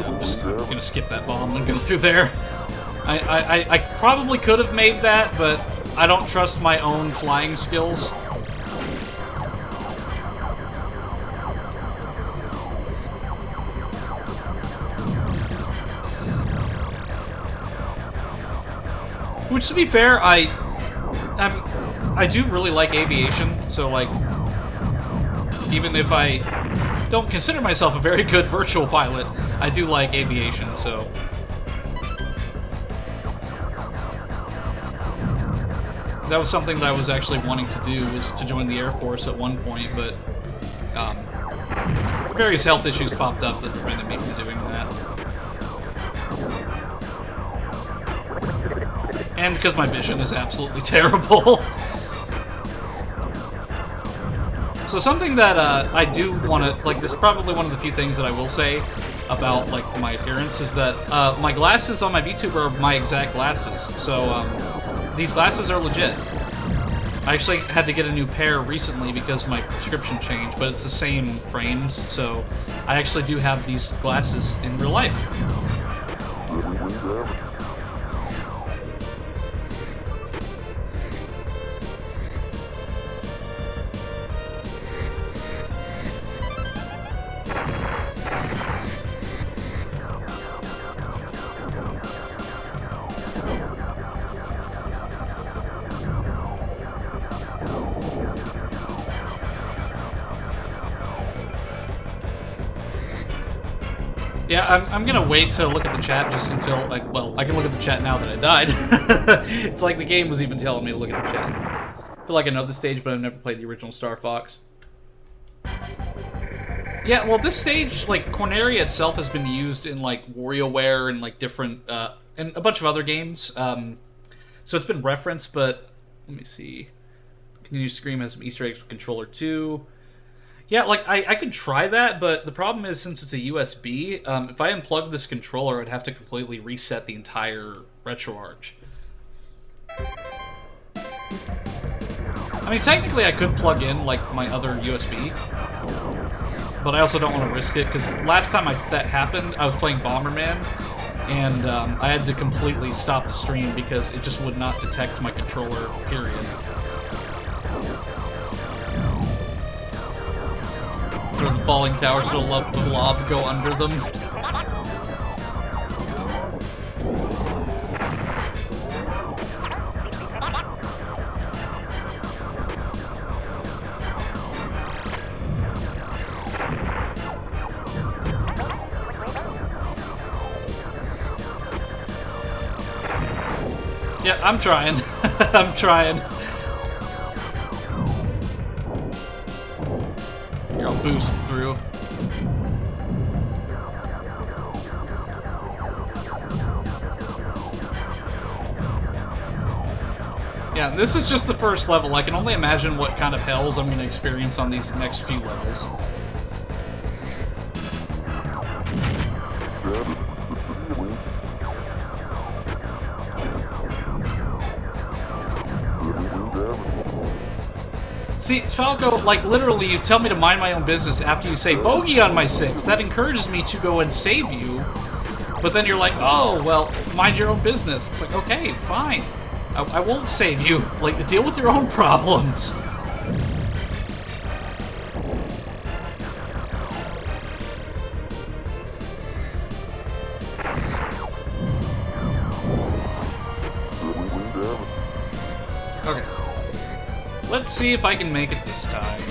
I'm just gonna skip that bomb and go through there. I probably could have made that, but I don't trust my own flying skills. Which, to be fair, I do really like aviation, so like, even if I don't consider myself a very good virtual pilot, I do like aviation, so. That was something that I was actually wanting to do, was to join the Air Force at one point, but various health issues popped up that prevented me from doing that. And because my vision is absolutely terrible. So something that I do want to, like, this is probably one of the few things that I will say about, like, my appearance, is that my glasses on my VTuber are my exact glasses. So these glasses are legit. I actually had to get a new pair recently because my prescription changed, but it's the same frames, so I actually do have these glasses in real life. Yeah, I'm gonna wait to look at the chat just until, like, well, I can look at the chat now that I died. It's like the game was even telling me to look at the chat. I feel like I know the stage, but I've never played the original Star Fox. Yeah, well, this stage, like, Corneria itself has been used in, like, WarioWare and, like, different, and a bunch of other games. So it's been referenced, but, let me see. Continue Scream has some Easter eggs with Controller 2. Yeah, like, I could try that, but the problem is, since it's a USB, if I unplug this controller, I'd have to completely reset the entire RetroArch. I mean, technically I could plug in, like, my other USB, but I also don't want to risk it, because last time that happened, I was playing Bomberman, and I had to completely stop the stream because it just would not detect my controller, period. Throw the falling towers to let the blob go under them. Yeah, I'm trying. I'm trying. Here, I'll boost through. Yeah, this is just the first level. I can only imagine what kind of hells I'm going to experience on these next few levels. See, Falco, like, literally, you tell me to mind my own business after you say bogey on my 6. That encourages me to go and save you. But then you're like, oh, well, mind your own business. It's like, okay, fine. I won't save you. Like, deal with your own problems. Okay. Let's see if I can make it this time.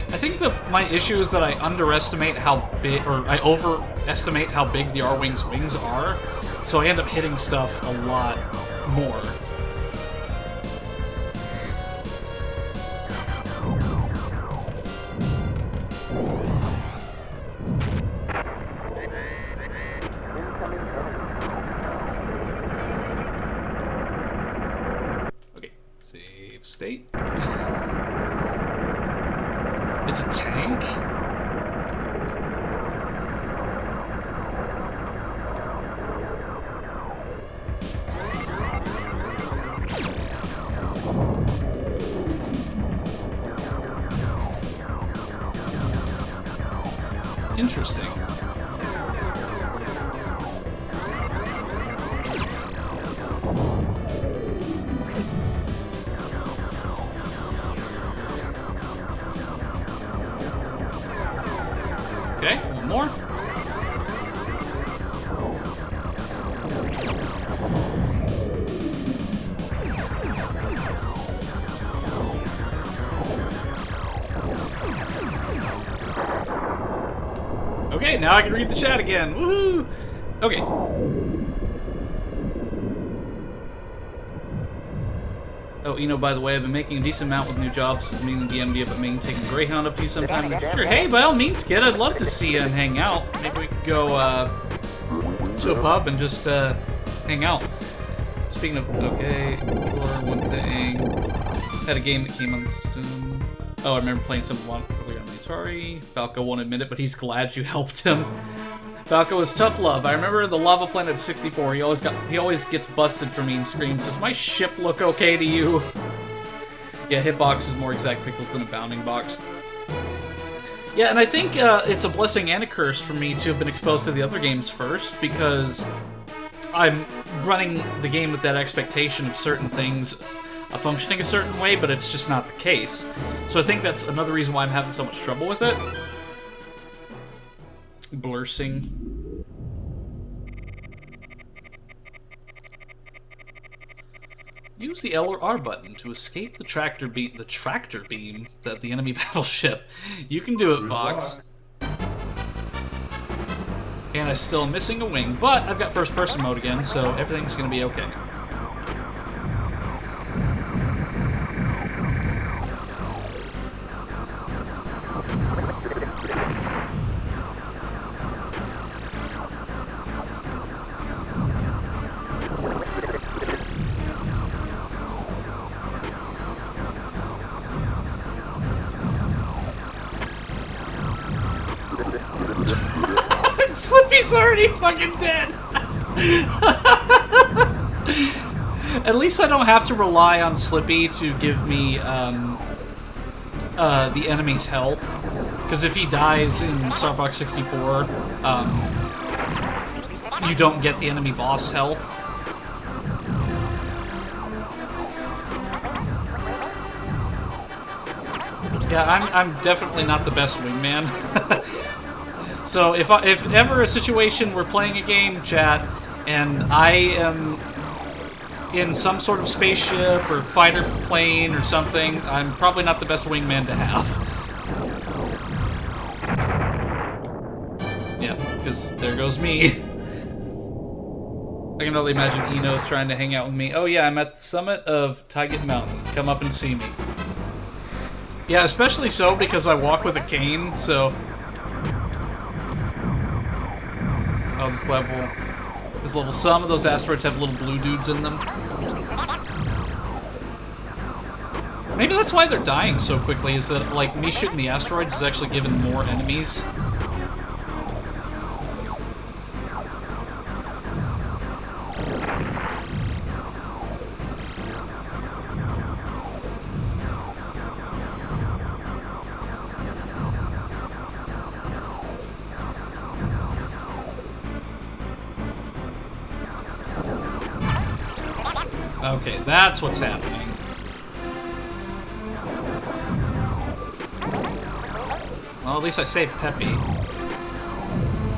I think that my issue is that I underestimate how big, or I overestimate how big the R-Wing's wings are, so I end up hitting stuff a lot more. It's a tank? Interesting. Okay, one more. Okay, now I can read the chat again. Woohoo! Okay. Oh, you know, by the way, I've been making a decent amount with new jobs, meaning the MD, but maybe taking Greyhound up to you sometime in the future. Hey, by all means, kid, I'd love to see you and hang out. Maybe we could go to a pub and just hang out. Speaking of, okay, or one thing. Had a game that came on the system. Oh, I remember playing some earlier on the Atari. Falco won't admit it, but he's glad you helped him. Falco is tough love. I remember the Lava Planet of 64. He always gets busted for me and screams, "Does my ship look okay to you?" Yeah, Hitbox is more exact pixels than a bounding box. Yeah, and I think it's a blessing and a curse for me to have been exposed to the other games first, because I'm running the game with that expectation of certain things functioning a certain way, but it's just not the case. So I think that's another reason why I'm having so much trouble with it. Blursing. Use the L or R button to escape the tractor beam of the enemy battleship. You can do it, Fox. And I'm still missing a wing, but I've got first-person mode again, so everything's gonna be okay. Slippy's already fucking dead! At least I don't have to rely on Slippy to give me the enemy's health. Because if he dies in Star Fox 64, you don't get the enemy boss health. Yeah, I'm definitely not the best wingman. So if ever a situation we're playing a game, chat, and I am in some sort of spaceship or fighter plane or something, I'm probably not the best wingman to have. Yeah, because there goes me. I can only imagine Eno's trying to hang out with me. Oh yeah, I'm at the summit of Taiget Mountain. Come up and see me. Yeah, especially so because I walk with a cane, so... Oh, this level, some of those asteroids have little blue dudes in them. Maybe that's why they're dying so quickly, is that, like, me shooting the asteroids is actually giving more enemies. Okay, that's what's happening. Well, at least I saved Peppy.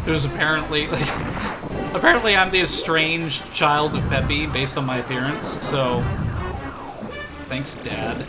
Who's apparently, like, apparently I'm the estranged child of Peppy based on my appearance, so... Thanks, Dad.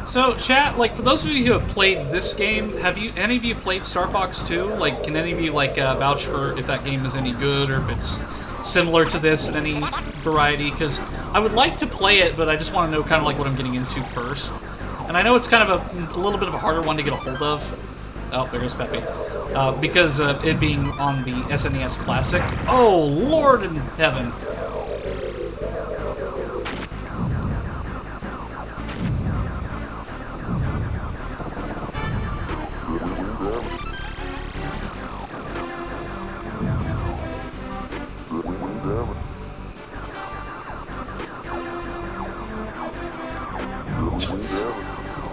So, chat, like, for those of you who have played this game, have any of you played Star Fox 2? Like, can any of you, like, vouch for if that game is any good, or if it's similar to this in any variety? Because I would like to play it, but I just want to know kind of, like, what I'm getting into first. And I know it's kind of a little bit of a harder one to get a hold of. Oh, there goes Pepe. Because of it being on the SNES Classic. Oh, Lord in heaven.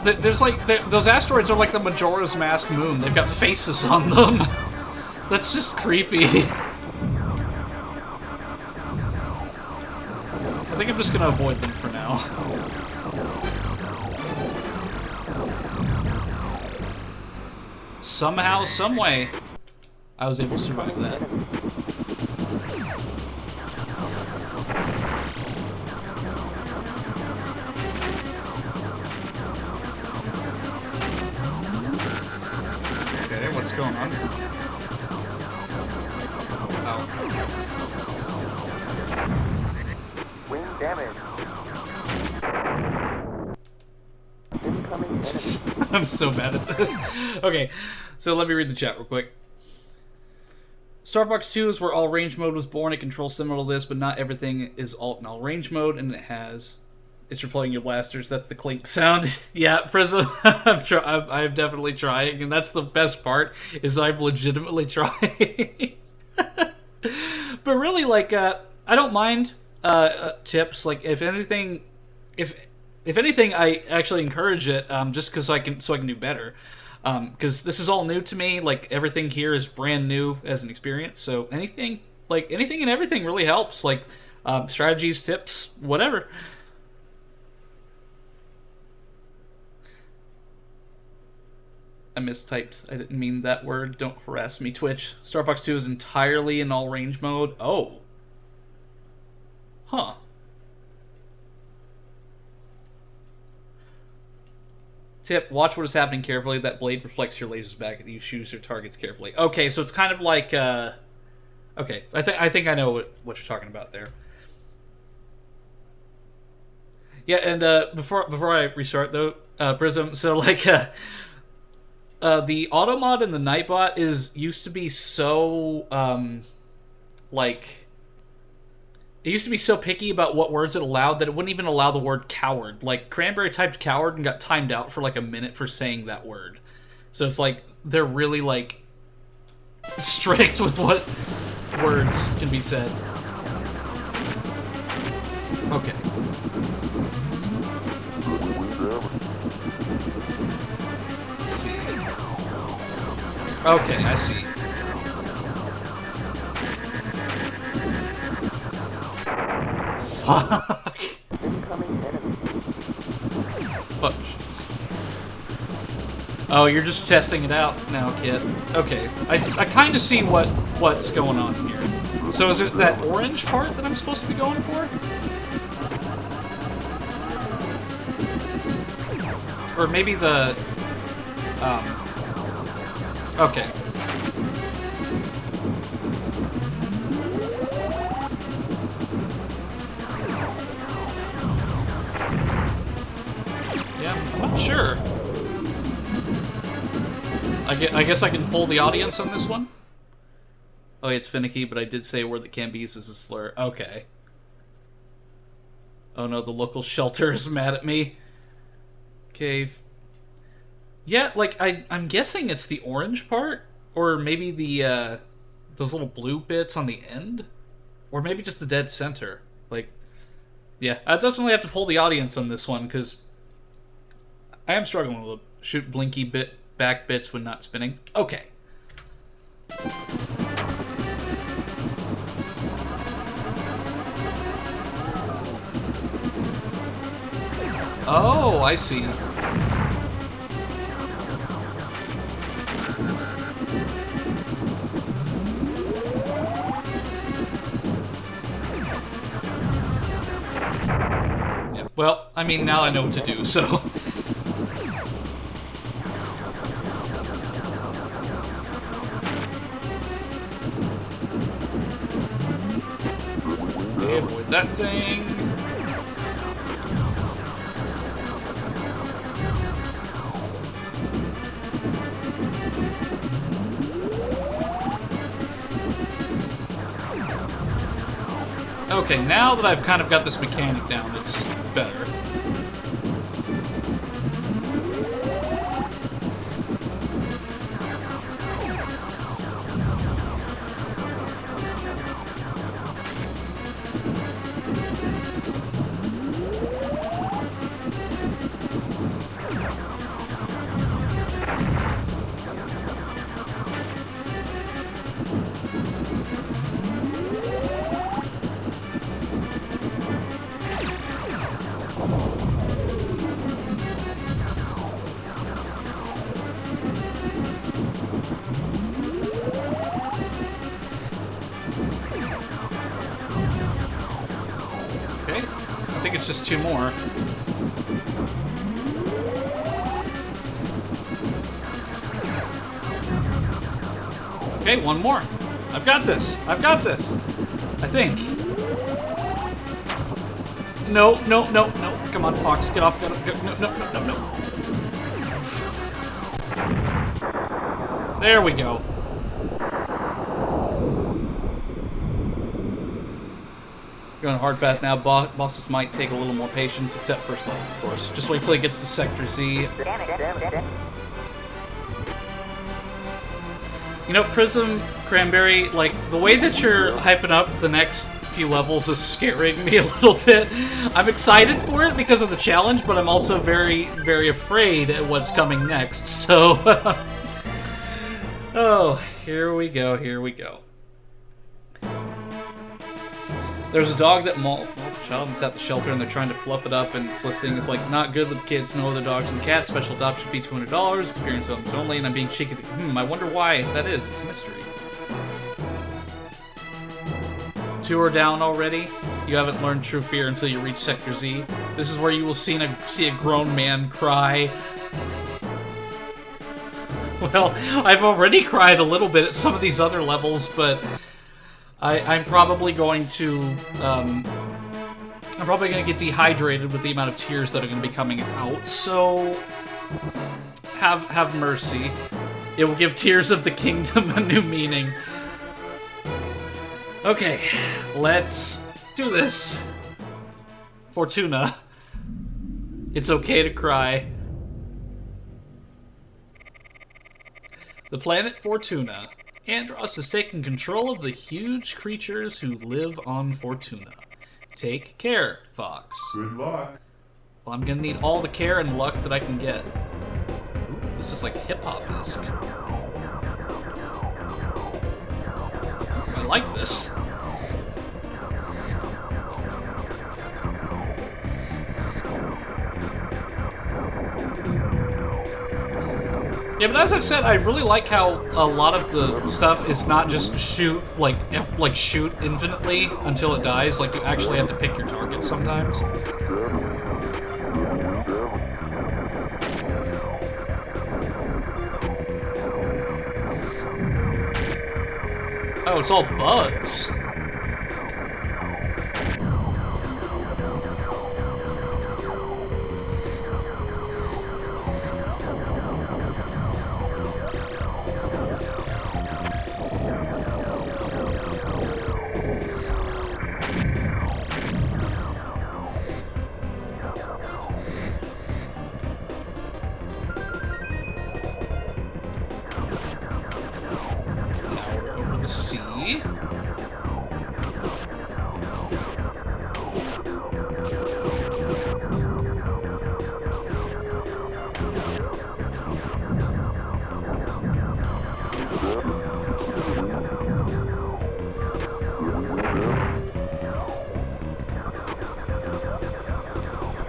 There's like, those asteroids are like the Majora's Mask moon. They've got faces on them. That's just creepy. I think I'm just gonna avoid them for now. Somehow, someway, I was able to survive that. What's going on? Oh. Wind damage. Incoming enemy. I'm so bad at this. Okay, so let me read the chat real quick. Star Fox 2 is where all range mode was born. It controls similar to this, but not everything is alt and all range mode, and it has... It's replaying your blasters. That's the clink sound. Yeah, Prism. I'm definitely trying, and that's the best part. Is I'm legitimately trying. But really, like, I don't mind tips. Like, if anything, if anything, I actually encourage it. Just because I can do better. Because this is all new to me. Like, everything here is brand new as an experience. So anything and everything really helps. Like, strategies, tips, whatever. I mistyped. I didn't mean that word. Don't harass me, Twitch. Star Fox 2 is entirely in all range mode. Oh. Huh. Tip, watch what is happening carefully. That blade reflects your lasers back and you choose your targets carefully. Okay, so it's kind of like, okay, I think I know what you're talking about there. Yeah, and before I restart, though, Prism, so, like, the automod and the Nightbot used to be so, like, it used to be so picky about what words it allowed that it wouldn't even allow the word coward. Like, Cranberry typed coward and got timed out for, like, a minute for saying that word. So it's like, they're really, like, strict with what words can be said. Okay. Okay, I see. Fuck. Incoming enemy. Fuck. Oh, you're just testing it out now, kid. Okay, I kind of see what's going on here. So is it that orange part that I'm supposed to be going for? Or maybe the... Okay. Yeah, I'm not sure. I guess I can pull the audience on this one? Oh, it's finicky, but I did say a word that can be used as a slur. Okay. Oh no, the local shelter is mad at me. Okay. Yeah, like, I'm guessing it's the orange part, or maybe the, those little blue bits on the end, or maybe just the dead center. Like, yeah, I definitely have to pull the audience on this one, because I am struggling with shoot blinky back bits when not spinning. Okay. Oh, I see. Yeah, well, I mean, now I know what to do, so... Okay, avoid that thing. Okay, now that I've kind of got this mechanic down, it's better. I think it's just 2 more. Okay, 1 more. I've got this. I've got this. I think. No, no, no, no. Come on, Fox. Get off. Go, no, no, no, no, no. There we go. Going hard path now. Bosses might take a little more patience, except first level, of course. Just wait till he gets to Sector Z. You know, Prism, Cranberry, like, the way that you're hyping up the next few levels is scaring me a little bit. I'm excited for it because of the challenge, but I'm also very, very afraid at what's coming next, so... Oh, here we go, here we go. There's a dog that mauled a child inside the shelter, and they're trying to fluff it up, and it's listing is like, not good with kids, no other dogs and cats, special adoption fee $200, experience owners only, and I'm being cheeky. I wonder why that is. It's a mystery. 2 are down already. You haven't learned true fear until you reach Sector Z. This is where you will see a grown man cry. Well, I've already cried a little bit at some of these other levels, but... I'm probably going to, I'm probably going to get dehydrated with the amount of tears that are going to be coming out, so have mercy. It will give Tears of the Kingdom a new meaning. Okay, let's do this. Fortuna. It's okay to cry. The planet Fortuna. Andros has taken control of the huge creatures who live on Fortuna. Take care, Fox. Good luck. Well, I'm gonna need all the care and luck that I can get. Ooh, this is like hip-hop-esque. I like this. Yeah, but as I've said, I really like how a lot of the stuff is not just shoot, like shoot infinitely until it dies. Like, you actually have to pick your target sometimes. Oh, it's all bugs.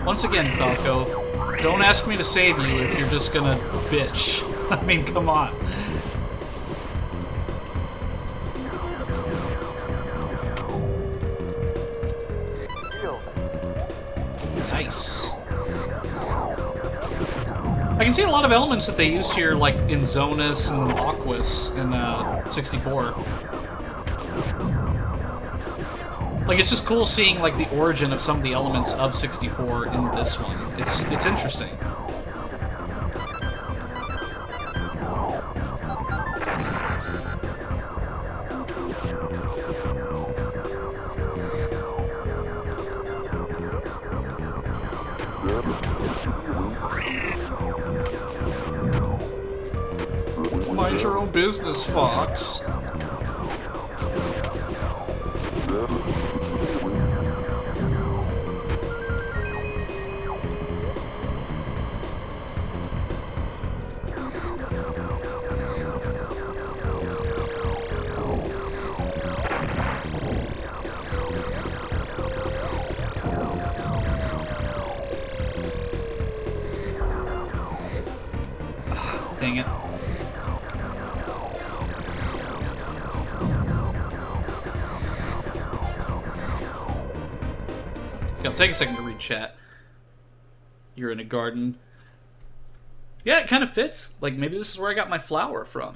Once again, Falco, don't ask me to save you if you're just gonna bitch. I mean, come on. Nice. I can see a lot of elements that they used here, like in Zonus and Aquas in 64. Like, it's just cool seeing, like, the origin of some of the elements of 64 in this one. It's interesting. Mind your own business, Fox. Dang it. Okay, I'll take a second to read chat. You're in a garden. Yeah, it kind of fits. Like, maybe this is where I got my flower from.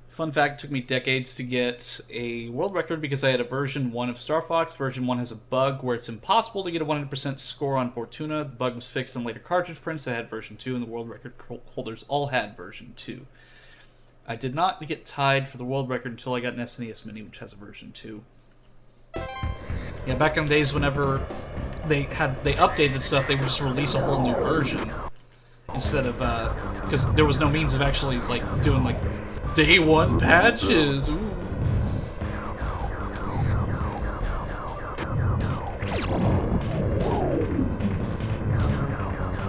Fun fact, it took me decades to get a world record because I had a version 1 of Star Fox. Version 1 has a bug where it's impossible to get a 100% score on Fortuna. The bug was fixed in later cartridge prints that had version 2, and the world record holders all had version 2. I did not get tied for the world record until I got an SNES Mini, which has a version 2. Yeah, back in the days whenever they updated stuff, they would just release a whole new version. Instead of, because there was no means of actually, like, doing, like, day 1 patches. Ooh.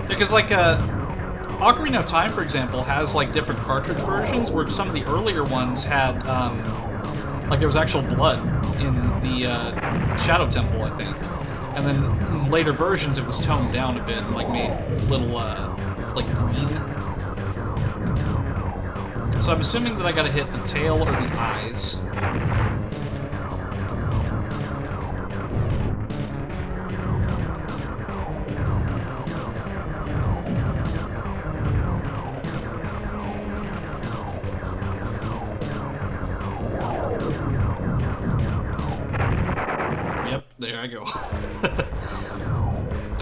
Because, like, Ocarina of Time, for example, has, like, different cartridge versions, where some of the earlier ones had, like, there was actual blood in the, Shadow Temple, I think. And then in later versions, it was toned down a bit and, like, made little, like, green. So I'm assuming that I gotta hit the tail or the eyes. Yep, there I go.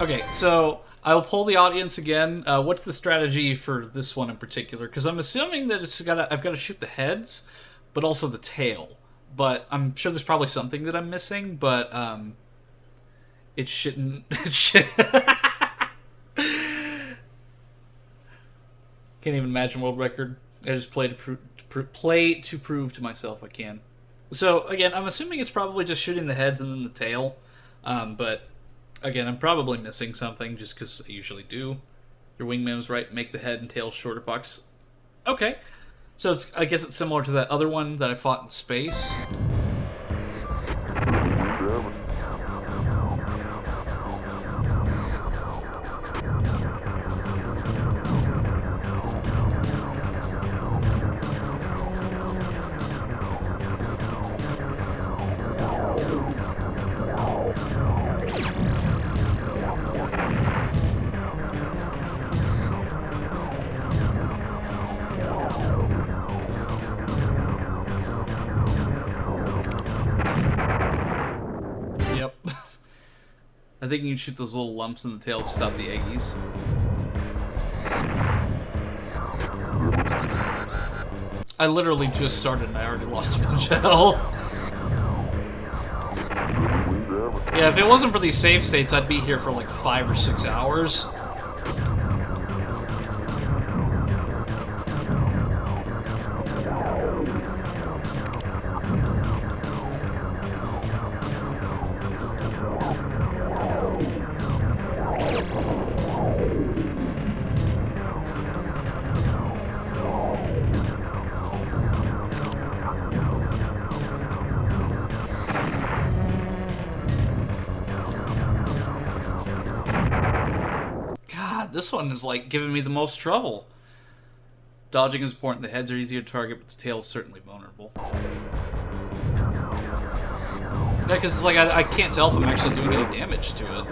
Okay, so I'll poll the audience again. What's the strategy for this one in particular? Because I'm assuming that I've got to shoot the heads, but also the tail. But I'm sure there's probably something that I'm missing. But it shouldn't. It should. Can't even imagine world record. I just play to prove to myself I can. So again, I'm assuming it's probably just shooting the heads and then the tail. But again, I'm probably missing something just because I usually do. Your wingman was right. Make the head and tail shorter, Fox. Okay. So I guess it's similar to that other one that I fought in space. Yep. I think you can shoot those little lumps in the tail to stop the eggies. I literally just started and I already lost a bunch of health. Yeah, if it wasn't for these save states, I'd be here for like 5 or 6 hours. This one is like giving me the most trouble. Dodging is important. The heads are easier to target, but the tail is certainly vulnerable. Yeah, because it's like I can't tell if I'm actually doing any damage to it.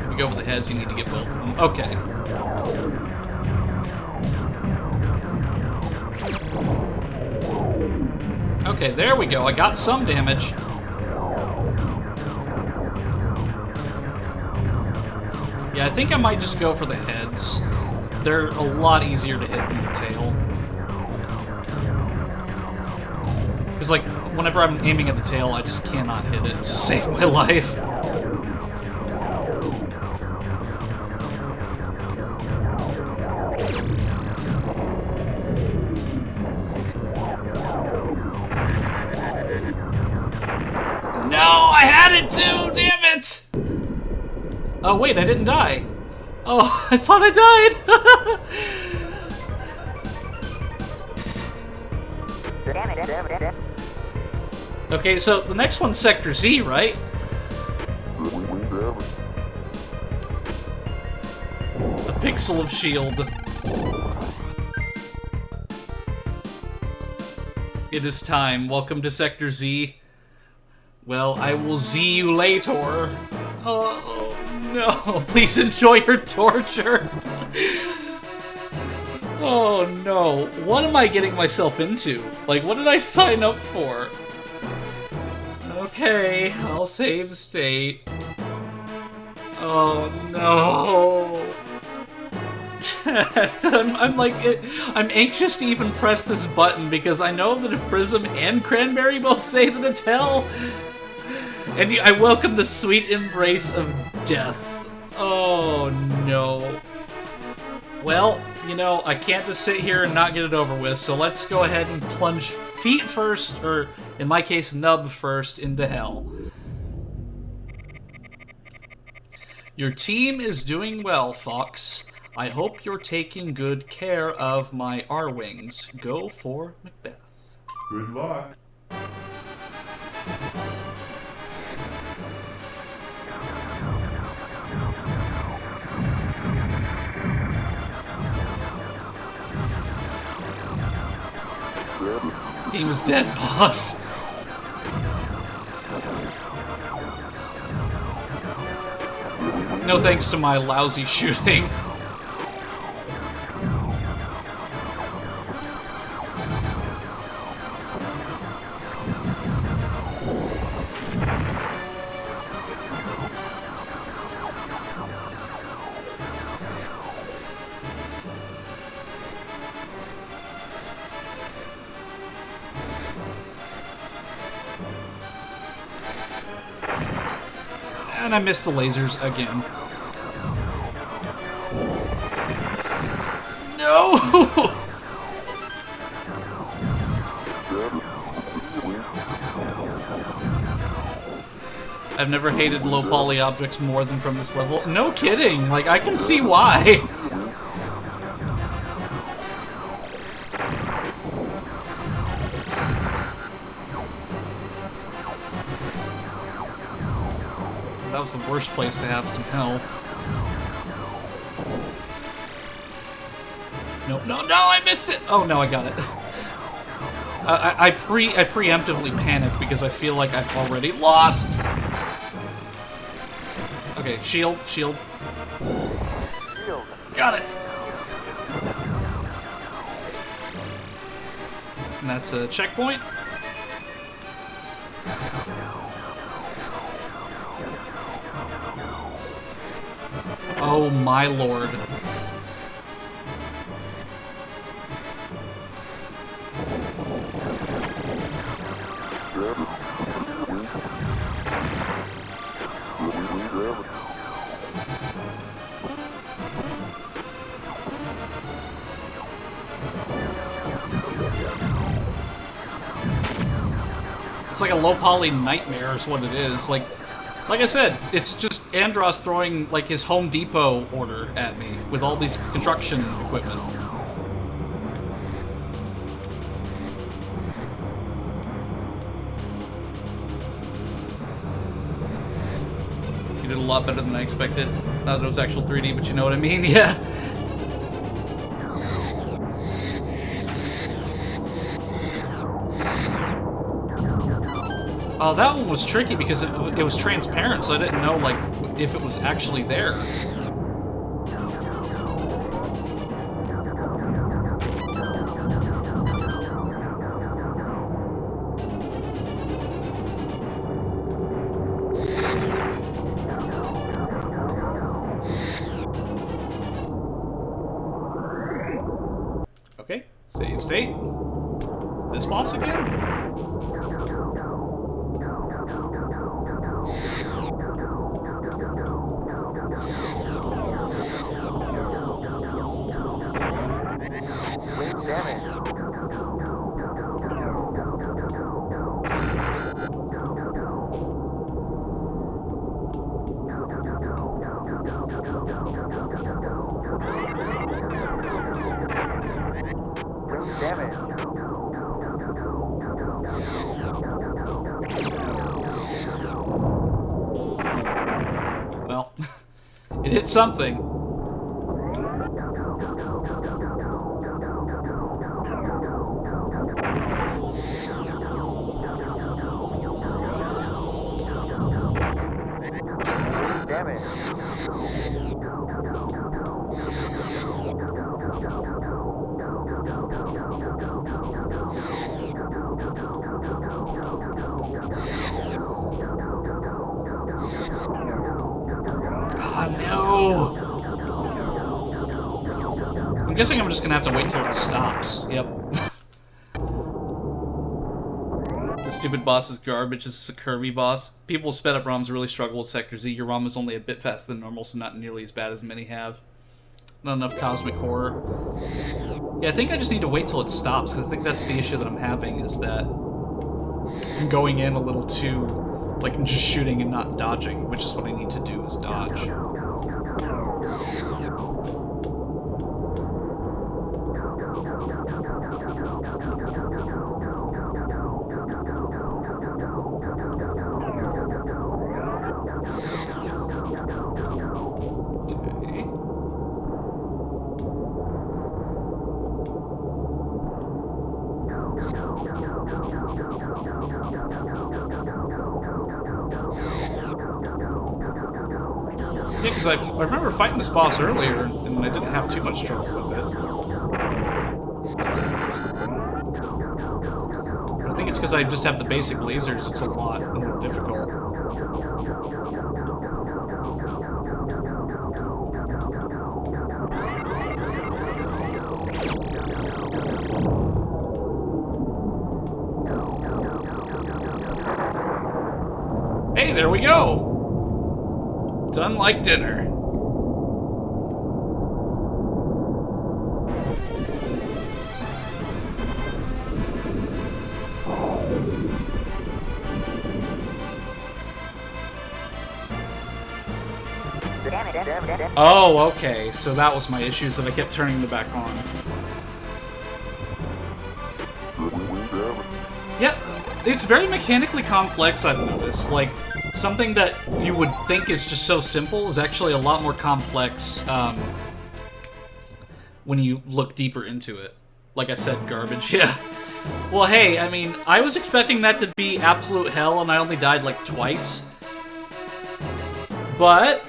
If you go for the heads, you need to get both of them. Okay. Okay, there we go. I got some damage. Yeah, I think I might just go for the heads. They're a lot easier to hit than the tail. Because, like, whenever I'm aiming at the tail, I just cannot hit it to save my life. No, I had it too! Damn it! Oh, wait, I didn't die. Oh, I thought I died! Okay, so the next one's Sector Z, right? A pixel of shield. It is time. Welcome to Sector Z. Well, I will see you later. Oh, no. Please enjoy your torture. Oh, no. What am I getting myself into? Like, what did I sign up for? Okay, I'll save state. Oh, no. I'm anxious to even press this button because I know that if Prism and Cranberry both say that it's hell, and I welcome the sweet embrace of death. Oh, no. Well, you know, I can't just sit here and not get it over with, so let's go ahead and plunge feet first, or in my case, nub first, into hell. Your team is doing well, Fox. I hope you're taking good care of my R-Wings. Go for Macbeth. Good luck. He was dead, boss. No thanks to my lousy shooting. And I missed the lasers again. No! I've never hated low poly objects more than from this level. No kidding! Like, I can see why. That was the worst place to have some health. No, no, no! I missed it! Oh, no, I got it. I preemptively panicked because I feel like I've already lost! Okay, shield, shield. Got it! And that's a checkpoint. Oh my lord. It's like a low poly nightmare is what it is. Like I said, it's just Andros throwing like his Home Depot order at me with all these construction equipment. You did a lot better than I expected. Not that it was actual 3D, but you know what I mean? Yeah. Oh, that one was tricky because it was transparent, so I didn't know, like, if it was actually there. Okay, save state. this boss again? Wind damage. Wind damage. Well, it hit something. Damage. Ah, no! I'm guessing I'm just gonna have to wait till it stops. Yep. The stupid boss is garbage. This is a Kirby boss. People with sped up ROMs really struggle with Sector Z. Your ROM is only a bit faster than normal, so not nearly as bad as many have. Not enough cosmic horror. Yeah, I think I just need to wait till it stops, because I think that's the issue that I'm having, is that I'm going in a little too, like, just shooting and not dodging, which is what I need to do, is dodge. Okay. Yeah, because I remember fighting this boss earlier, and I didn't have too much trouble with it. I think it's because I just have the basic lasers, it's a lot more difficult. Hey, there we go! Done like dinner. Oh, okay. So that was my issues that I kept turning them back on. Yeah, it's very mechanically complex, I've noticed. Like, something that you would think is just so simple is actually a lot more complex when you look deeper into it. Like I said, garbage, yeah. Well, hey, I mean, I was expecting that to be absolute hell, and I only died like twice. But